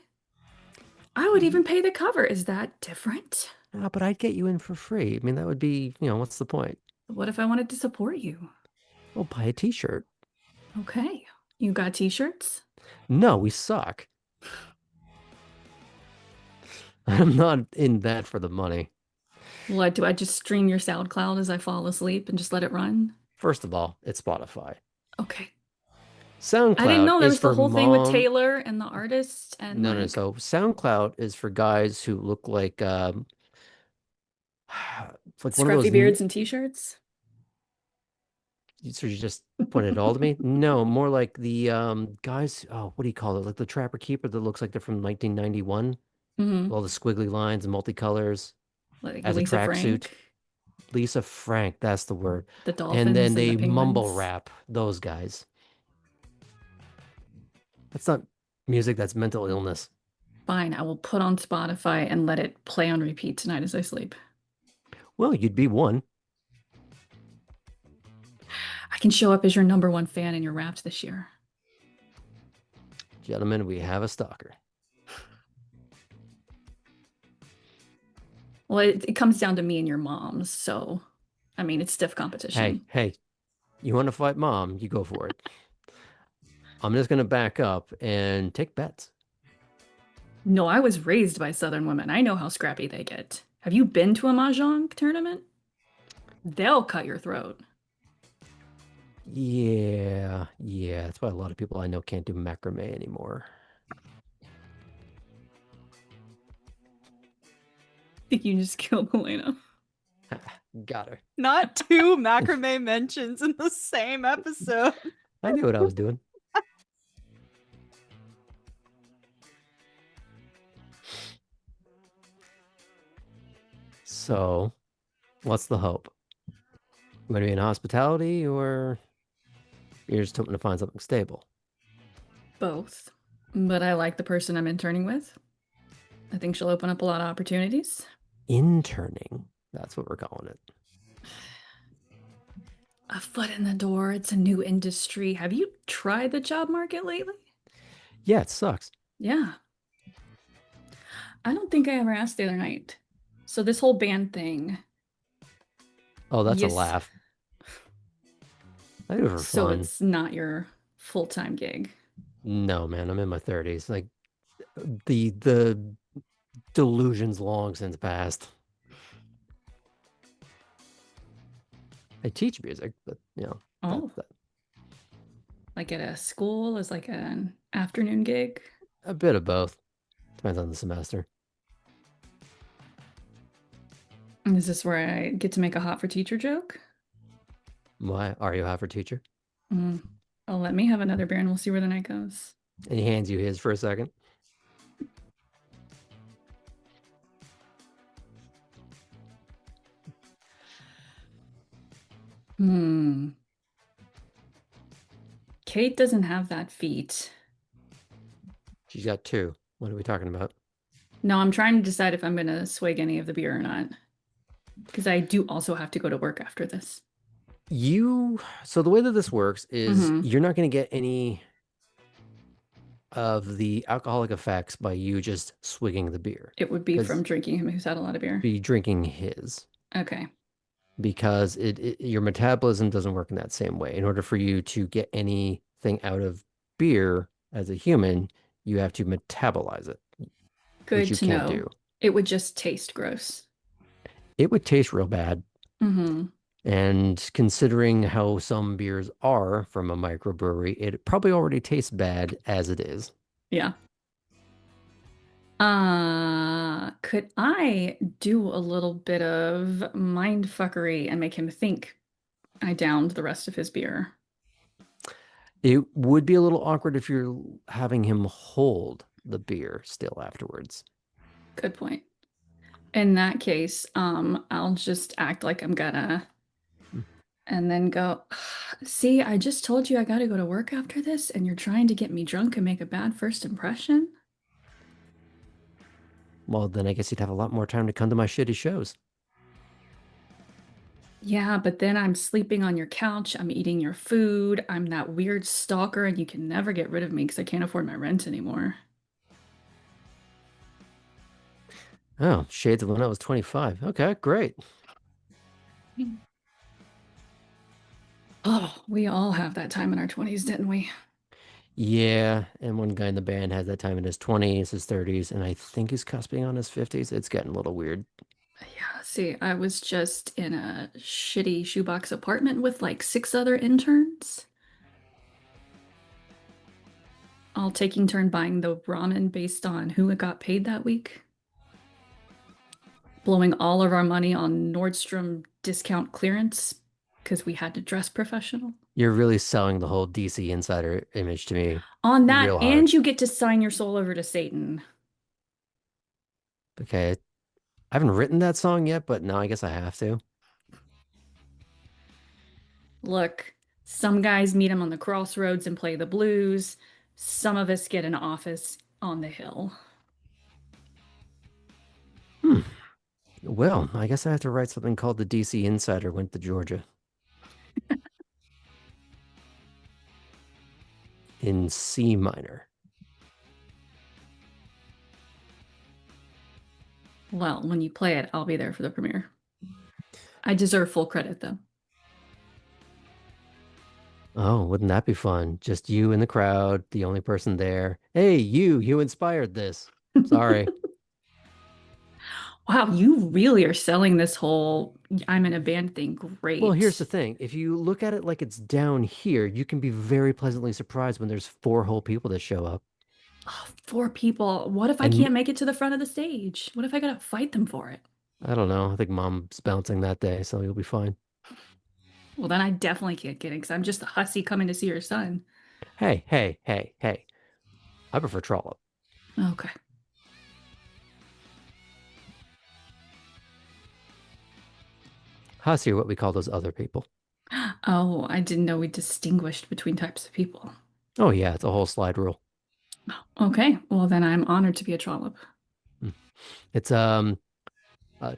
I would even pay the cover. Is that different? But I'd get you in for free. I mean, that would be, what's the point? What if I wanted to support you? Well, buy a t-shirt. Okay. You got t-shirts? No, we suck. I'm not in that for the money. What, do I just stream your SoundCloud as I fall asleep and just let it run? First of all, it's Spotify. Okay. SoundCloud I didn't know there is was the for whole thing with mom- Taylor and the artist and No, like so SoundCloud is for guys who look like like one of scruffy those beards and t-shirts. So you just pointed it all to me? No, more like the guys, oh, what do you call it? Like the Trapper Keeper that looks like they're from 1991. Mm-hmm. All the squiggly lines and multicolors Like as a Lisa tracksuit. Frank, Lisa Frank, that's the word. the dolphins And then the they mumble penguins. rap, those guys. That's not music, that's mental illness. Fine, I will put on Spotify and let it play on repeat tonight as I sleep. Well, you'd be one. I can show up as your #1 fan and you're wrapped this year. Gentlemen, we have a stalker. Well, it comes down to me and your moms, so I mean, it's stiff competition. Hey, you want to fight mom? You go for it. I'm just going to back up and take bets. No, I was raised by Southern women. I know how scrappy they get. Have you been to a mahjong tournament? They'll cut your throat. Yeah. That's why a lot of people I know can't do macrame anymore. I think you just killed Elena. Got her. Not 2 macrame mentions in the same episode. I knew what I was doing. So, what's the hope? You want to be in hospitality, or you're just hoping to find something stable? Both. But I like the person I'm interning with. I think she'll open up a lot of opportunities. Interning. That's what we're calling it. A foot in the door. It's a new industry. Have you tried the job market lately? Yeah, it sucks. Yeah. I don't think I ever asked the other night. So this whole band thing. Oh, that's Yes. a laugh. I do it for So fun. it's not your full-time gig. No, man, I'm in my 30s. Like the delusion's long since passed. I teach music, but Oh, that- like at a school as like an afternoon gig? a bit of both. Depends on the semester. Is this where I get to make a hot for teacher joke? Why are you half for teacher? Mm. Oh, let me have another beer and we'll see where the night goes. And he hands you his for a second. Kate doesn't have that feat. She's got 2. What are we talking about? No, I'm trying to decide if I'm going to swig any of the beer or not. Because I do also have to go to work after this. So the way that this works is Mhm. you're not going to get any of the alcoholic effects by you just swigging the beer. It would be 'Cause from drinking him who's had a lot of beer. Be drinking his. Okay. Because your metabolism doesn't work in that same way. In order for you to get anything out of beer as a human, you have to metabolize it, Good which you to can't know. do. It would just taste gross. It would taste real bad. Mm-hmm. And considering how some beers are from a microbrewery, it probably already tastes bad as it is. Yeah. Could I do a little bit of mind fuckery and make him think I downed the rest of his beer? It would be a little awkward if you're having him hold the beer still afterwards. Good point. In that case, I'll just act like I'm gonna and then go, see, I just told you I gotta go to work after this, and you're trying to get me drunk and make a bad first impression? Well, then I guess you'd have a lot more time to come to my shitty shows. Yeah, but then I'm sleeping on your couch, I'm eating your food, I'm that weird stalker, and you can never get rid of me because I can't afford my rent anymore. Oh, shades of when I was 25. Okay, great. Oh, we all have that time in our 20s, didn't we? Yeah, and one guy in the band has that time in his 20s, his 30s, and I think he's cusping on his 50s. It's getting a little weird. Yeah, see, I was just in a shitty shoebox apartment with like 6 other interns, all taking turn buying the ramen based on who got paid that week. Blowing all of our money on Nordstrom discount clearance because we had to dress professional. You're really selling the whole DC Insider image to me. On that, Real hard. and you get to sign your soul over to Satan. Okay, I haven't written that song yet, but now I guess I have to. Look, some guys meet him on the crossroads and play the blues. Some of us get an office on the hill. Well, I guess I have to write something called the DC Insider went to Georgia. in C minor. Well, when you play it, I'll be there for the premiere. I deserve full credit, though. Oh, wouldn't that be fun? Just you in the crowd, the only person there. Hey, you inspired this. Sorry. Wow, you really are selling this whole I'm in a band thing. Great. Well, here's the thing. If you look at it like it's down here, you can be very pleasantly surprised when there's 4 whole people that show up. Oh, 4 people. What if I And can't make it to the front of the stage? What if I gotta fight them for it? I don't know. I think mom's bouncing that day, so you'll be fine. Well, then I definitely can't get in because I'm just a hussy coming to see your son. Hey. I prefer Trollop. Okay. Hussy are what we call those other people. Oh, I didn't know we distinguished between types of people. Oh yeah, it's a whole slide rule. Okay, well then I'm honored to be a trollop. It's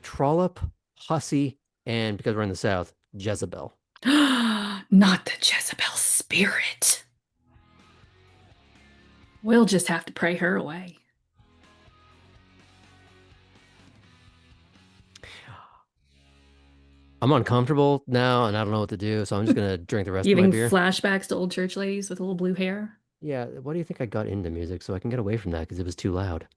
Trollop, Hussy, and because we're in the South, Jezebel. Not the Jezebel spirit. We'll just have to pray her away. I'm uncomfortable now, and I don't know what to do, so I'm just gonna drink the rest You of my having beer. flashbacks to old church ladies with a little blue hair? Yeah, why do you think I got into music? So I can get away from that because it was too loud.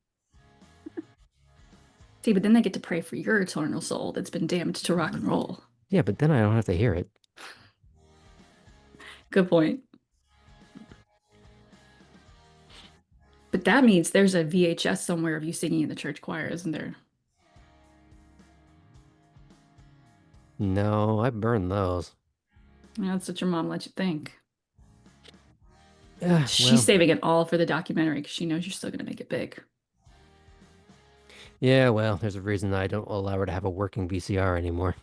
See, but then they get to pray for your eternal soul that's been damned to rock and roll. Yeah, but then I don't have to hear it. Good point. But that means there's a VHS somewhere of you singing in the church choir, isn't there? No, I burned those. That's what your mom let you think. Yeah, She's well, saving it all for the documentary because she knows you're still going to make it big. yeah, well, there's a reason I don't allow her to have a working VCR anymore.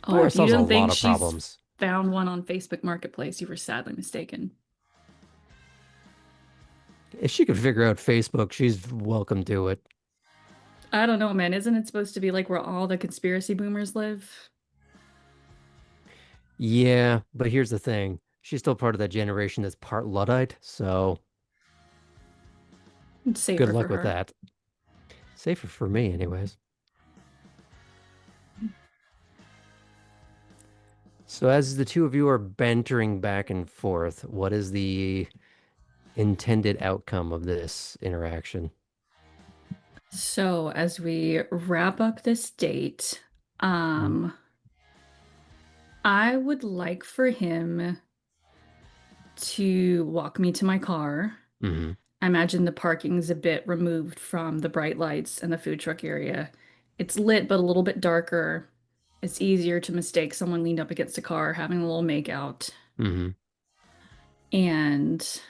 Oh, Fire if you solves a didn't think lot of she's problems. found one on Facebook Marketplace, you were sadly mistaken. If she could figure out Facebook, she's welcome to it. I don't know, man. Isn't it supposed to be like where all the conspiracy boomers live? Yeah, but here's the thing. She's still part of that generation that's part Luddite, so It's good safer luck for with her. that. Safer for me, anyways. So as the two of you are bantering back and forth, what is the intended outcome of this interaction? So as we wrap up this date, I would like for him to walk me to my car. Mm-hmm. I imagine the parking's a bit removed from the bright lights and the food truck area. It's lit, but a little bit darker. It's easier to mistake someone leaned up against a car having a little makeout. Mm-hmm. And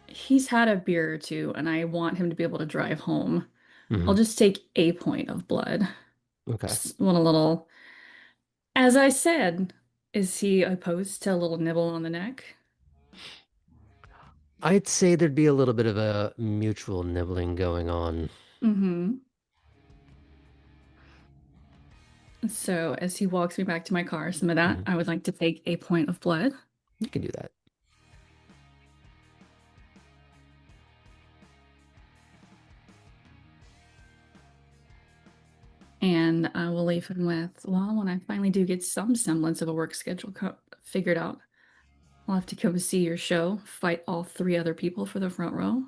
he's had a beer or two, and I want him to be able to drive home. Mm-hmm. I'll just take a point of blood. Okay. Just want a little. As I said, is he opposed to a little nibble on the neck? I'd say there'd be a little bit of a mutual nibbling going on. Mm-hmm. So as he walks me back to my car, some of that, I would like to take a point of blood. You can do that. And I will leave him with, well, when I finally do get some semblance of a work schedule figured out, I'll have to come see your show, fight all 3 other people for the front row.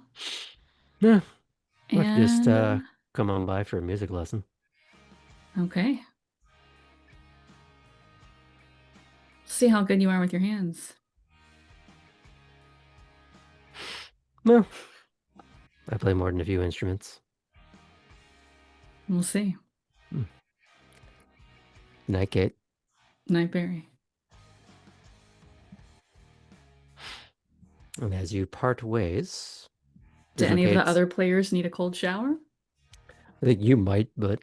Yeah. Or And just come on by for a music lesson. okay. See how good you are with your hands. Well, I play more than a few instruments. We'll see. Night, Kate. Night, Barry. And as you part ways, Do any of the dissipates. other players need a cold shower? I think you might, but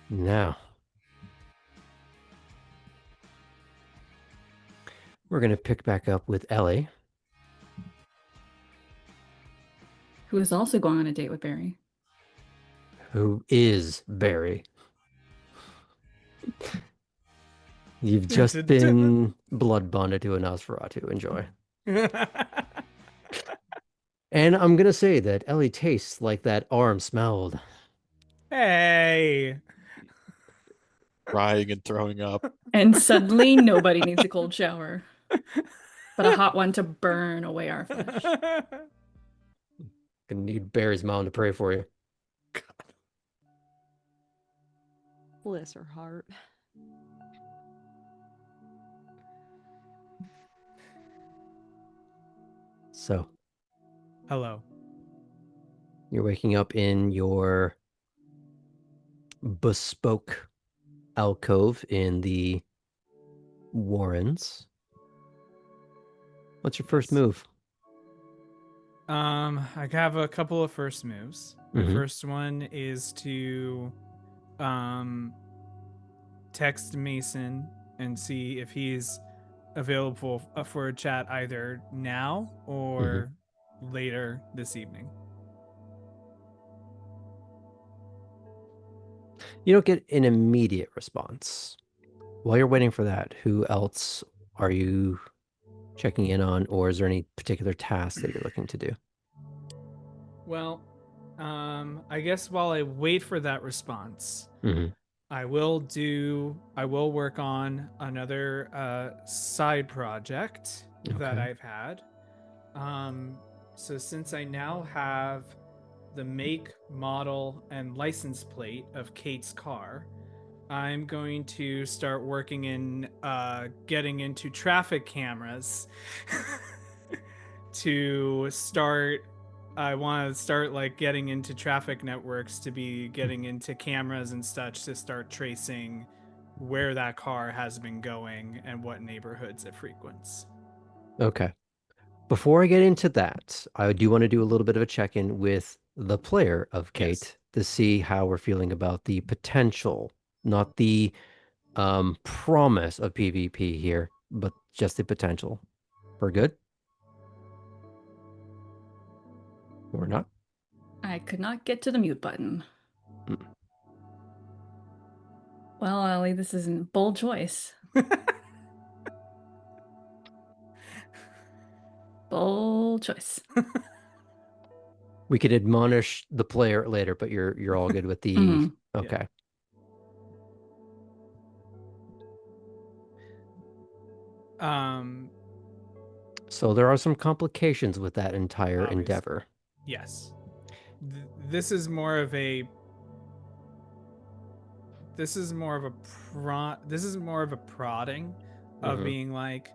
now we're going to pick back up with Ellie. Who is also going on a date with Barry. Who is Barry? You've just been blood bonded to a Nosferatu. Enjoy. And I'm gonna say that Ellie tastes like that arm smelled. Hey. Crying and throwing up. And suddenly nobody needs a cold shower, but a hot one to burn away our flesh. Gonna need Barry's mom to pray for you. Bless her heart. So, Hello. you're waking up in your bespoke alcove in the Warrens. What's your first move? I have a couple of first moves. My Mhm. first one is to text Mason and see if he's available for a chat either now or later this evening. You don't get an immediate response. While you're waiting for that, who else are you checking in on, or is there any particular task that you're looking to do? Well, I guess while I wait for that response, Mhm. I will work on another side project that Okay. I've had. So since I now have the make, model, and license plate of Kate's car, I'm going to start working in getting into traffic cameras to start. I want to start like getting into traffic networks to be getting into cameras and such to start tracing where that car has been going and what neighborhoods it frequents. Okay. Before I get into that, I do want to do a little bit of a check-in with the player of Kate Yes. to see how we're feeling about the potential, not the promise of PvP here, but just the potential. We're good? Or not? I could not get to the mute button. Mm. Well, Ellie, this is a bold choice. Bold choice. We could admonish the player later, but you're all good with the Mhm. okay. So there are some complications with that entire Obviously. endeavor. Yes. This is more of a prodding of Mhm. being like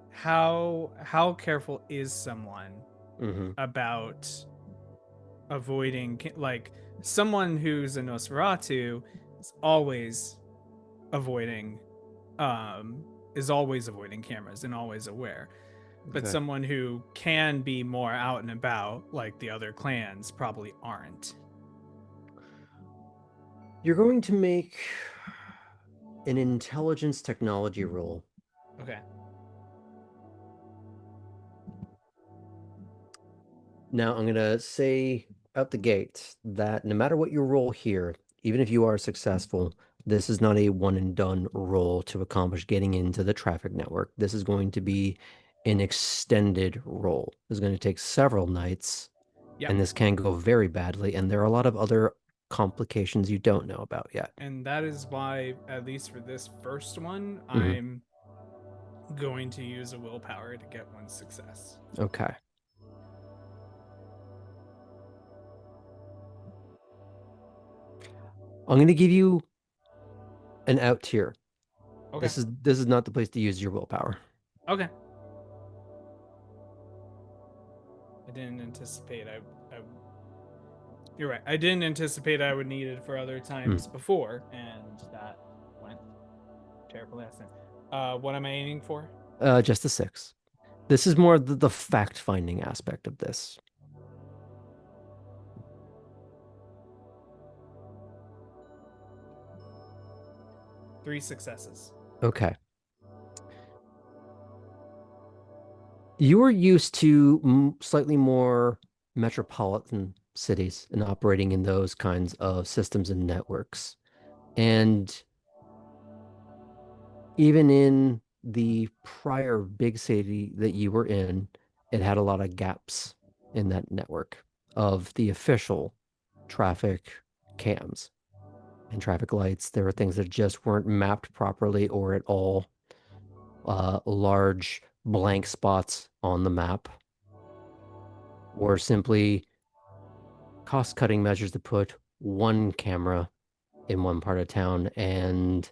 how careful is someone Mhm. about avoiding like someone who's a Nosferatu is always avoiding cameras and always aware. But Okay. someone who can be more out and about, like the other clans, probably aren't. You're going to make an intelligence technology roll. Okay. Now, I'm going to say out the gate that no matter what you roll here, even if you are successful, this is not a one and done roll to accomplish getting into the traffic network. This is going to be an extended roll. It's going to take several nights, Yep. and this can go very badly, and there are a lot of other complications you don't know about yet. And that is why, at least for this first one, Mhm. I'm going to use a willpower to get one success. Okay. I'm going to give you an out tier. Okay. This is not the place to use your willpower. Okay. I didn't anticipate you're right. I didn't anticipate I would need it for other times before, and that went terribly last time. What am I aiming for? Just a 6. This is more the fact-finding aspect of this. Three successes. Okay. You are used to slightly more metropolitan cities and operating in those kinds of systems and networks. And even in the prior big city that you were in, it had a lot of gaps in that network of the official traffic cams and traffic lights. There were things that just weren't mapped properly or at all. Large blank spots on the map, or simply cost-cutting measures to put one camera in one part of town and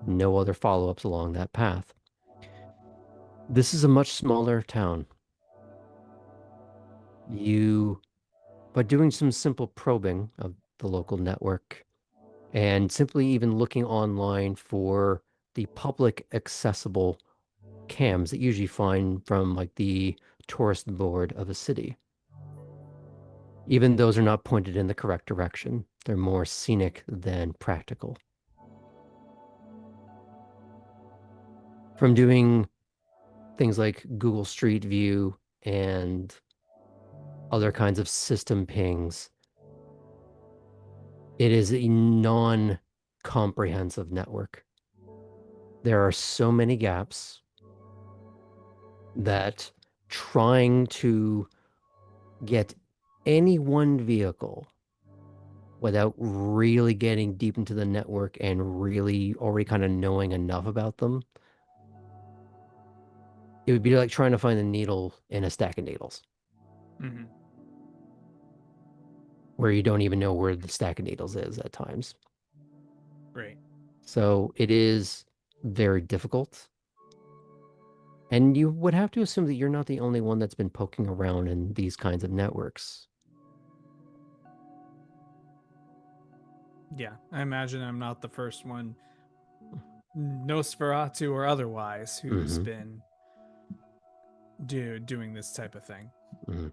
no other follow-ups along that path. This is a much smaller town. By doing some simple probing of the local network and simply even looking online for the public accessible cams that you usually find from like the tourist board of a city. Even those are not pointed in the correct direction. They're more scenic than practical. From doing things like Google Street View and other kinds of system pings, it is a non-comprehensive network. There are so many gaps that trying to get any one vehicle without really getting deep into the network and really already kind of knowing enough about them, it would be like trying to find a needle in a stack of needles. Mm-hmm. Where you don't even know where the stack of needles is at times. Right. So it is very difficult. And you would have to assume that you're not the only one that's been poking around in these kinds of networks. Yeah, I imagine I'm not the first one, Nosferatu or otherwise, who's Mhm. been doing this type of thing. Mm-hmm.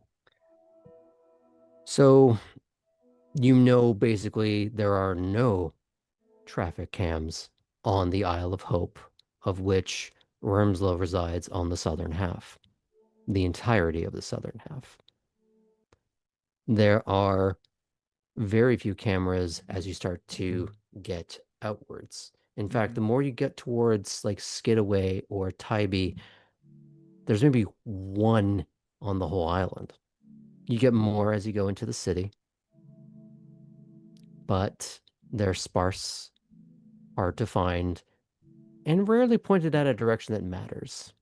So, basically there are no traffic cams on the Isle of Hope, of which Wormslow resides on the southern half, the entirety of the southern half. There are very few cameras as you start to get outwards. In fact, the more you get towards like Skidaway or Tybee, there's maybe one on the whole island. You get more as you go into the city, but they're sparse, hard to find, and rarely pointed at a direction that matters.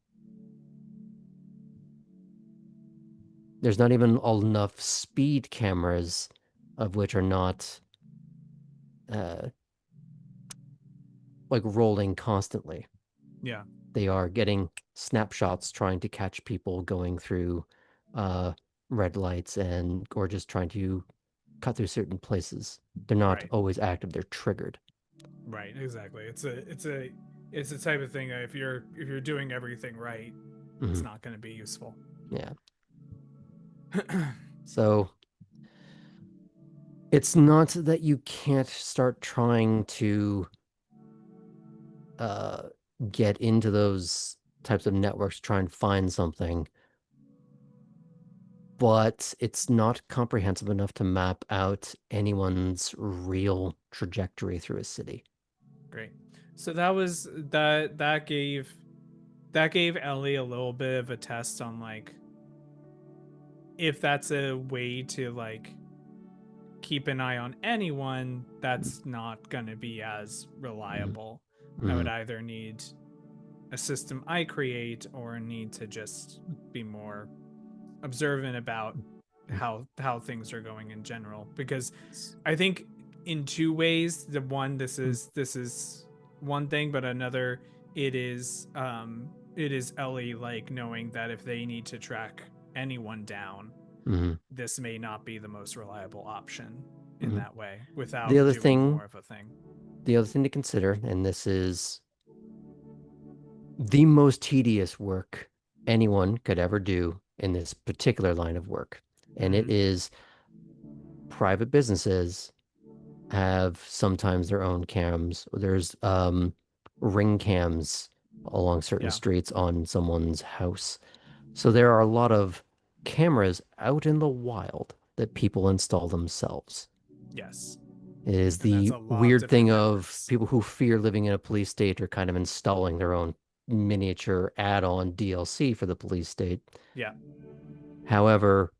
There's not even enough speed cameras, of which are not like rolling constantly. Yeah. They are getting snapshots trying to catch people going through red lights or just trying to cut through certain places. They're not Right. always active, they're triggered. Right, exactly. It's a type of thing that if you're doing everything right, it's not going to be useful. Yeah. So it's not that you can't start trying to get into those types of networks, try and find something, but it's not comprehensive enough to map out anyone's real trajectory through a city. Great. So that gave Ellie a little bit of a test on like if that's a way to like keep an eye on anyone that's not going to be as reliable. I would either need a system I create or need to just be more observant about how things are going in general, because I think in two ways. The one, this is one thing, but another, it is Ellie like knowing that if they need to track anyone down, this may not be the most reliable option in that way without doing more of a thing. The other thing to consider, and this is the most tedious work anyone could ever do in this particular line of work, and it is private businesses have sometimes their own cams. There's ring cams along certain streets on someone's house. So there are a lot of cameras out in the wild that people install themselves. Yes. It is And that's the a lot of weird different thing networks. of people who fear living in a police state are kind of installing their own miniature add-on DLC for the police state. Yeah. However,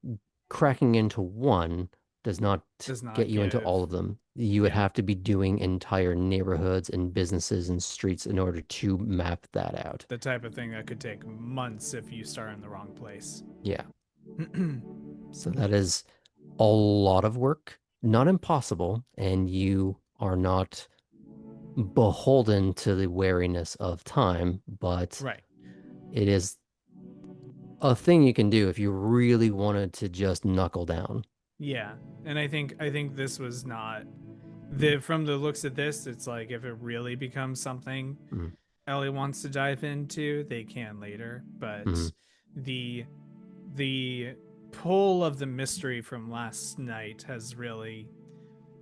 cracking into one does not Does not get you into all of give- them. You would yeah. have to be doing entire neighborhoods and businesses and streets in order to map that out. The type of thing that could take months if you start in the wrong place. Yeah. So that is a lot of work, not impossible, and you are not beholden to the wariness of time, but Right. it is a thing you can do if you really wanted to just knuckle down. Yeah. And I think this was not from the looks of this, it's like if it really becomes something Mhm. Ellie wants to dive into, they can later. But Mhm. the pull of the mystery from last night has really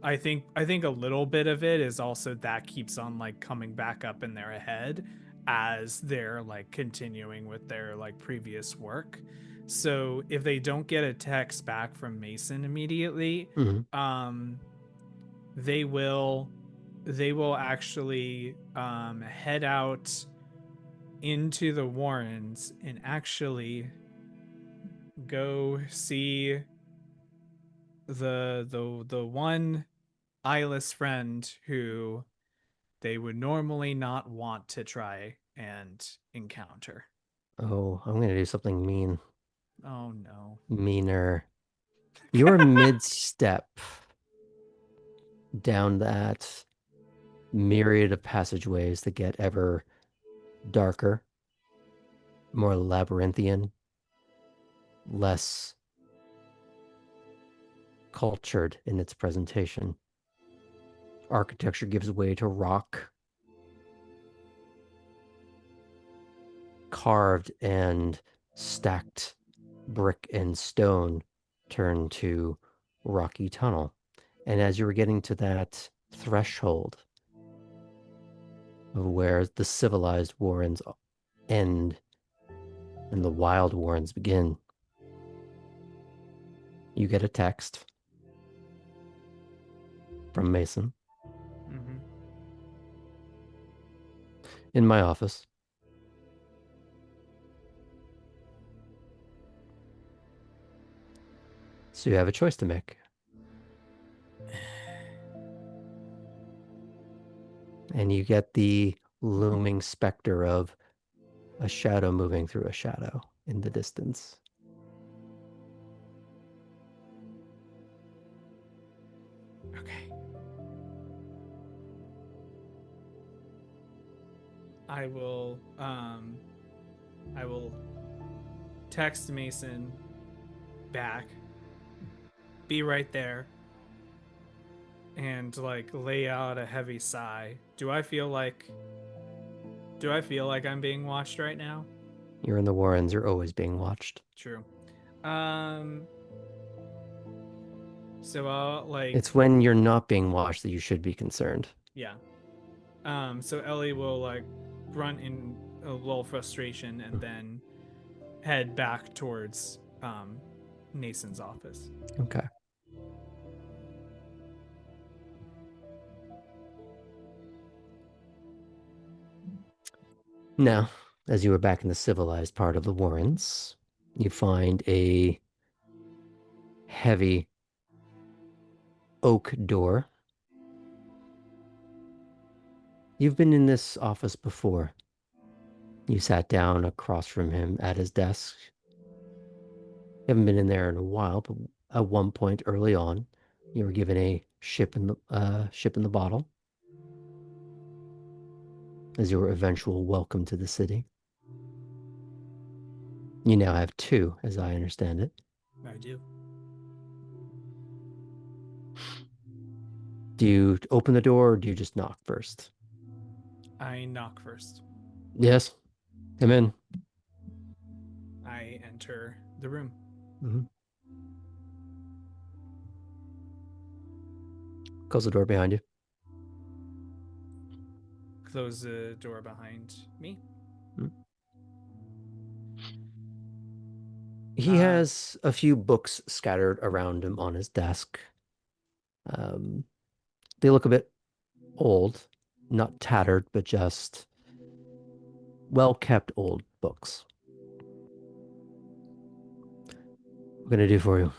I think a little bit of it is also that keeps on like coming back up in their head as they're like continuing with their like previous work. So if they don't get a text back from Mason immediately, Mhm. they will actually head out into the Warrens and actually go see the one eyeless friend who they would normally not want to try and encounter. Oh, I'm going to do something mean. Oh no. Meaner. You're mid-step down that myriad of passageways that get ever darker, more labyrinthian, less cultured in its presentation. Architecture gives way to rock, carved and stacked brick and stone turn to rocky tunnel. And as you were getting to that threshold of where the civilized Warrens end and the wild Warrens begin, you get a text from Mason Mm-hmm. in my office. So you have a choice to make. And you get the looming specter of a shadow moving through a shadow in the distance. Okay. I will text Mason back. Be right there. And like lay out a heavy sigh. Do I feel like I'm being watched right now? You're in the Warrens, you're always being watched. True. So I'll like It's when you're not being watched that you should be concerned. yeah. So Ellie will like grunt in a little frustration and then head back towards Nason's office. Okay. Now, as you are back in the civilized part of the Warrens, you find a heavy oak door. You've been in this office before. You sat down across from him at his desk. You haven't been in there in a while, but at one point early on, you were given a ship in the bottle as your eventual welcome to the city. You now have two, as I understand it. I do. Do you open the door or do you just knock first? I knock first. Yes. Come in. I enter the room. Mm-hmm. Close the door behind you. Close the door behind me. He has a few books scattered around him on his desk. They look a bit old, not tattered, but just well-kept old books. What can I do for you?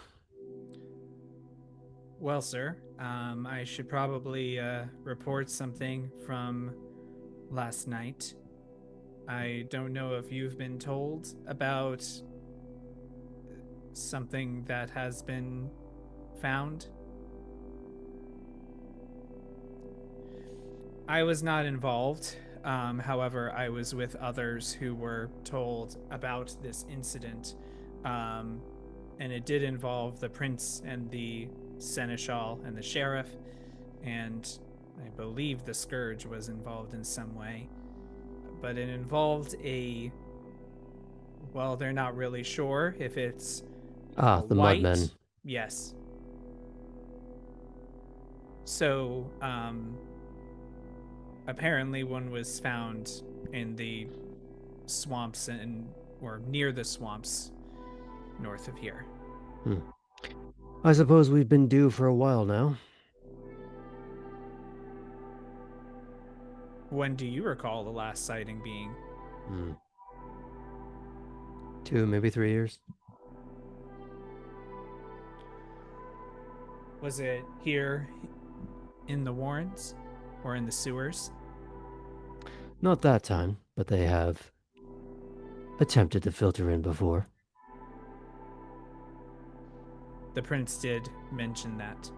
Well, sir, I should probably report something from last night. I don't know if you've been told about something that has been found. I was not involved. However, I was with others who were told about this incident. And it did involve the prince and the seneschal and the sheriff. And I believe the scourge was involved in some way. But it involved well, they're not really sure if it's The white. Mudmen. Yes. So, apparently one was found in the swamps or near the swamps north of here. I suppose we've been due for a while now. When do you recall the last sighting being? 2, maybe 3 years. Was it here in the Warrens or in the sewers? Not that time, but they have attempted to filter in before. The prince did mention that.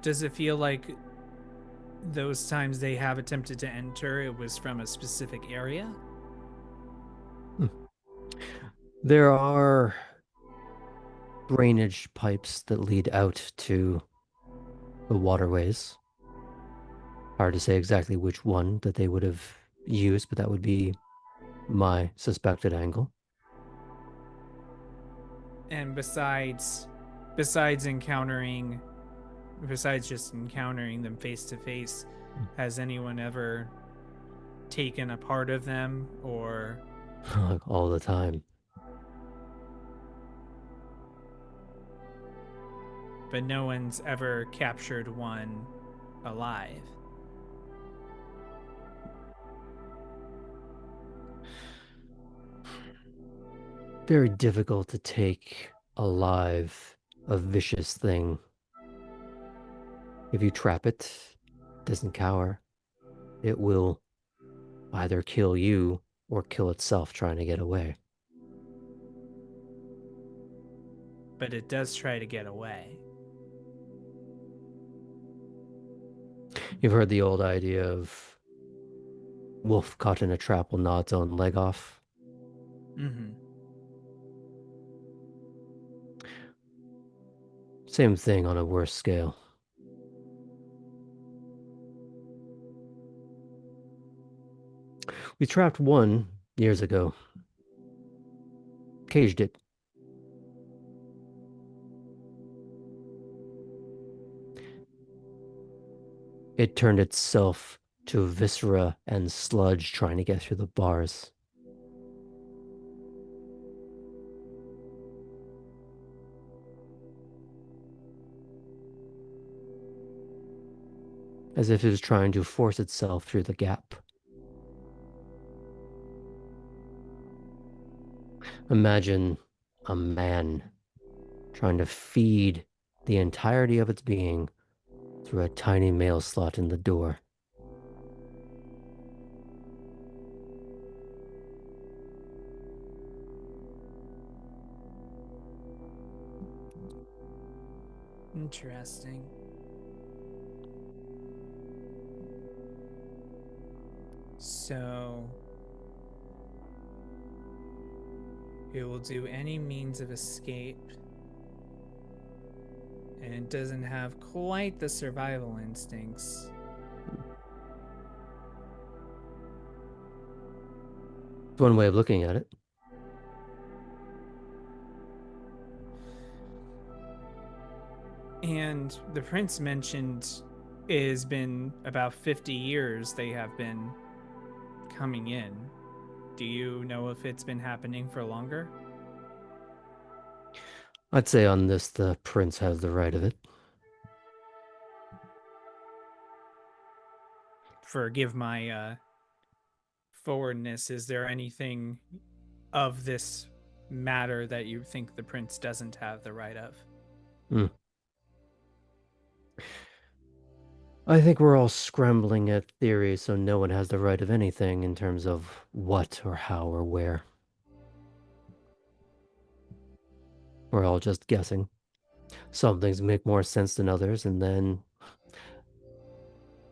Does it feel like those times they have attempted to enter, it was from a specific area? There are drainage pipes that lead out to the waterways. Hard to say exactly which one that they would have used, but that would be my suspected angle. And besides just encountering them face to face, has anyone ever taken a part of them or All the time. but no one's ever captured one alive? Very difficult to take alive a vicious thing. If you trap it, it doesn't cower. It will either kill you or kill itself trying to get away. But it does try to get away. You've heard the old idea of wolf caught in a trap will gnaw its own leg off. Mm-hmm. Same thing on a worse scale. We trapped one years ago. Caged it. It turned itself to viscera and sludge trying to get through the bars. As if it was trying to force itself through the gap. Imagine a man trying to feed the entirety of its being through a tiny mail slot in the door. Interesting. So it will do any means of escape, and it doesn't have quite the survival instincts. It's one way of looking at it. And the prince mentioned it has been about 50 years they have been coming in. Do you know if it's been happening for longer? I'd say on this, the prince has the right of it. Forgive my forwardness. Is there anything of this matter that you think the prince doesn't have the right of? I think we're all scrambling at theories, so no one has the right of anything in terms of what or how or where. We're all just guessing. Some things make more sense than others, and then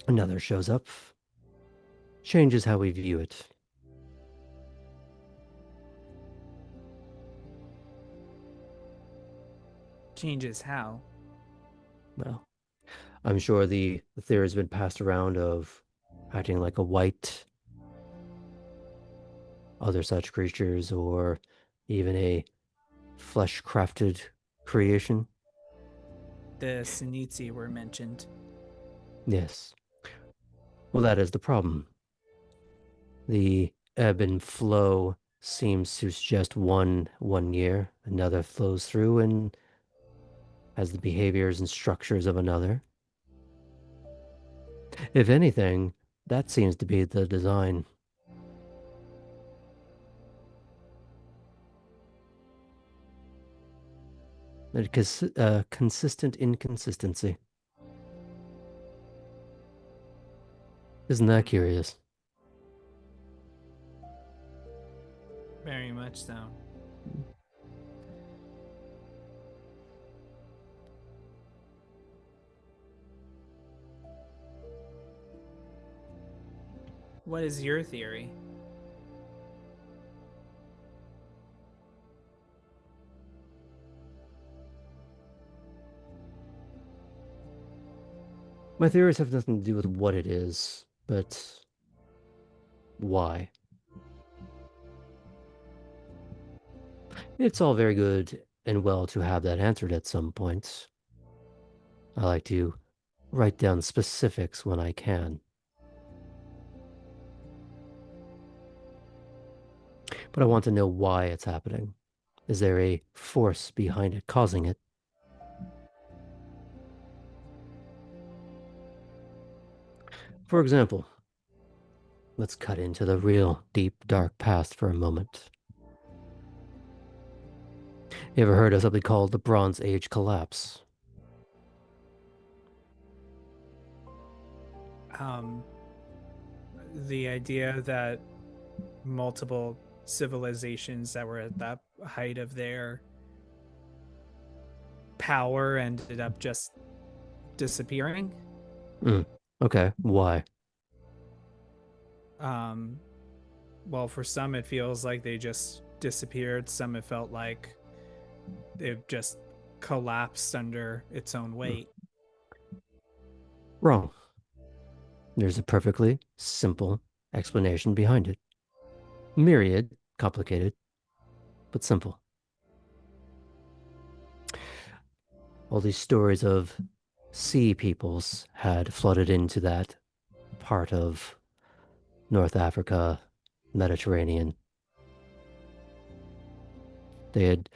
another shows up, changes how we view it. Changes how? Well, I'm sure the theory has been passed around of acting like a white, other such creatures, or even a flesh-crafted creation. The Sinitsi were mentioned. Yes. Well, that is the problem. The ebb and flow seems to suggest one year, another flows through and has the behaviors and structures of another. If anything, that seems to be the design. A consistent inconsistency. Isn't that curious? Very much so. What is your theory? My theories have nothing to do with what it is, but why. It's all very good and well to have that answered at some point. I like to write down specifics when I can. But I want to know why it's happening. Is there a force behind it causing it? For example, let's cut into the real deep, dark past for a moment. You ever heard of something called the Bronze Age collapse? The idea that multiple civilizations that were at that height of their power ended up just disappearing. Okay, why? Well, for some it feels like they just disappeared. Some it felt like it just collapsed under its own weight. Wrong. There's a perfectly simple explanation behind it. Myriad, complicated, but simple. All these stories of sea peoples had flooded into that part of North Africa, Mediterranean. They had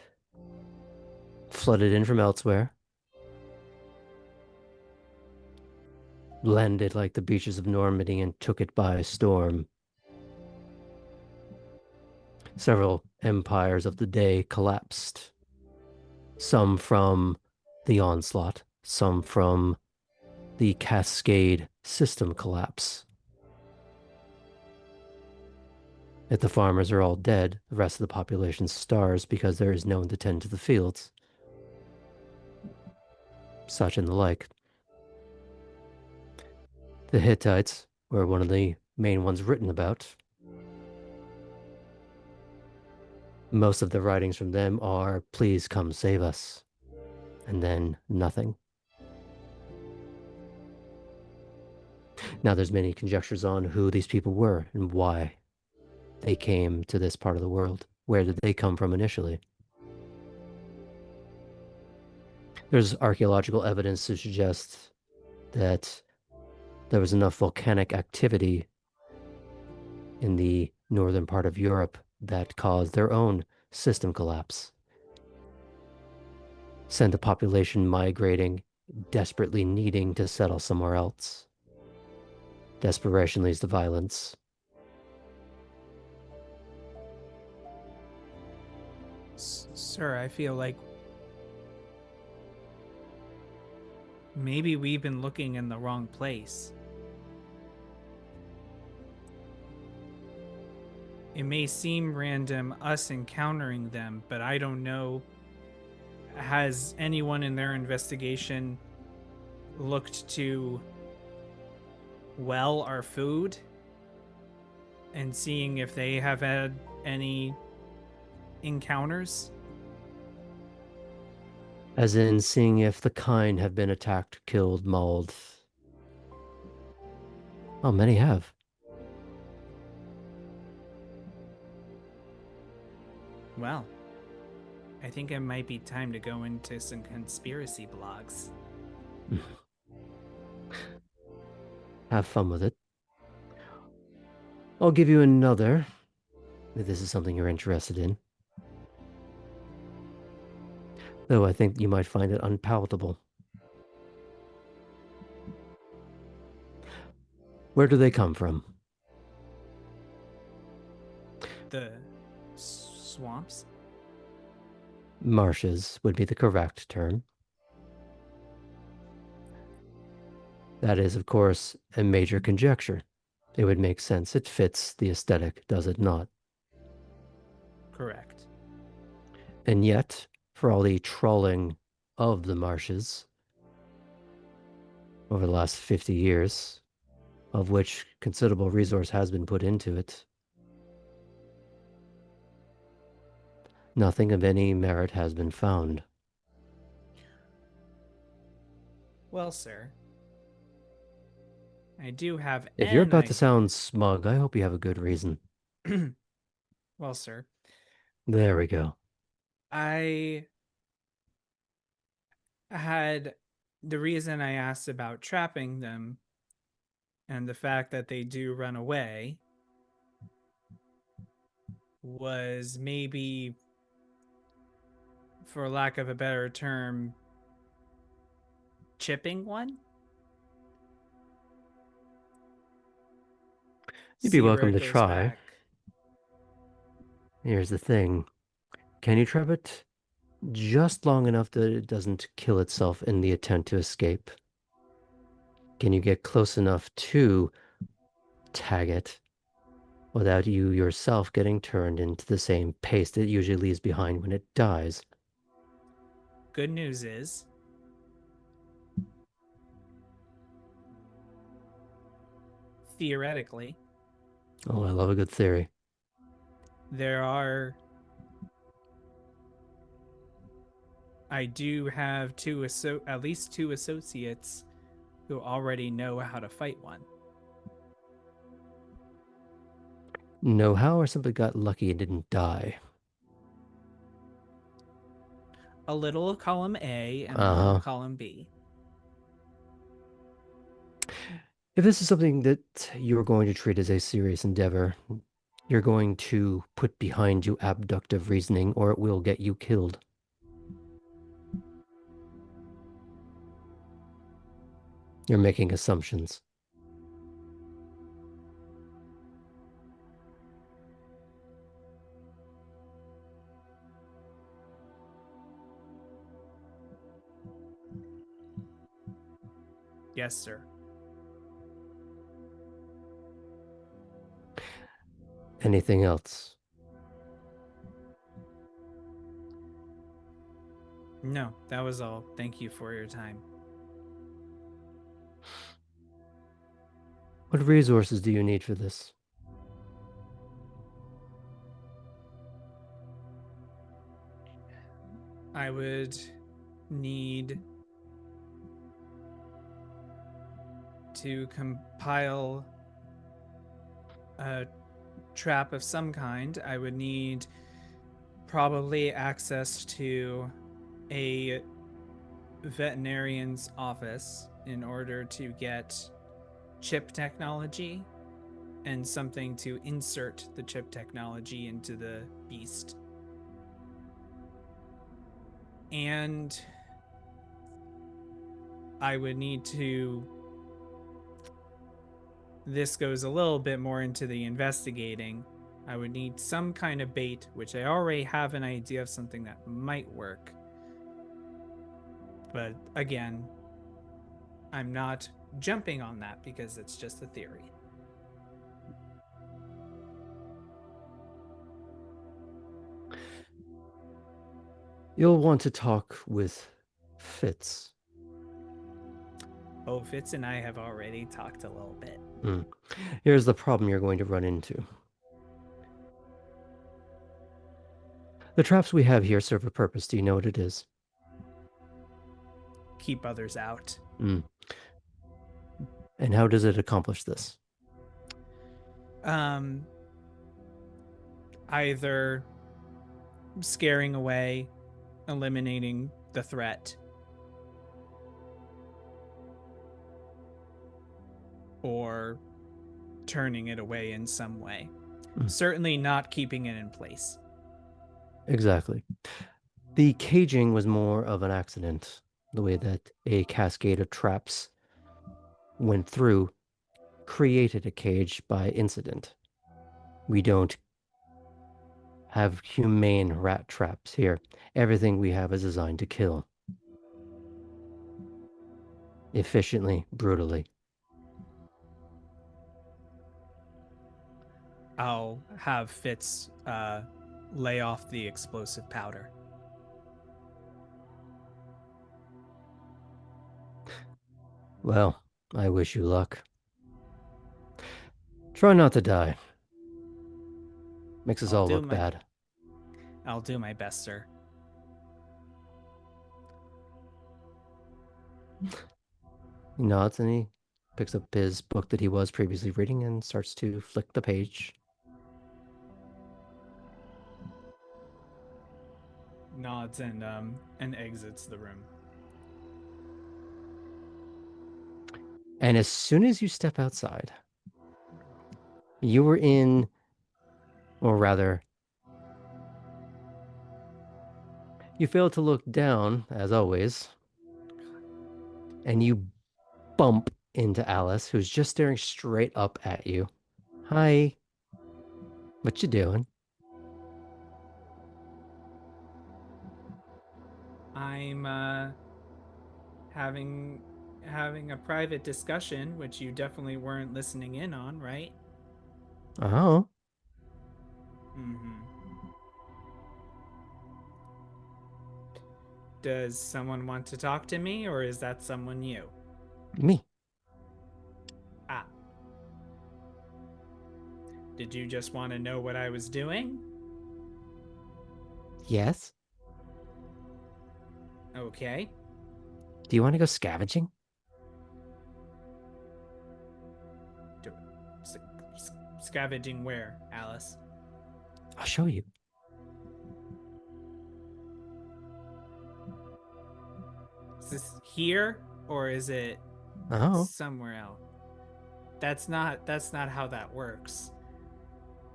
flooded in from elsewhere, landed like the beaches of Normandy and took it by storm. Several empires of the day collapsed. Some from the onslaught, some from the cascade system collapse. If the farmers are all dead, the rest of the population starves because there is no one to tend to the fields. Such and the like. The Hittites were one of the main ones written about. Most of the writings from them are, please come save us. And then nothing. Now there's many conjectures on who these people were and why they came to this part of the world. Where did they come from initially? There's archaeological evidence to suggest that there was enough volcanic activity in the northern part of Europe that caused their own system collapse. Sent a population migrating, desperately needing to settle somewhere else. Desperation leads to violence. Sir, I feel like maybe we've been looking in the wrong place. It may seem random us encountering them, but I don't know. Has anyone in their investigation looked to well our food and seeing if they have had any encounters? As in seeing if the kind have been attacked, killed, mauled. Oh, many have. Well, I think it might be time to go into some conspiracy blogs. Have fun with it. I'll give you another, if this is something you're interested in. Though I think you might find it unpalatable. Where do they come from? The swamps? Marshes would be the correct term. That is, of course, a major conjecture. It would make sense. It fits the aesthetic, does it not? Correct. And yet, for all the trawling of the marshes over the last 50 years, of which considerable resource has been put into it, nothing of any merit has been found. Well, sir, I do have If you're an about to idea. sound smug, I hope you have a good reason. Well, sir, There we go. I had the reason I asked about trapping them and the fact that they do run away was maybe, for lack of a better term, chipping one. You'd be See where welcome it to goes try. back. Here's the thing. Can you trap it just long enough that it doesn't kill itself in the attempt to escape? Can you get close enough to tag it without you yourself getting turned into the same paste it usually leaves behind when it dies? Good news is, theoretically, Oh, I love a good theory. I do have at least two associates who already know how to fight one. Know how or simply got lucky and didn't die? A little of column A and a little Uh-huh. of column B. If this is something that you're going to treat as a serious endeavor, you're going to put behind you abductive reasoning or it will get you killed. You're making assumptions. Yes, sir. Anything else? No, that was all. Thank you for your time. What resources do you need for this? I would need to compile a trap of some kind. I would need probably access to a veterinarian's office in order to get chip technology and something to insert the chip technology into the beast. And I would need to... This goes a little bit more into the investigating. I would need some kind of bait, which I already have an idea of something that might work. But again, I'm not jumping on that because it's just a theory. You'll want to talk with Fitz. Oh, Fitz and I have already talked a little bit. Here's the problem you're going to run into. The traps we have here serve a purpose. Do you know what it is? Keep others out. And how does it accomplish this? Either scaring away, eliminating the threat, or turning it away in some way. Certainly not keeping it in place. Exactly. The caging was more of an accident. The way that a cascade of traps went through created a cage by incident. We don't have humane rat traps here. Everything we have is designed to kill. Efficiently, brutally. I'll have Fitz lay off the explosive powder. Well, I wish you luck. Try not to die. Makes us all look bad. I'll do my best, sir. He nods and he picks up his book that he was previously reading and starts to flick the page. Nods and exits the room. And as soon as you step outside, you were in, or rather, you fail to look down, as always, and you bump into Alice, who's just staring straight up at you. Hi. What you doing? I'm having a private discussion, which you definitely weren't listening in on, right? Oh. Mm-hmm. Does someone want to talk to me, or is that someone you? Me. Ah. Did you just want to know what I was doing? Yes. Okay. Do you want to go scavenging? Scavenging where, Alice? I'll show you. Is this here, or is it Oh. somewhere else? That's not how that works.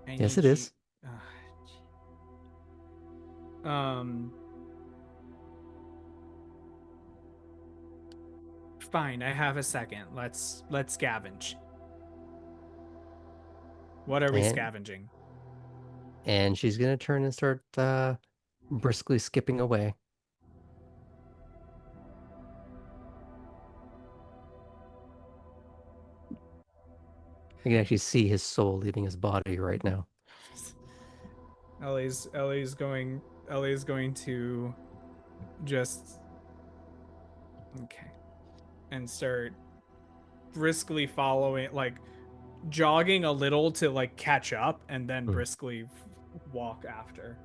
Yes, it is. Fine, I have a second. Let's scavenge. What are we scavenging? And she's gonna turn and start briskly skipping away. You can actually see his soul leaving his body right now. Ellie's going to just and start briskly following, like jogging a little to like catch up, and then briskly walk after.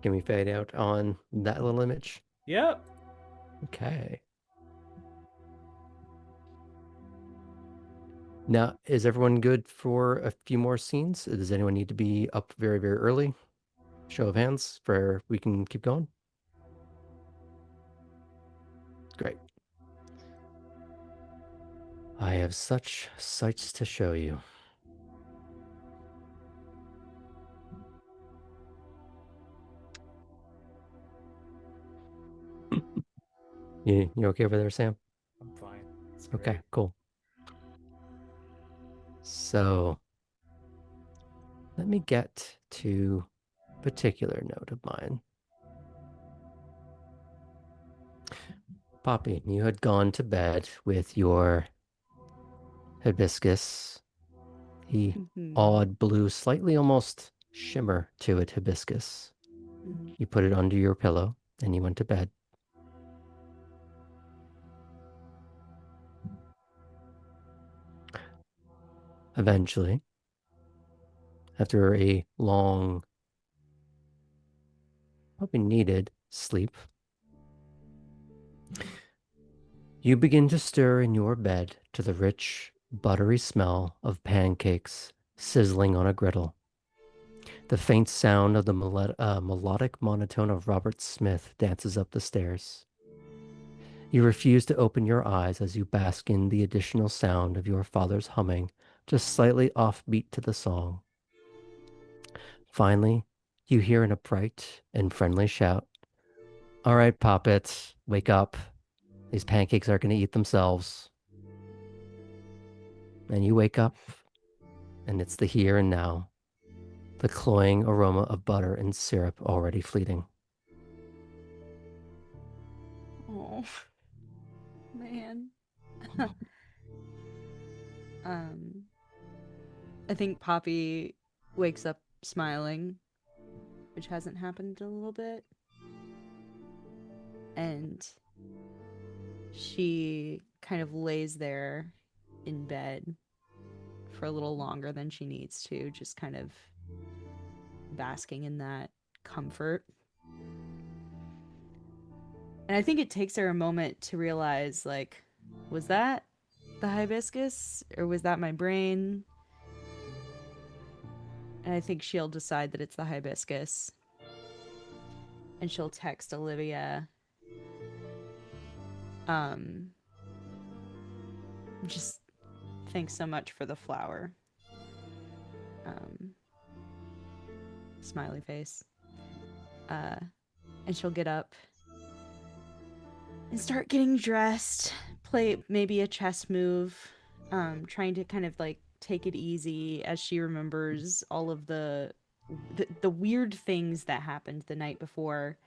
Can we fade out on that little image? Yep. Okay. Now, is everyone good for a few more scenes? Does anyone need to be up very, very early? Show of hands for we can keep going. Great. I have such sights to show you. You okay over there, Sam? I'm fine. It's Okay, great. cool. So let me get to a particular note of mine. Poppy, you had gone to bed with your hibiscus, the odd blue, slightly almost shimmer to it hibiscus. You put it under your pillow and you went to bed. Eventually, after a long, probably needed sleep, you begin to stir in your bed to the rich, buttery smell of pancakes sizzling on a griddle. The faint sound of the melodic monotone of Robert Smith dances up the stairs. You refuse to open your eyes as you bask in the additional sound of your father's humming, just slightly offbeat to the song. Finally, you hear an upright and friendly shout. All right, Poppets, wake up. These pancakes are going to eat themselves. And you wake up, and it's the here and now, the cloying aroma of butter and syrup already fleeting. Oh, man. I think Poppy wakes up smiling, which hasn't happened in a little bit. And she kind of lays there in bed for a little longer than she needs to, just kind of basking in that comfort. And I think it takes her a moment to realize, like, was that the hibiscus or was that my brain? And I think she'll decide that it's the hibiscus. And she'll text Olivia. Just thanks so much for the flower. Smiley face. And she'll get up and start getting dressed, play maybe a chess move, trying to kind of like take it easy as she remembers all of the weird things that happened the night before,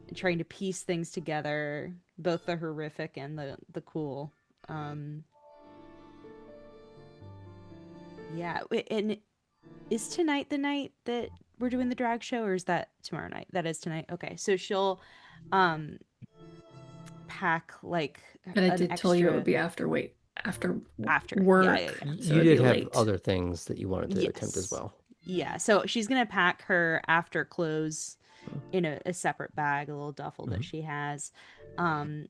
and trying to piece things together, both the horrific and the cool. Yeah, and is tonight the night that we're doing the drag show, or is that tomorrow night? That is tonight. Okay, so she'll pack like And I an did extra tell you it would be after after. work. Yeah. So You it'd did be have late. other things that you wanted to attempt as Yes. well. Yeah, so she's gonna pack her after clothes in a separate bag, a little duffel that she has, and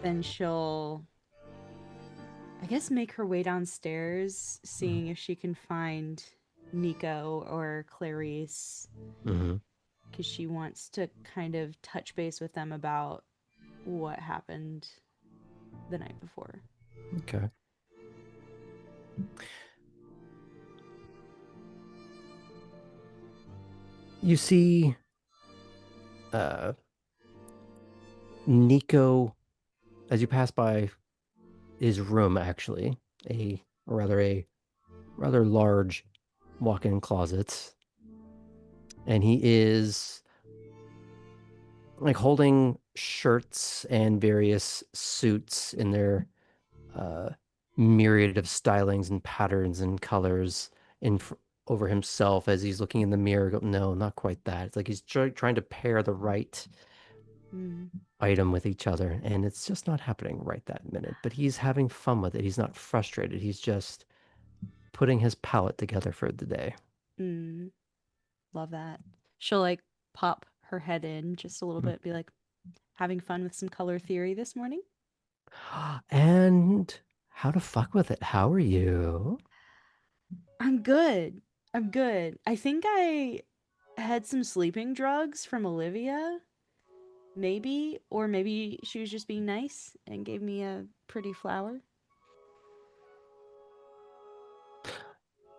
then she'll, I guess, make her way downstairs, seeing if she can find Nico or Clarice, because she wants to kind of touch base with them about what happened the night before. Okay. You see Nico, as you pass by his room, actually, a rather large walk-in closet, and he is like holding shirts and various suits in their myriad of stylings and patterns and colors over himself as he's looking in the mirror. No, not quite that. It's like he's trying to pair the right item with each other, and it's just not happening right that minute. But he's having fun with it. He's not frustrated. He's just putting his palette together for the day. Love that. She'll like pop her head in just a little bit, be like, having fun with some color theory this morning. And how to fuck with it? How are you? I'm good. I think I had some sleeping drugs from Olivia. Maybe, or maybe she was just being nice and gave me a pretty flower.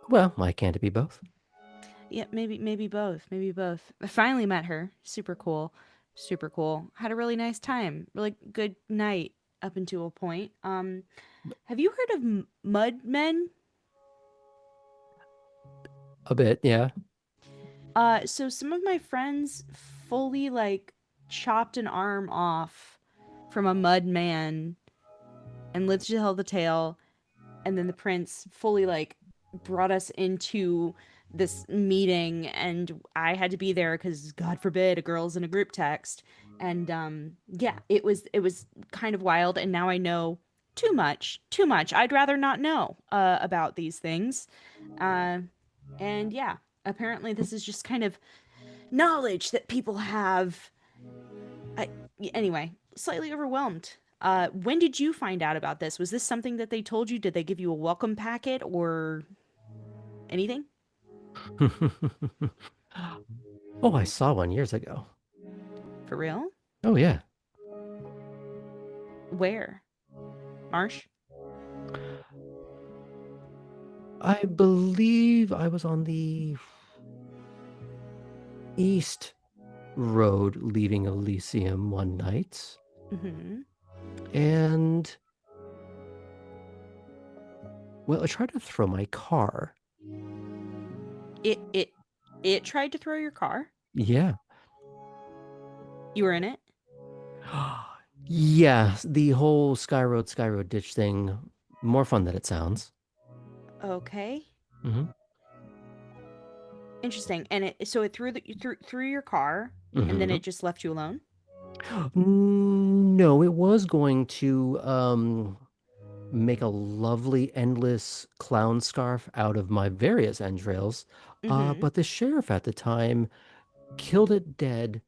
Well, why can't it be both? Yeah, maybe both. Maybe both. I finally met her. Super cool. Super cool. Had a really nice time. Really good night up until a point. Have you heard of mud men? A bit, yeah. So some of my friends fully like chopped an arm off from a mud man and lived to tell the tale, and then the prince fully like brought us into this meeting, and I had to be there because God forbid a girl's in a group text. And yeah, it was kind of wild, and now I know too much. I'd rather not know about these things. Uh, and yeah, apparently this is just kind of knowledge that people have. I, anyway, slightly overwhelmed. When did you find out about this? Was this something that they told you? Did they give you a welcome packet or anything? Oh, I saw one years ago. For real? Oh, yeah. Where? Marsh? I believe I was on the East Road leaving Elysium one night, Mm-hmm. and, well, I tried to throw my car. It tried to throw your car. Yeah. You were in it? Yeah, the whole Sky Road ditch thing, more fun than it sounds. Okay. Mm-hmm. Interesting. And it threw threw your car, and then Mm-hmm. it just left you alone? No, it was going to make a lovely, endless clown scarf out of my various entrails, Mm-hmm. but the sheriff at the time killed it dead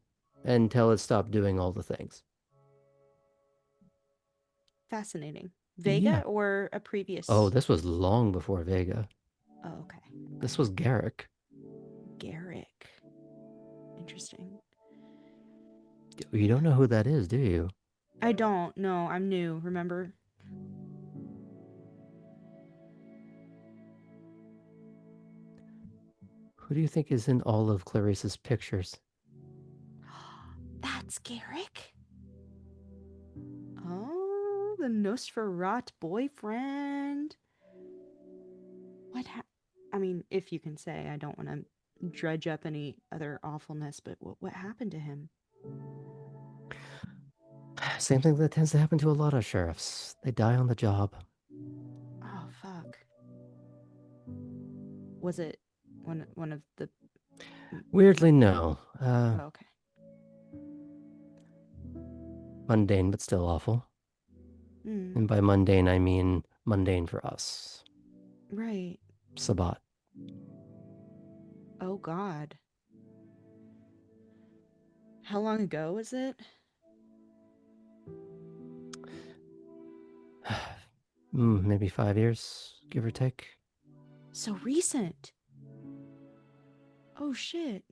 until it stopped doing all the things. Fascinating. Yeah. Vega or a Oh, previous? this was long before Vega. Oh, okay. This was Garrick. Garrick. Interesting. You don't know who that is, do you? I don't know. I'm new, remember? Who do you think is in all of Clarice's pictures? That's Garrick? Oh, the Nosferatu boyfriend. I mean, if you can say, I don't want to dredge up any other awfulness, but what happened to him? Same thing that tends to happen to a lot of sheriffs. They die on the job. Oh, fuck. Was it one of the... Weirdly, no. Oh, okay. Mundane, but still awful. Mm, And by mundane, I mean mundane for us. right. Sabat. Oh, God. How long ago was it? Maybe 5 years, give or take. So recent. Oh, shit.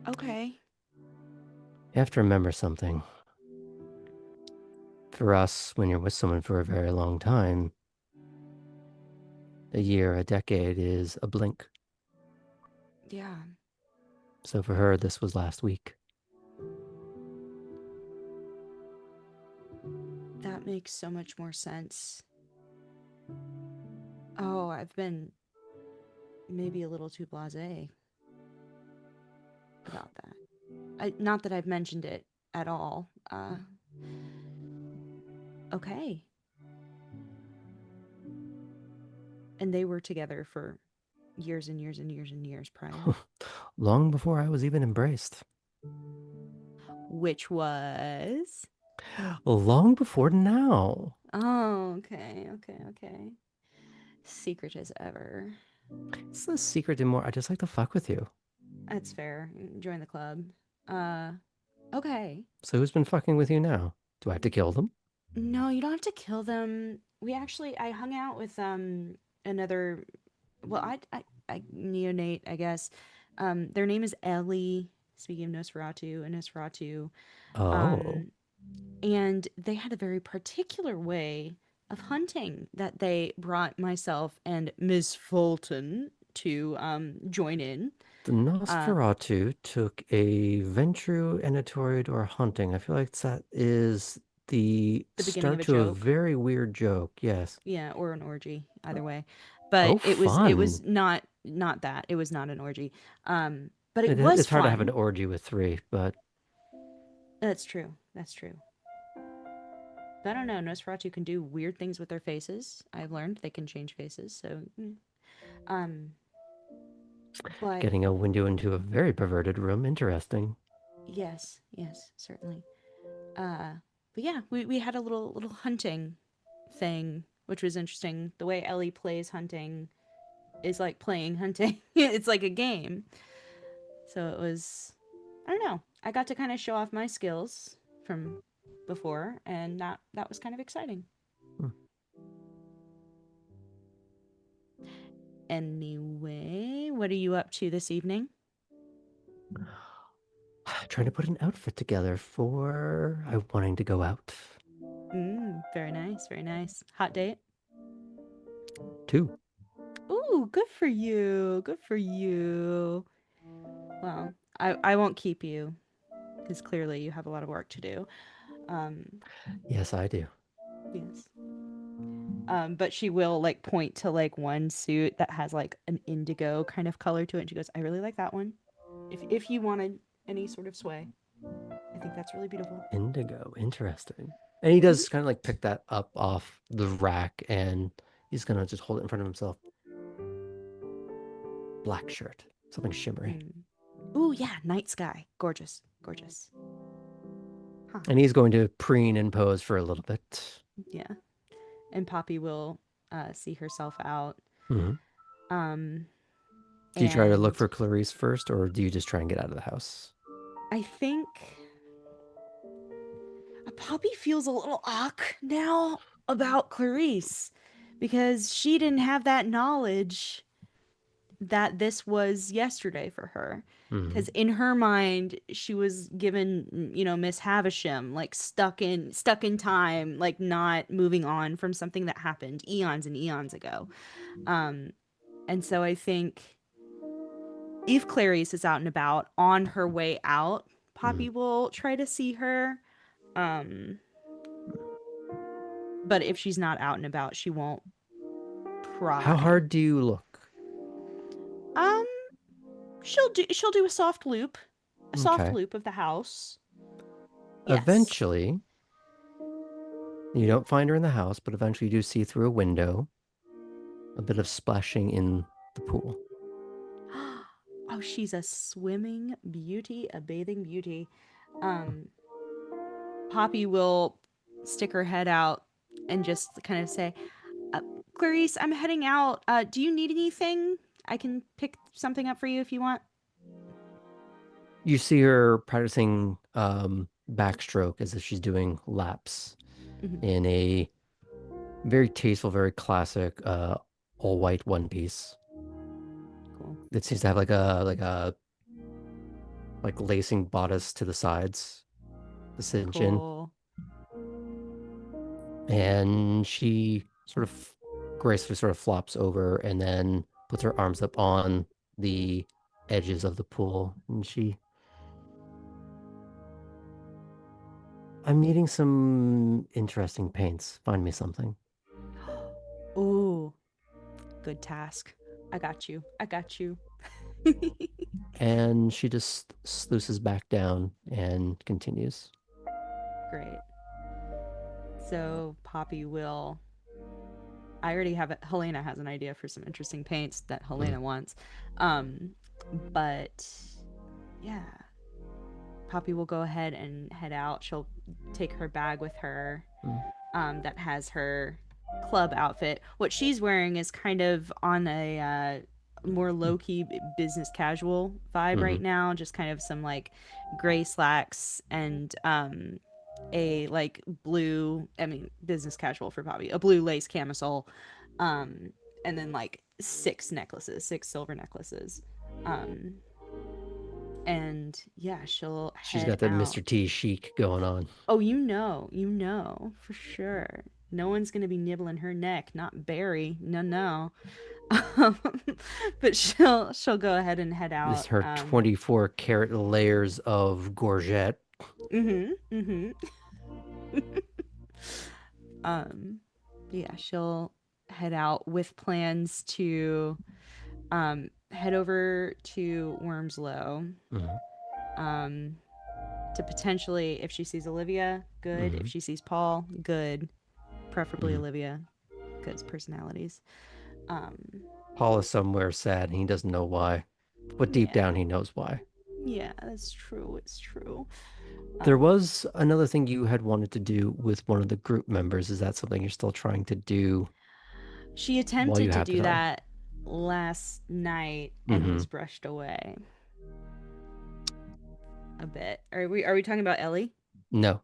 Okay. You have to remember something. For us, when you're with someone for a very long time, a year, a decade is a blink. Yeah. So for her, this was last week. That makes so much more sense. Oh, I've been maybe a little too blasé about that. Not that I've mentioned it at all. Okay. And they were together for years and years and years and years prior. Long before I was even embraced. Which was... Long before now. Oh, okay. Secret as ever. It's the secret anymore. I just like to fuck with you. That's fair. Join the club. Okay. So who's been fucking with you now? Do I have to kill them? No, you don't have to kill them. I hung out with another, well, I neonate, I guess. Their name is Ellie speaking of Nosferatu and Nosferatu. Oh, And they had a very particular way of hunting that they brought myself and Miss Fulton to join in. the Nosferatu took a Ventru and a Toreador hunting. I feel like that is the The beginning of start a to a joke. very weird joke. Yes. Yeah, or an orgy, either way. But Oh, it was fun. not that. It was not an orgy. But it It's was hard to have an fun. orgy with three, but That's true. That's true. But I don't know. Nosferatu can do weird things with their faces. I've learned they can change faces. So, um, but getting a window into a very perverted room. Interesting. yes, certainly. But yeah, we had a little hunting thing, which was interesting. The way Ellie plays hunting is like playing hunting. It's like a game. So it was, I don't know. I got to kind of show off my skills from before, and that was kind of exciting. Hmm. Anyway, what are you up to this evening? Trying to put an outfit together for I wanting to go out. Very nice, very nice. Hot date? 2. Ooh, good for you. Good for you. Well, I won't keep you because clearly you have a lot of work to do. Yes, I do. Yes. But she will like point to like one suit that has like an indigo kind of color to it. And she goes, I really like that one. If you wanted any sort of sway, I think that's really beautiful. Indigo, interesting. And he does kind of like pick that up off the rack and he's gonna just hold it in front of himself. Black shirt, something shimmery. Ooh, yeah, night sky. Gorgeous, gorgeous. Huh. And he's going to preen and pose for a little bit. Yeah. And Poppy will see herself out. Mhm. Do you try to look for Clarice first, or do you just try and get out of the house? I think Poppy feels a little awk now about Clarice because she didn't have that knowledge that this was yesterday for her. Because in her mind, she was given, Miss Havisham, like stuck in time, like not moving on from something that happened eons and eons ago. And so I think if Clarice is out and about on her way out, Poppy will try to see her. But if she's not out and about, she won't pry. How hard do you look? She'll do a soft loop. A soft Okay. loop of the house. Yes. Yes. Eventually, you don't find her in the house, but eventually you do see through a window a bit of splashing in the pool. Oh, she's a swimming beauty, a bathing beauty. Poppy will stick her head out and just kind of say, Clarice, I'm heading out. Do you need anything? I can pick something up for you if you want. You see her practicing backstroke as if she's doing laps in a very tasteful, very classic all white one piece. Cool. It seems to have like a lacing bodice to the sides, the cinch Cool. in. And she sort of gracefully sort of flops over and then puts her arms up on the edges of the pool, and I'm needing some interesting paints. Find me something. Ooh, good task. I got you. And she just sluices back down and continues. Great. So Poppy will. I already have it. Helena has an idea for some interesting paints that Helena wants. But yeah. Poppy will go ahead and head out. She'll take her bag with her that has her club outfit. What she's wearing is kind of on a more low-key business casual vibe right now. Just kind of some like gray slacks and a like blue, business casual for Poppy, a blue lace camisole, and then like six silver necklaces. And yeah, she'll She's head got that out. Mr. T chic going on. Oh, you know, for sure. No one's gonna be nibbling her neck, not Barry. No. Um, but she'll go ahead and head This out. her 24 karat layers of gorget. Mm-hmm. Yeah, she'll head out with plans to head over to Wormslow. Mhm. To potentially, if she sees Olivia, good. Mhm. If she sees Paul, good. Preferably Mhm. Olivia, because personalities. Paul is somewhere sad and he doesn't know why. But deep Yeah. down he knows why. Yeah, that's true. It's true. There was another thing you had wanted to do with one of the group members. Is that something you're still trying to do? She attempted to do that last night and was brushed away a bit. Are we talking about Ellie? No.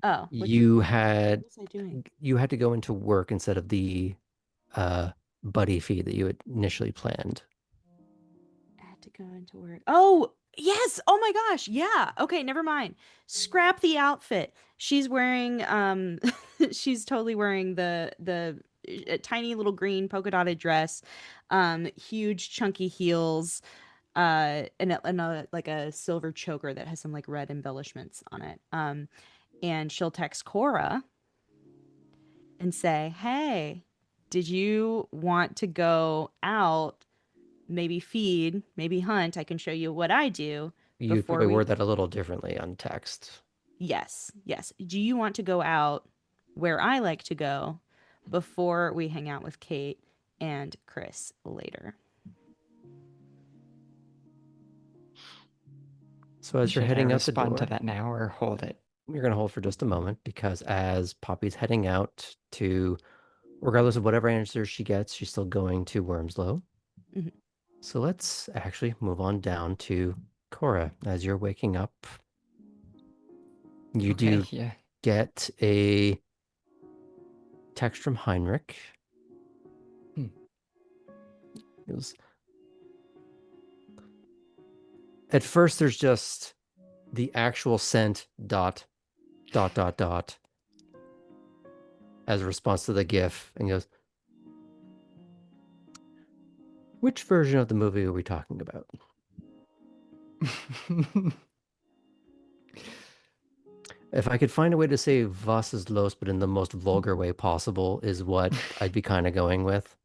Oh, You what had was I doing? to go into work instead of the buddy fee that you had initially planned. I had to go into work. Oh, yes. Oh my gosh. Yeah. Okay, never mind. Scrap the outfit. She's wearing she's totally wearing the tiny little green polka dotted dress, huge chunky heels, and a like a silver choker that has some like red embellishments on it. And she'll text Cora and say, "Hey, did you want to go out? Maybe feed, maybe hunt. I can show you what I do You'd before probably we." word that a little differently on text. Yes. Do you want to go out where I like to go before we hang out with Kate and Chris later? So as you're Should I heading out the respond to door, that now or hold it? you're going to hold for just a moment because as Poppy's heading out to, regardless of whatever answer she gets, she's still going to Wormslow. Mhm. So let's actually move on down to Cora. As you're waking up, you do Yeah. get a text from Heinrich. It was... At first, there's just the actual sent ... as a response to the GIF, and he goes, "Which version of the movie are we talking about?" If I could find a way to say "was ist los," but in the most vulgar way possible, is what I'd be kind of going with.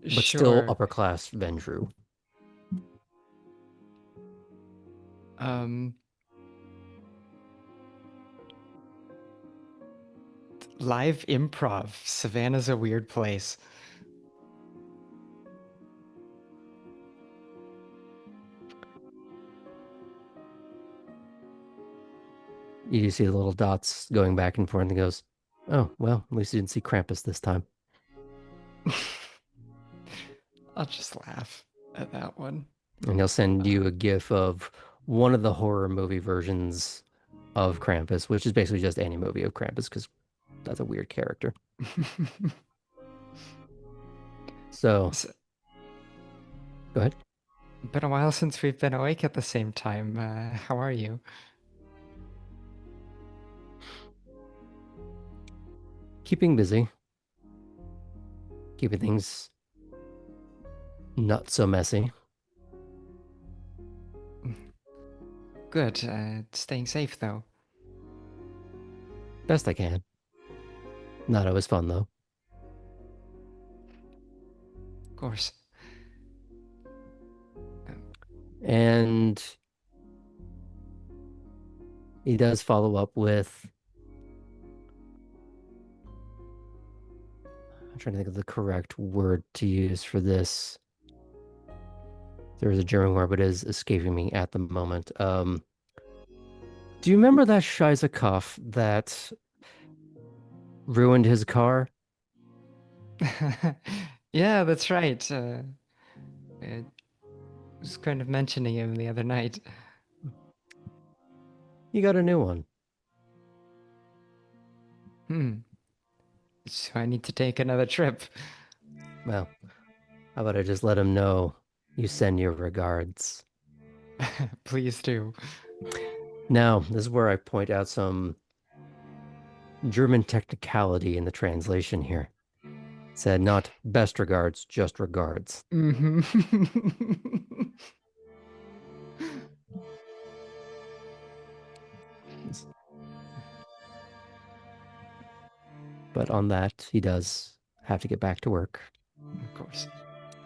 But still upper class Vendrew. Live improv. Savannah's a weird place. You see the little dots going back and forth, and he goes, "Oh, well, at least you didn't see Krampus this time." I'll just laugh at that one. And he'll send you a GIF of one of the horror movie versions of Krampus, which is basically just any movie of Krampus, because that's a weird character. So, go ahead. Been a while since we've been awake at the same time. How are you? Keeping busy. Keeping things not so messy. Good. Staying safe, though. Best I can. Not always fun, though. Of course. And he does follow up with... I'm trying to think of the correct word to use for this. There is a German word, but it is escaping me at the moment. Do you remember that Scheisakopf that ruined his car? Yeah, that's right. I was kind of mentioning him the other night. You got a new one. So I need to take another trip. Well, how about I just let him know you send your regards? Please do. Now, this is where I point out some German technicality in the translation here. It said not best regards, just regards. Mm-hmm. But on that, he does have to get back to work, Of course.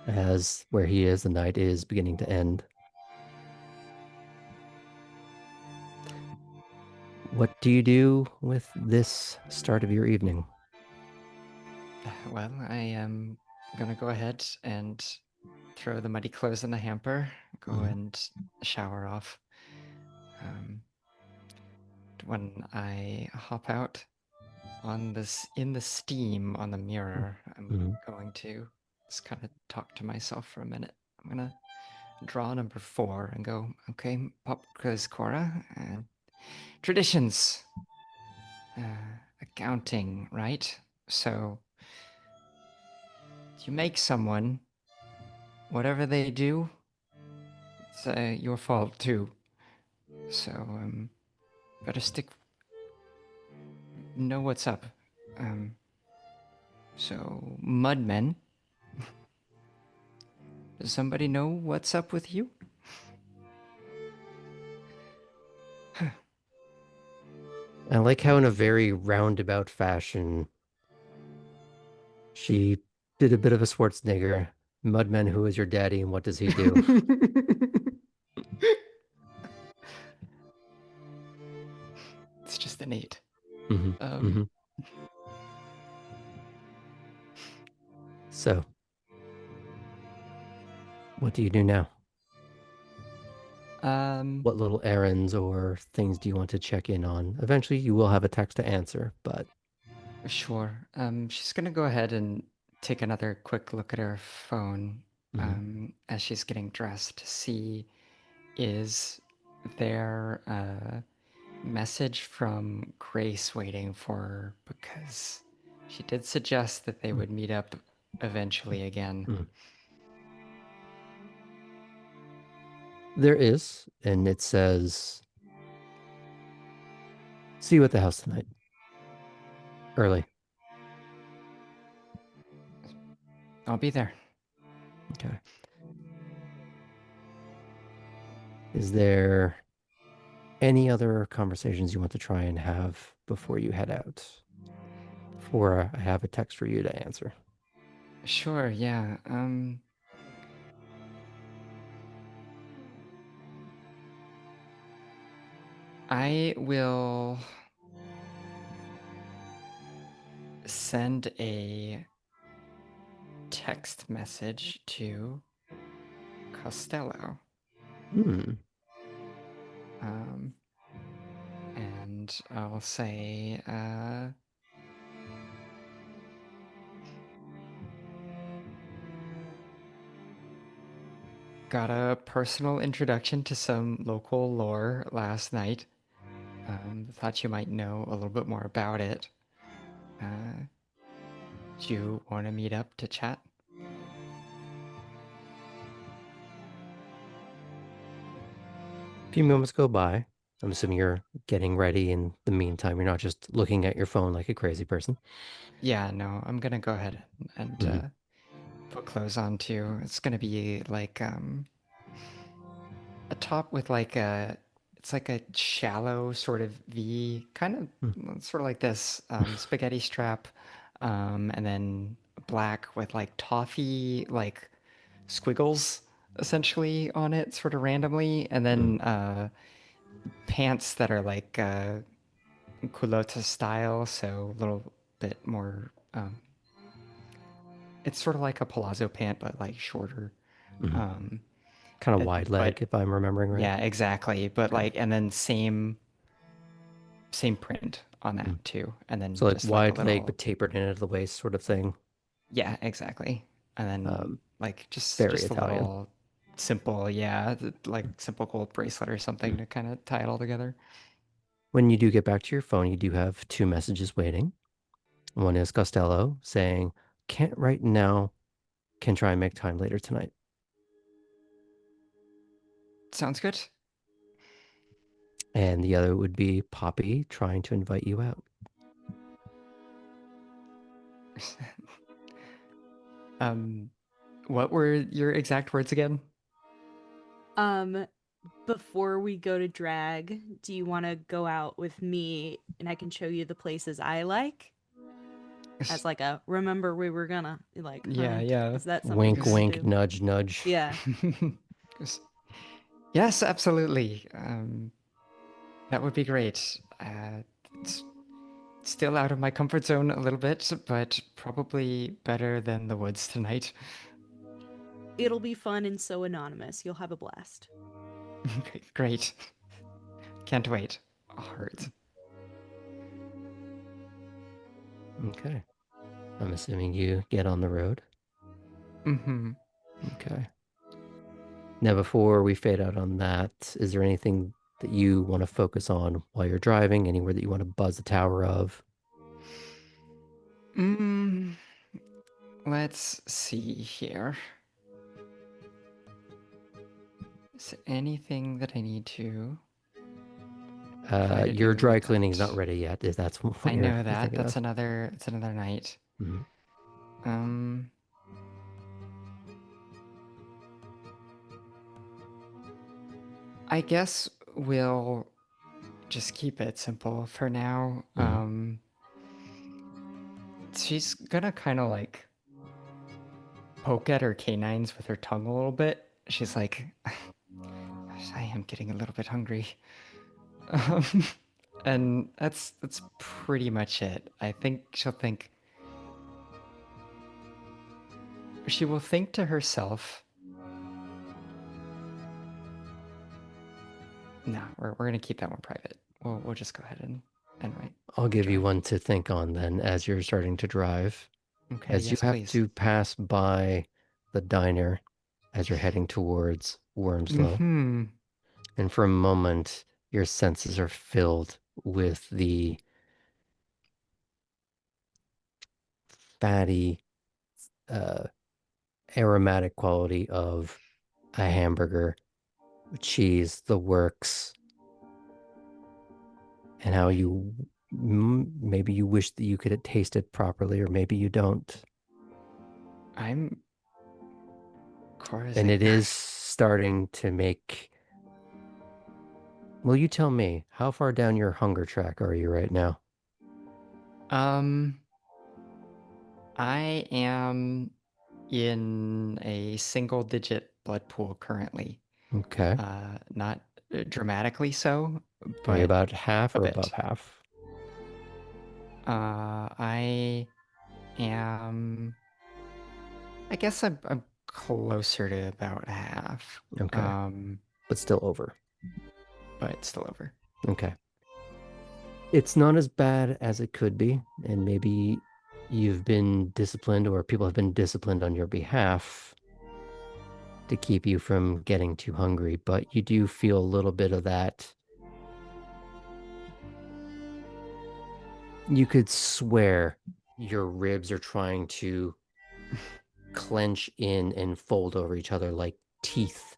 as where he is, the night is beginning to end. What do you do with this start of your evening? Well, I am gonna go ahead and throw the muddy clothes in the hamper, go Mhm. and shower off. When I hop out on this in the steam on the mirror, I'm Mhm. going to just kind of talk to myself for a minute. I'm gonna draw number 4 and go, okay, pop quiz Cora, traditions, accounting, right? So you make someone, whatever they do, it's your fault too. So better know what's up. So Mudmen, does somebody know what's up with you? I like how, in a very roundabout fashion, she did a bit of a Schwarzenegger. Mudman, who is your daddy and what does he do? It's just innate. Mhm. Mhm. So, what do you do now? What little errands or things do you want to check in on? Eventually, you will have a text to answer, but Sure. She's gonna go ahead and take another quick look at her phone as she's getting dressed to see, is there a message from Grace waiting for her, because she did suggest that they would meet up eventually again. there is, and it says, "See you at the house tonight. Early." I'll be there. Okay. Is there any other conversations you want to try and have before you head out? Before I have a text for you to answer. Sure, yeah. I will send a text message to Costello. And I'll say, got a personal introduction to some local lore last night. Thought you might know a little bit more about it. Do you want to meet up to chat? A few moments go by. I'm assuming you're getting ready in the meantime. You're not just looking at your phone like a crazy person. Yeah, no, I'm gonna go ahead and put clothes on too. It's gonna be like a top with like it's like a shallow sort of V, kind of sort of like this spaghetti strap, and then black with like toffee like squiggles essentially on it, sort of randomly, and then pants that are like culotta style, so a little bit more. It's sort of like a palazzo pant, but like shorter. Kind of wide leg, But if I'm remembering right. yeah, exactly. But like, and then same print on that too, and then So like just like a wide leg little. but tapered in at the waist sort of thing. Yeah, exactly. And then like Very just a Italian. little simple, yeah, like simple gold bracelet or something to kind of tie it all together. When you do get back to your phone, you do have 2 messages waiting. One is Costello saying, "Can't right now, can try and make time later tonight." sounds good. And the other would be Poppy trying to invite you out. What were your exact words again? Before we go to drag, do you want to go out with me and I can show you the places I like? As like a remember we were gonna like Yeah, hunt. yeah. Is that something Wink, you wanna wink, do? nudge, nudge. Yeah. Yes, absolutely. That would be great. It's still out of my comfort zone a little bit, but probably better than the woods tonight. It'll be fun and so anonymous. You'll have a blast. Great. Can't wait. Heart. Okay. I'm assuming you get on the road. Mm-hmm. Okay. Now, before we fade out on that, is there anything that you want to focus on while you're driving? Anywhere that you want to buzz the tower of? Let's see here. Is there anything that I need to? try to Your do dry with cleaning's that? not ready yet. If that's what I know you're that. thinking That's of. another. It's another night. Mhm. I guess we'll just keep it simple for now. She's gonna kind of like poke at her canines with her tongue a little bit. She's like, I am getting a little bit hungry. And that's pretty much it. I think she will think to herself. No, we're gonna keep that one private. We'll just go ahead and write. I'll give you drive. one to think on then as you're starting to drive. Okay, As you yes, have please. to pass by the diner as you're heading towards Wormslow. And for a moment, your senses are filled with the fatty, aromatic quality of a hamburger, cheese, the works, and how you maybe you wish that you could have tasted properly, or maybe you don't. I'm. Cora's And like, it is starting to make. Well, you tell me, how far down your hunger track are you right now? I am in a single-digit blood pool currently. Okay. Not dramatically so, Are you but about half a or bit. above half? I am. I guess I'm closer to about half. Okay. But still over. But still over. Okay. It's not as bad as it could be, and maybe you've been disciplined or people have been disciplined on your behalf to keep you from getting too hungry, but you do feel a little bit of that. You could swear your ribs are trying to clench in and fold over each other like teeth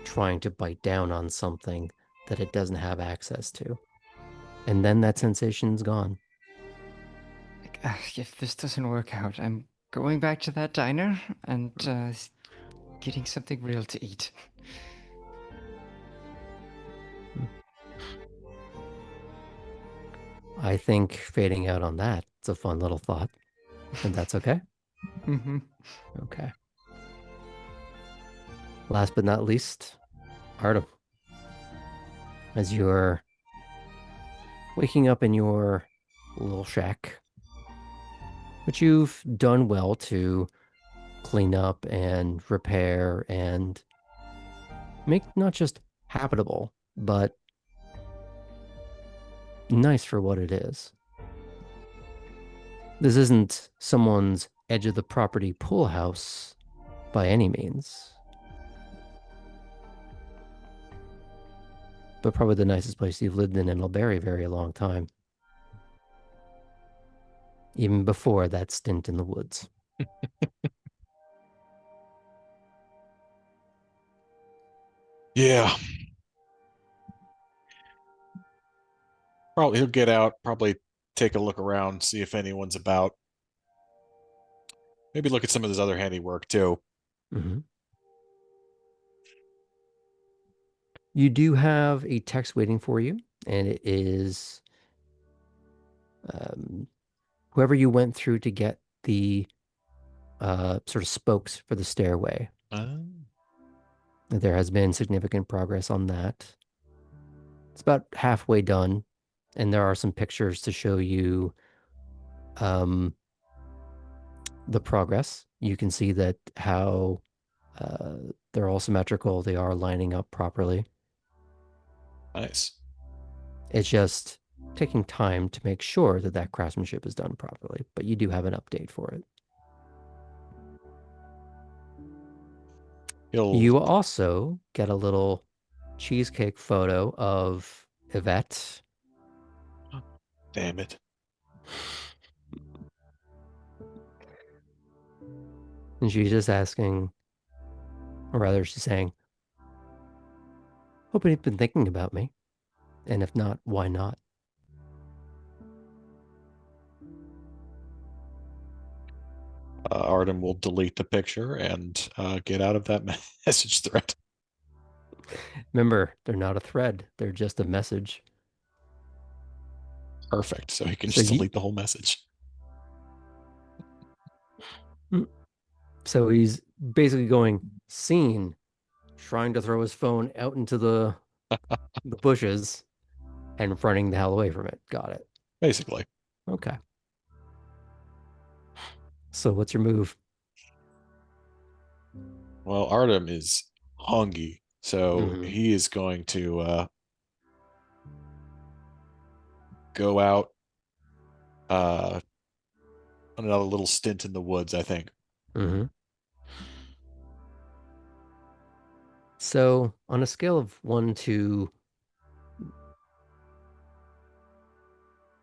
trying to bite down on something that it doesn't have access to. And then that sensation's gone. Like, if this doesn't work out, I'm going back to that diner and getting something real to eat. I think fading out on that, it's a fun little thought. And that's okay? Okay. Last but not least, Artem. As you're waking up in your little shack, which you've done well to clean up and repair and make not just habitable, but nice for what it is. This isn't someone's edge of the property pool house by any means, but probably the nicest place you've lived in a very, very long time. Even before that stint in the woods. Yeah, Probably he'll get out, probably take a look around, see if anyone's about. Maybe look at some of his other handiwork too. Mm-hmm. You do have a text waiting for you, and it is whoever you went through to get the sort of spokes for the stairway. There has been significant progress on that. It's about halfway done, and there are some pictures to show you the progress. You can see that how they're all symmetrical. They are lining up properly. Nice. It's just taking time to make sure that that craftsmanship is done properly, but you do have an update for it. You also get a little cheesecake photo of Yvette. Damn it. And she's just asking, or rather, she's saying, hoping you've been thinking about me. And if not, why not? Artem will delete the picture and get out of that message thread. Remember, they're not a thread. They're just a message. Perfect. So he can So just you- delete the whole message. So he's basically going, seen, trying to throw his phone out into the bushes and running the hell away from it. Got it. Basically. Okay. So what's your move? Well, Artem is hungry, so Mhm. he is going to go out on another little stint in the woods, I think. Mm-hmm. So on a scale of 1 to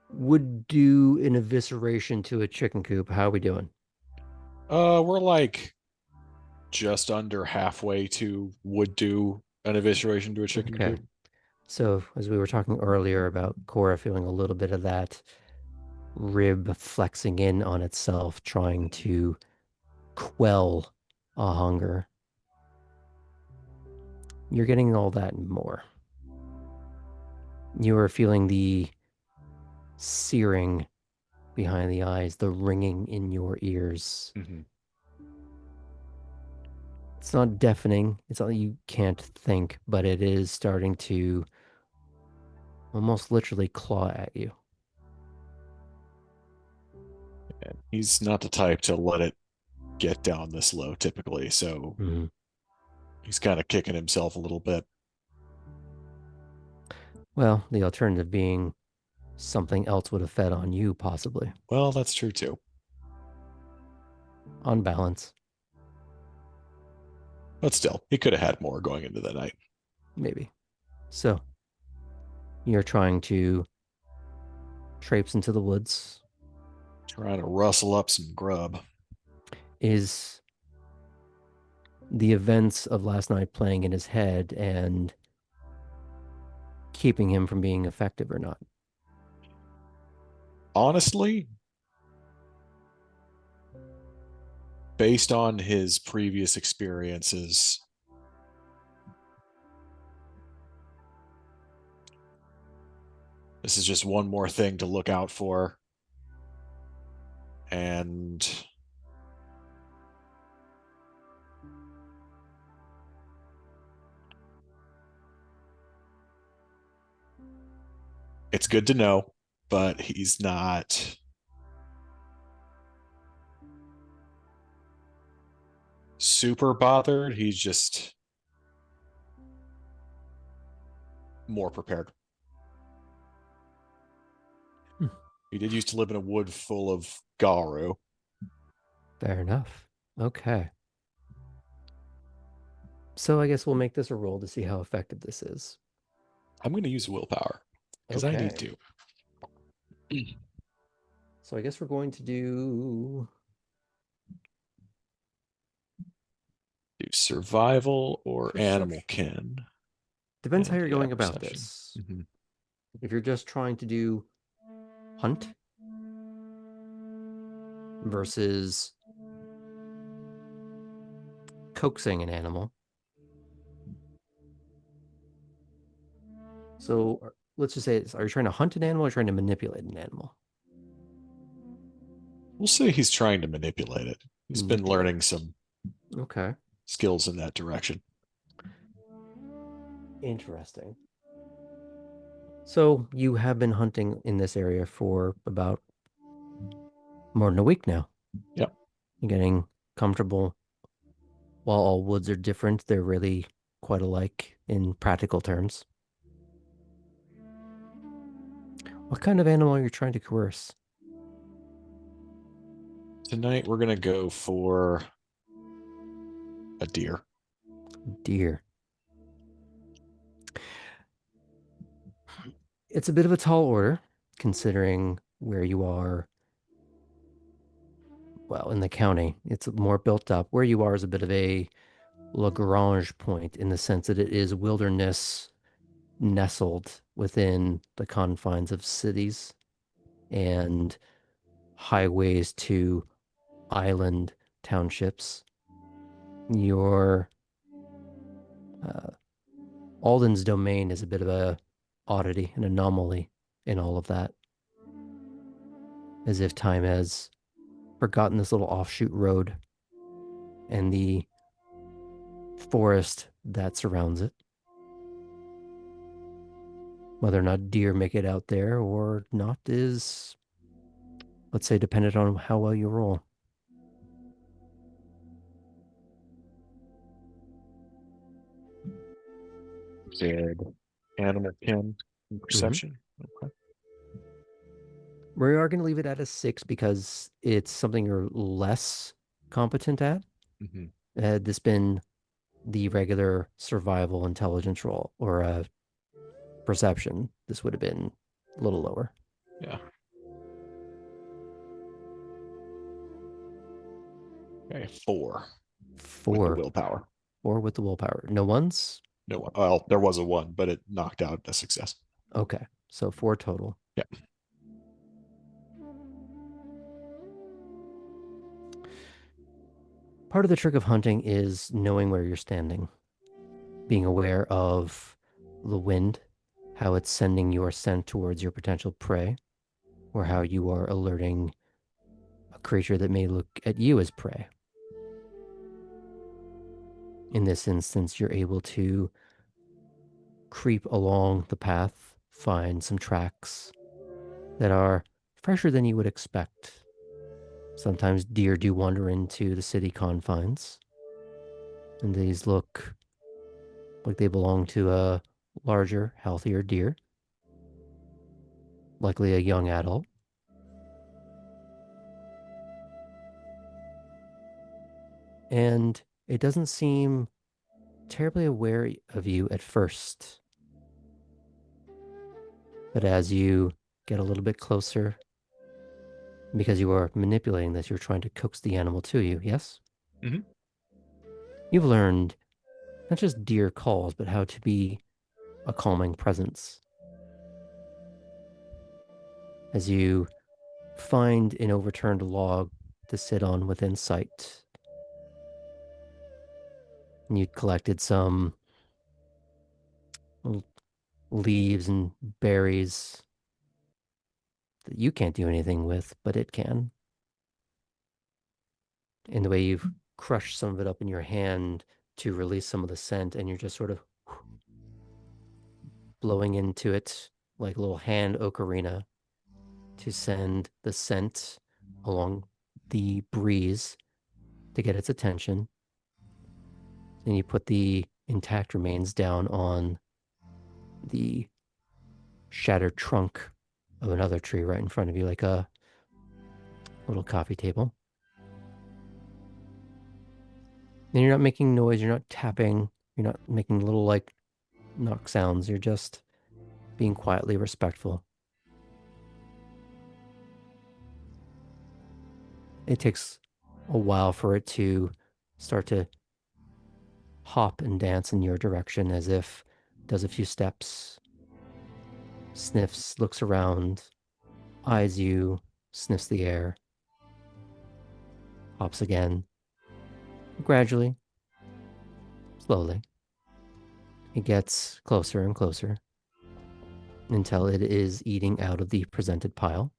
would do an evisceration to a chicken coop, how are we doing? We're like just under halfway to would do an evisceration to a chicken Okay. coop. So as we were talking earlier about Cora feeling a little bit of that rib flexing in on itself, trying to quell a hunger. You're getting all that and more. You are feeling the searing behind the eyes, the ringing in your ears. Mm-hmm. It's not deafening. It's not that you can't think, but it is starting to almost literally claw at you. And he's not the type to let it get down this low typically, so Mhm. he's kind of kicking himself a little bit. Well, the alternative being something else would have fed on you, possibly. Well, that's true too. On balance, But still, he could have had more going into the night. maybe. So, you're trying to traipse into the woods. Trying to rustle up some grub. Is the events of last night playing in his head and keeping him from being effective or not? Honestly, based on his previous experiences, this is just one more thing to look out for. And it's good to know, but he's not super bothered. He's just more prepared. He did used to live in a wood full of garu. Fair enough. Okay. So I guess we'll make this a roll to see how effective this is. I'm going to use willpower because I need to. So I guess we're going to do Survival or Perception. animal kin. Depends how And you're yeah, going about perception. this. Mhm. If you're just trying to do hunt versus coaxing an animal. So let's just say, are you trying to hunt an animal or trying to manipulate an animal? We'll say he's trying to manipulate it. He's been learning some Okay. skills in that direction. Interesting. So you have been hunting in this area for about more than a week now. Yep. You're getting comfortable. While all woods are different, they're really quite alike in practical terms. What kind of animal are you trying to coerce? Tonight we're gonna go for a deer. Deer. It's a bit of a tall order, considering where you are. Well, in the county, it's more built up. Where you are is a bit of a Lagrange point in the sense that it is wilderness nestled within the confines of cities and highways to island townships. Your Alden's domain is a bit of a oddity, an anomaly in all of that. As if time has forgotten this little offshoot road and the forest that surrounds it. Whether or not deer make it out there or not is, let's say, dependent on how well you roll. Good. Animal kin and perception. Okay. We are going to leave it at a 6 because it's something you're less competent at. Mm-hmm. Had this been the regular survival intelligence roll or a perception, this would have been a little lower. Yeah. Okay, 4. With the willpower. 4 with the willpower. No ones? No, well, there was a 1, but it knocked out a success. Okay, so 4 total. Yeah. Part of the trick of hunting is knowing where you're standing, being aware of the wind, how it's sending your scent towards your potential prey, or how you are alerting a creature that may look at you as prey. In this instance, you're able to creep along the path, find some tracks that are fresher than you would expect. Sometimes deer do wander into the city confines, and these look like they belong to a larger, healthier deer, likely a young adult. And it doesn't seem terribly aware of you at first. But as you get a little bit closer, because you are manipulating this, you're trying to coax the animal to you, yes? Mm-hmm. You've learned not just deer calls, but how to be a calming presence. As you find an overturned log to sit on within sight, and you collected some leaves and berries that you can't do anything with, but it can. In the way you've crushed some of it up in your hand to release some of the scent, and you're just sort of blowing into it like a little hand ocarina to send the scent along the breeze to get its attention. Then you put the intact remains down on the shattered trunk of another tree right in front of you, like a little coffee table. And you're not making noise, you're not tapping, you're not making little like knock sounds, you're just being quietly respectful. It takes a while for it to start to hop and dance in your direction as if it does a few steps, sniffs, looks around, eyes you, sniffs the air, hops again. Gradually, slowly, it gets closer and closer until it is eating out of the presented pile.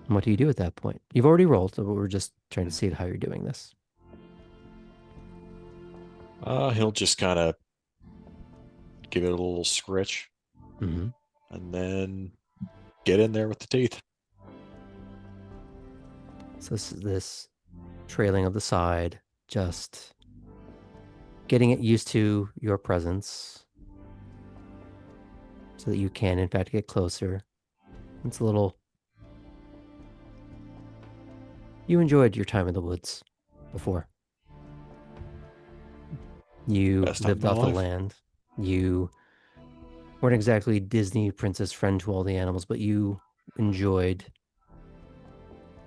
And what do you do at that point? You've already rolled, so we're just trying to see how you're doing this. He'll just kind of give it a little scritch Mm-hmm. and then get in there with the teeth. So this trailing of the side, just getting it used to your presence so that you can, in fact, get closer. It's a little... You enjoyed your time in the woods before. You Best time lived of my off the life. land. You weren't exactly Disney princess friend to all the animals, but you enjoyed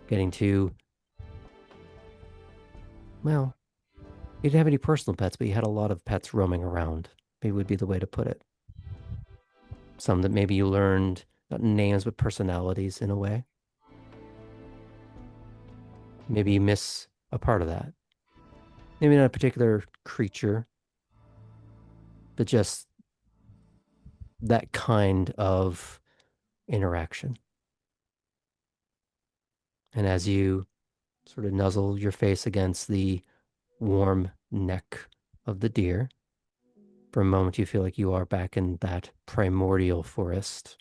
getting to... Well, you didn't have any personal pets, but you had a lot of pets roaming around. Maybe would be the way to put it. Some that maybe you learned, not names, but personalities in a way. Maybe you miss a part of that. Maybe not a particular creature, but just that kind of interaction. And as you sort of nuzzle your face against the warm neck of the deer, for a moment you feel like you are back in that primordial forest.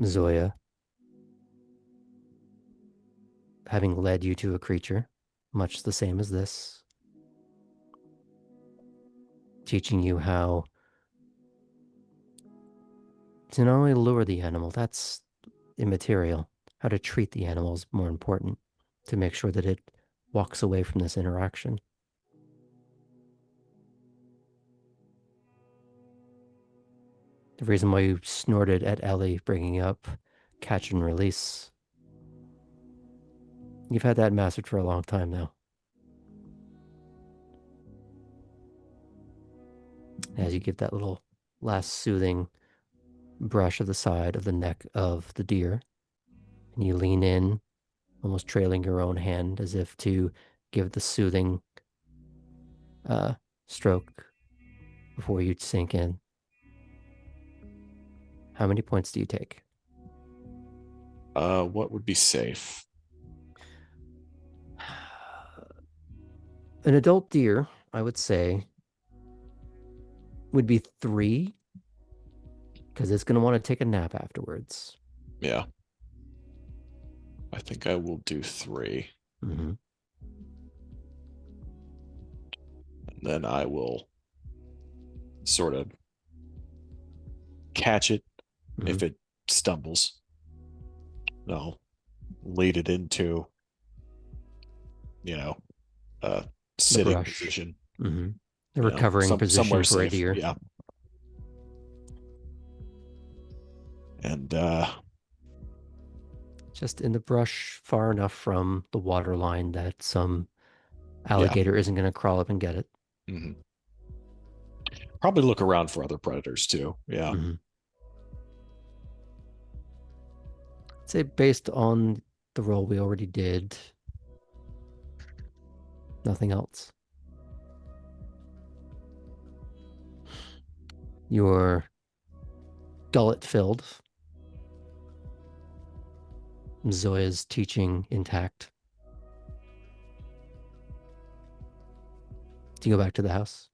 Zoya, having led you to a creature much the same as this, teaching you how to not only lure the animal, that's immaterial. How to treat the animal is more important, to make sure that it walks away from this interaction. The reason why you snorted at Ellie bringing up catch and release. You've had that mastered for a long time now. As you give that little last soothing brush of the side of the neck of the deer, and you lean in, almost trailing your own hand as if to give the soothing stroke before you sink in. How many points do you take? What would be safe? An adult deer, I would say, would be 3, because it's going to want to take a nap afterwards. Yeah. I think I will do 3. Mm-hmm. And then I will sort of catch it if it stumbles. I'll lead it into, a sitting brush. position. Mm-hmm. The recovering position somewhere for a safe. deer. Yeah. And Just in the brush, far enough from the water line that some alligator isn't going to crawl up and get it. mhm. Probably look around for other predators too. Yeah. Mm-hmm. I'd say based on the roll we already did, nothing else. Your gullet filled. Zoya's teaching intact. Do you go back to the house?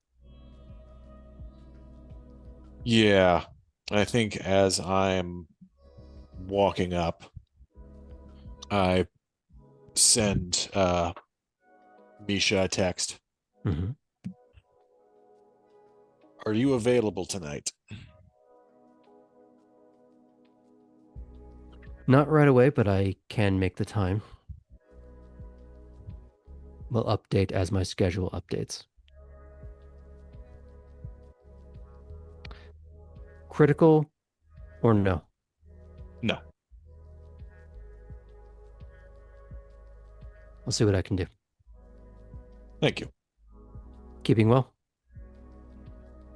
Yeah. I think as I'm walking up, I send Misha a text. Mm-hmm. Are you available tonight? Not right away, but I can make the time. We'll update as my schedule updates. Critical or no? No. I'll see what I can do. Thank you. Keeping well?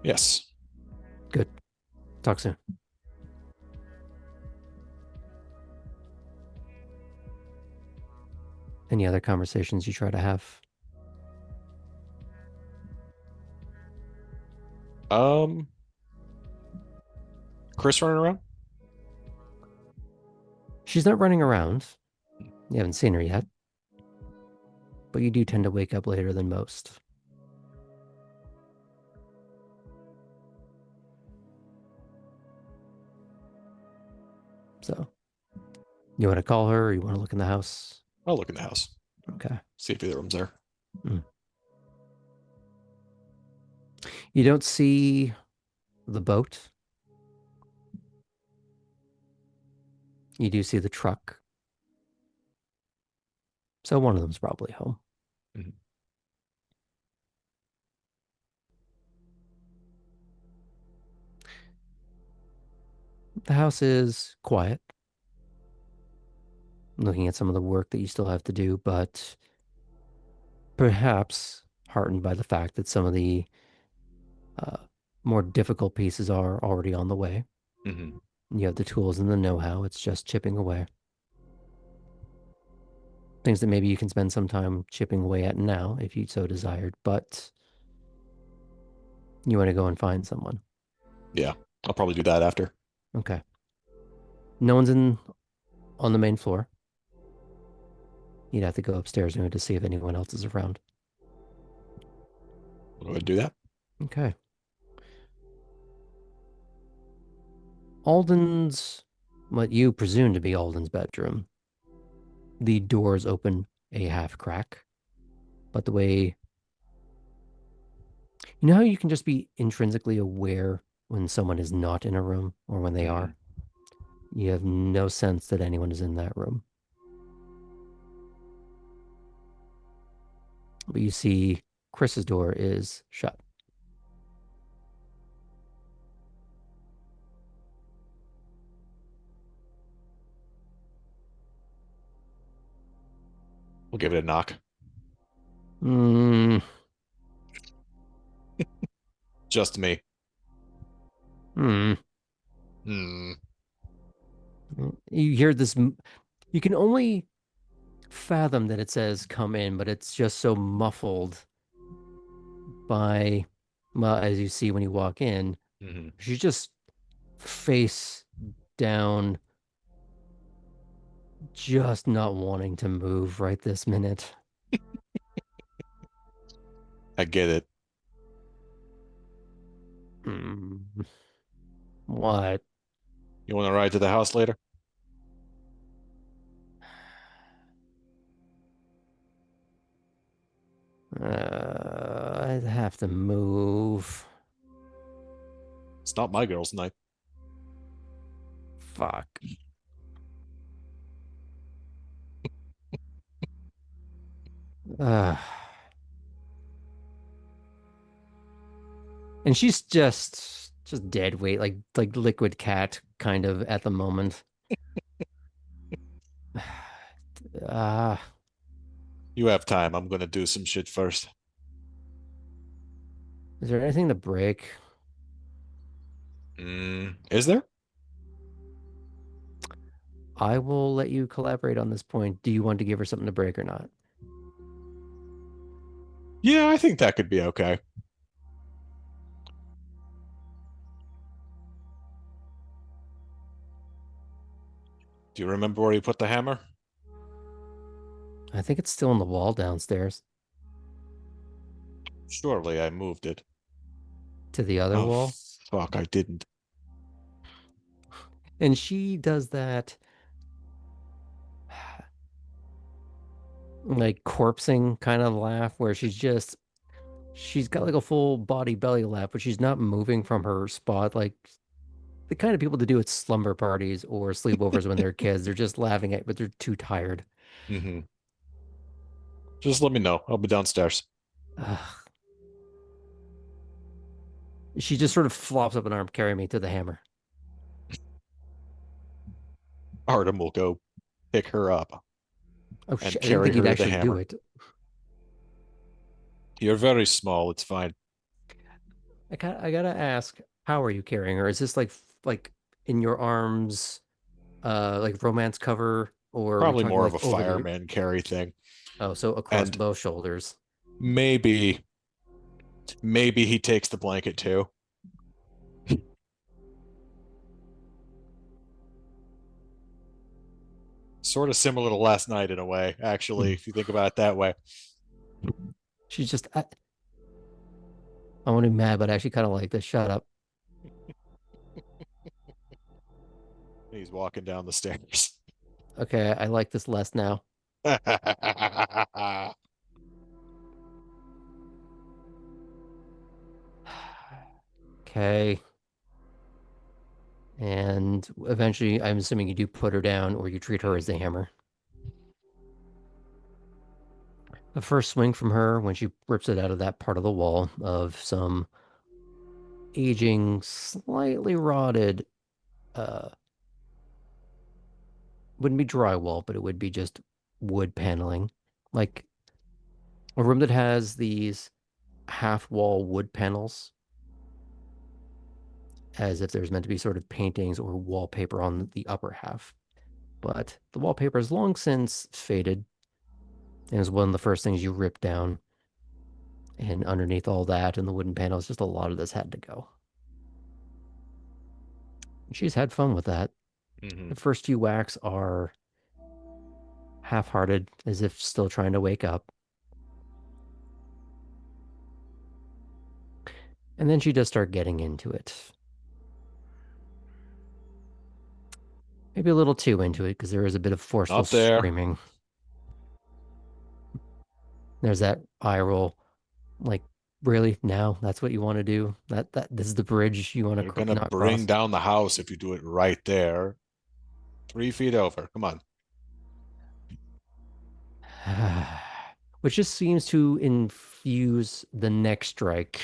Yes. Good. Talk soon. Any other conversations you try to have? Chris running around? She's not running around. You haven't seen her yet. But you do tend to wake up later than most. So, you want to call her or you want to look in the house? I'll look in the house. Okay. See if either of them's there. You don't see the boat. You do see the truck. So one of them's probably home. Mhm. The house is quiet. Looking at some of the work that you still have to do, but perhaps heartened by the fact that some of the more difficult pieces are already on the way. Mm-hmm. You have the tools and the know-how. It's just chipping away. Things that maybe you can spend some time chipping away at now, if you so desired, but you want to go and find someone. Yeah, I'll probably do that after. Okay. No one's on the main floor. You'd have to go upstairs to see if anyone else is around. I'll go ahead and do that. Okay. Alden's, what you presume to be Alden's bedroom. The doors open a half crack, but the way, you know how you can just be intrinsically aware when someone is not in a room or when they are? You have no sense that anyone is in that room. But you see Chris's door is shut. We'll give it a knock. Hmm. Just me. Hmm. Hmm. You hear this, you can only fathom that it says come in, but it's just so muffled by, well, as you see when you walk in, Mm-hmm. she's just face down, just not wanting to move right this minute. I get it. Hmm. What? You want to ride to the house later? I'd have to move. It's not my girl's night. Fuck. And she's just dead weight, like liquid cat kind of at the moment. You have time. I'm going to do some shit first. Is there anything to break? Is there? I will let you collaborate on this point. Do you want to give her something to break or not? Yeah, I think that could be okay. Do you remember where you put the hammer? I think it's still on the wall downstairs. Surely I moved it. To the other Oh, wall. fuck, I didn't. And she does that like corpsing kind of laugh where she's got like a full body belly laugh, but she's not moving from her spot like the kind of people to do at slumber parties or sleepovers when they're kids. They're just laughing at, but they're too tired. Mm-hmm. Just let me know. I'll be downstairs. Ugh. She just sort of flops up an arm, carry me to the hammer. Artem will go pick her up. Oh, and I didn't carry think he'd her the actually do hammer. it. You're very small. It's fine. I gotta ask, how are you carrying her? Is this like in your arms, like romance cover, or are we Probably talking more of like a over the? fireman carry thing. Oh, so across And both shoulders. maybe he takes the blanket too. Sort of similar to last night in a way, actually, if you think about it that way. She's just, I want to be mad, but I actually kind of like this. Shut up. He's walking down the stairs. Okay, I like this less now. Okay. And eventually, I'm assuming you do put her down or you treat her as the hammer. The first swing from her when she rips it out of that part of the wall of some aging, slightly rotted, uh, wouldn't be drywall, but it would be just wood paneling. Like a room that has these half wall wood panels, as if there's meant to be sort of paintings or wallpaper on the upper half. But the wallpaper has long since faded and is one of the first things you rip down. And underneath all that and the wooden panels, just a lot of this had to go. She's had fun with that. Mhm. The first few whacks are half-hearted, as if still trying to wake up. And then she does start getting into it. Maybe a little too into it, because there is a bit of forceful Not there. screaming. There's that eye roll. Like, really? Now that's what you want to do? This is the bridge you want You're to gonna not bring cross? down the house if you do it right there. 3 feet over. Come on. Which just seems to infuse the next strike.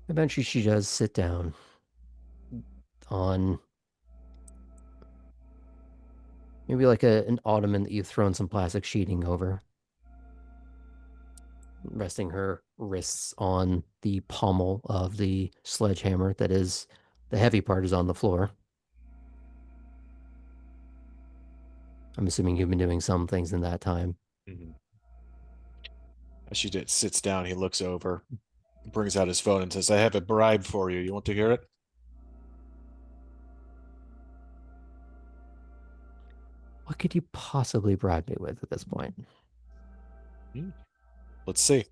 Eventually, she does sit down on maybe like an ottoman that you've thrown some plastic sheeting over, resting her wrists on the pommel of the sledgehammer that is the heavy part is on the floor. I'm assuming you've been doing some things in that time. Mhm. As she sits down, he looks over, brings out his phone, and says, I have a bribe for you. You want to hear it? What could you possibly bribe me with at this point? Let's see.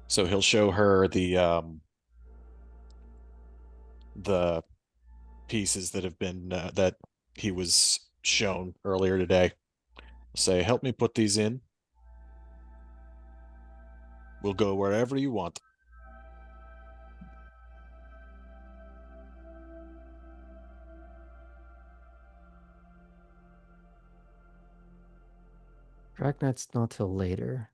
So he'll show her the pieces that have been that he was shown earlier today. Say, help me put these in. We'll go wherever you want. Dragnet's not till later.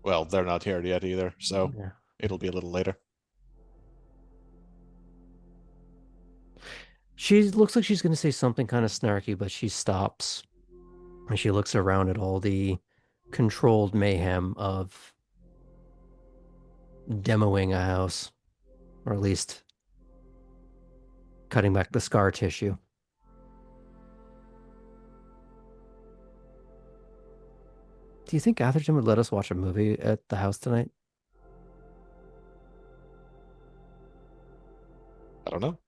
Well, they're not here yet either, so Yeah. it'll be a little later. She looks like she's going to say something kind of snarky, but she stops and she looks around at all the controlled mayhem of demoing a house, or at least cutting back the scar tissue. Do you think Atherton would let us watch a movie at the house tonight? I don't know.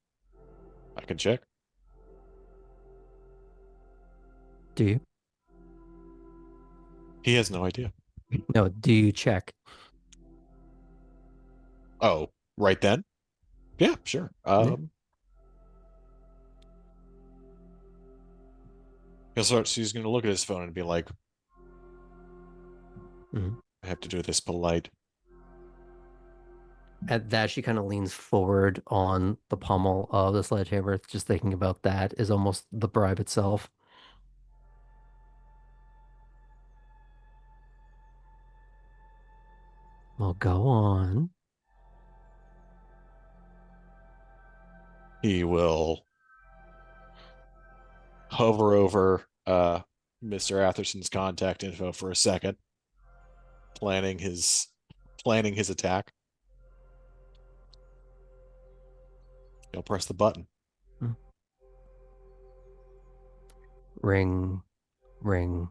I can check. Do you? He has no idea. No, do you check? Oh, right then? Yeah, sure. She's going to look at his phone and be like, Mhm. I have to do this polite. At that, she kind of leans forward on the pommel of the sledgehammer. Just thinking about that is almost the bribe itself. Well, go on. He will hover over Mr. Atherson's contact info for a second, planning his attack. He'll press the button. Ring, ring.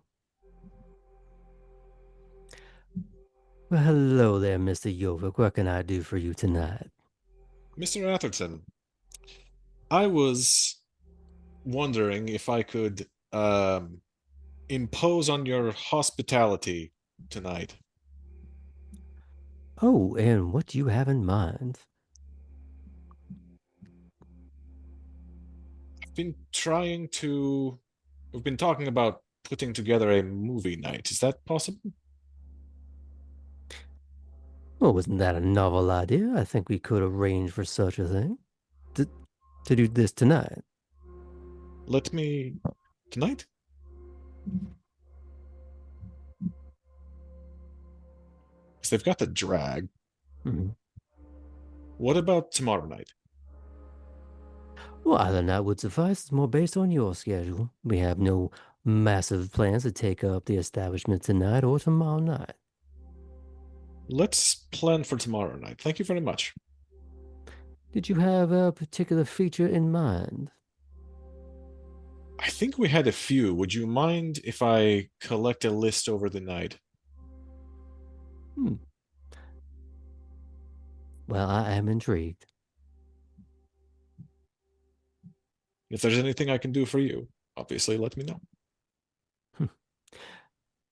Well, hello there, Mr. Yovik. What can I do for you tonight? Mr. Atherton, I was wondering if I could impose on your hospitality tonight. Oh, and what do you have in mind? We've been talking about putting together a movie night. Is that possible? Well, wasn't that a novel idea? I think we could arrange for such a thing. To do this tonight. Tonight? Because they've got the drag. Mm-hmm. What about tomorrow night? Well, either night would suffice. It's more based on your schedule. We have no massive plans to take up the establishment tonight or tomorrow night. Let's plan for tomorrow night. Thank you very much. Did you have a particular feature in mind? I think we had a few. Would you mind if I collect a list over the night? Well, I am intrigued. If there's anything I can do for you, obviously let me know.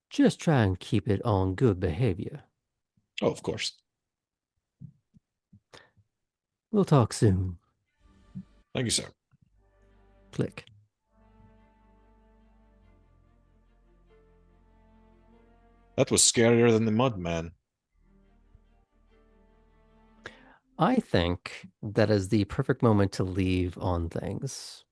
Just try and keep it on good behavior. Oh, of course. We'll talk soon. Thank you, sir. Click. That was scarier than the mud man. I think that is the perfect moment to leave on things.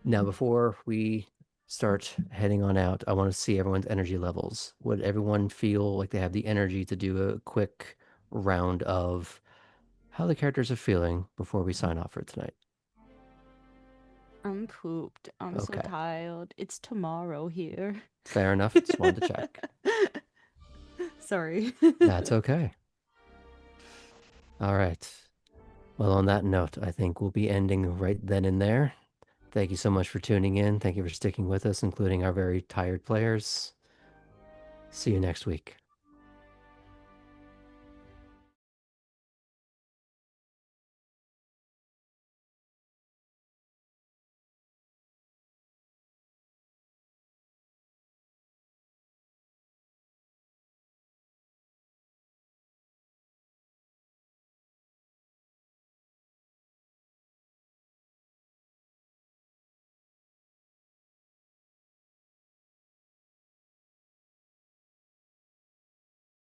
Now, before we start heading on out, I want to see everyone's energy levels. Would everyone feel like they have the energy to do a quick round of how the characters are feeling before we sign off for tonight? I'm pooped. I'm so Okay. tired. It's tomorrow here. Fair enough. Just wanted to check. Sorry. That's okay. All right. Well, on that note, I think we'll be ending right then and there. Thank you so much for tuning in. Thank you for sticking with us, including our very tired players. See you next week.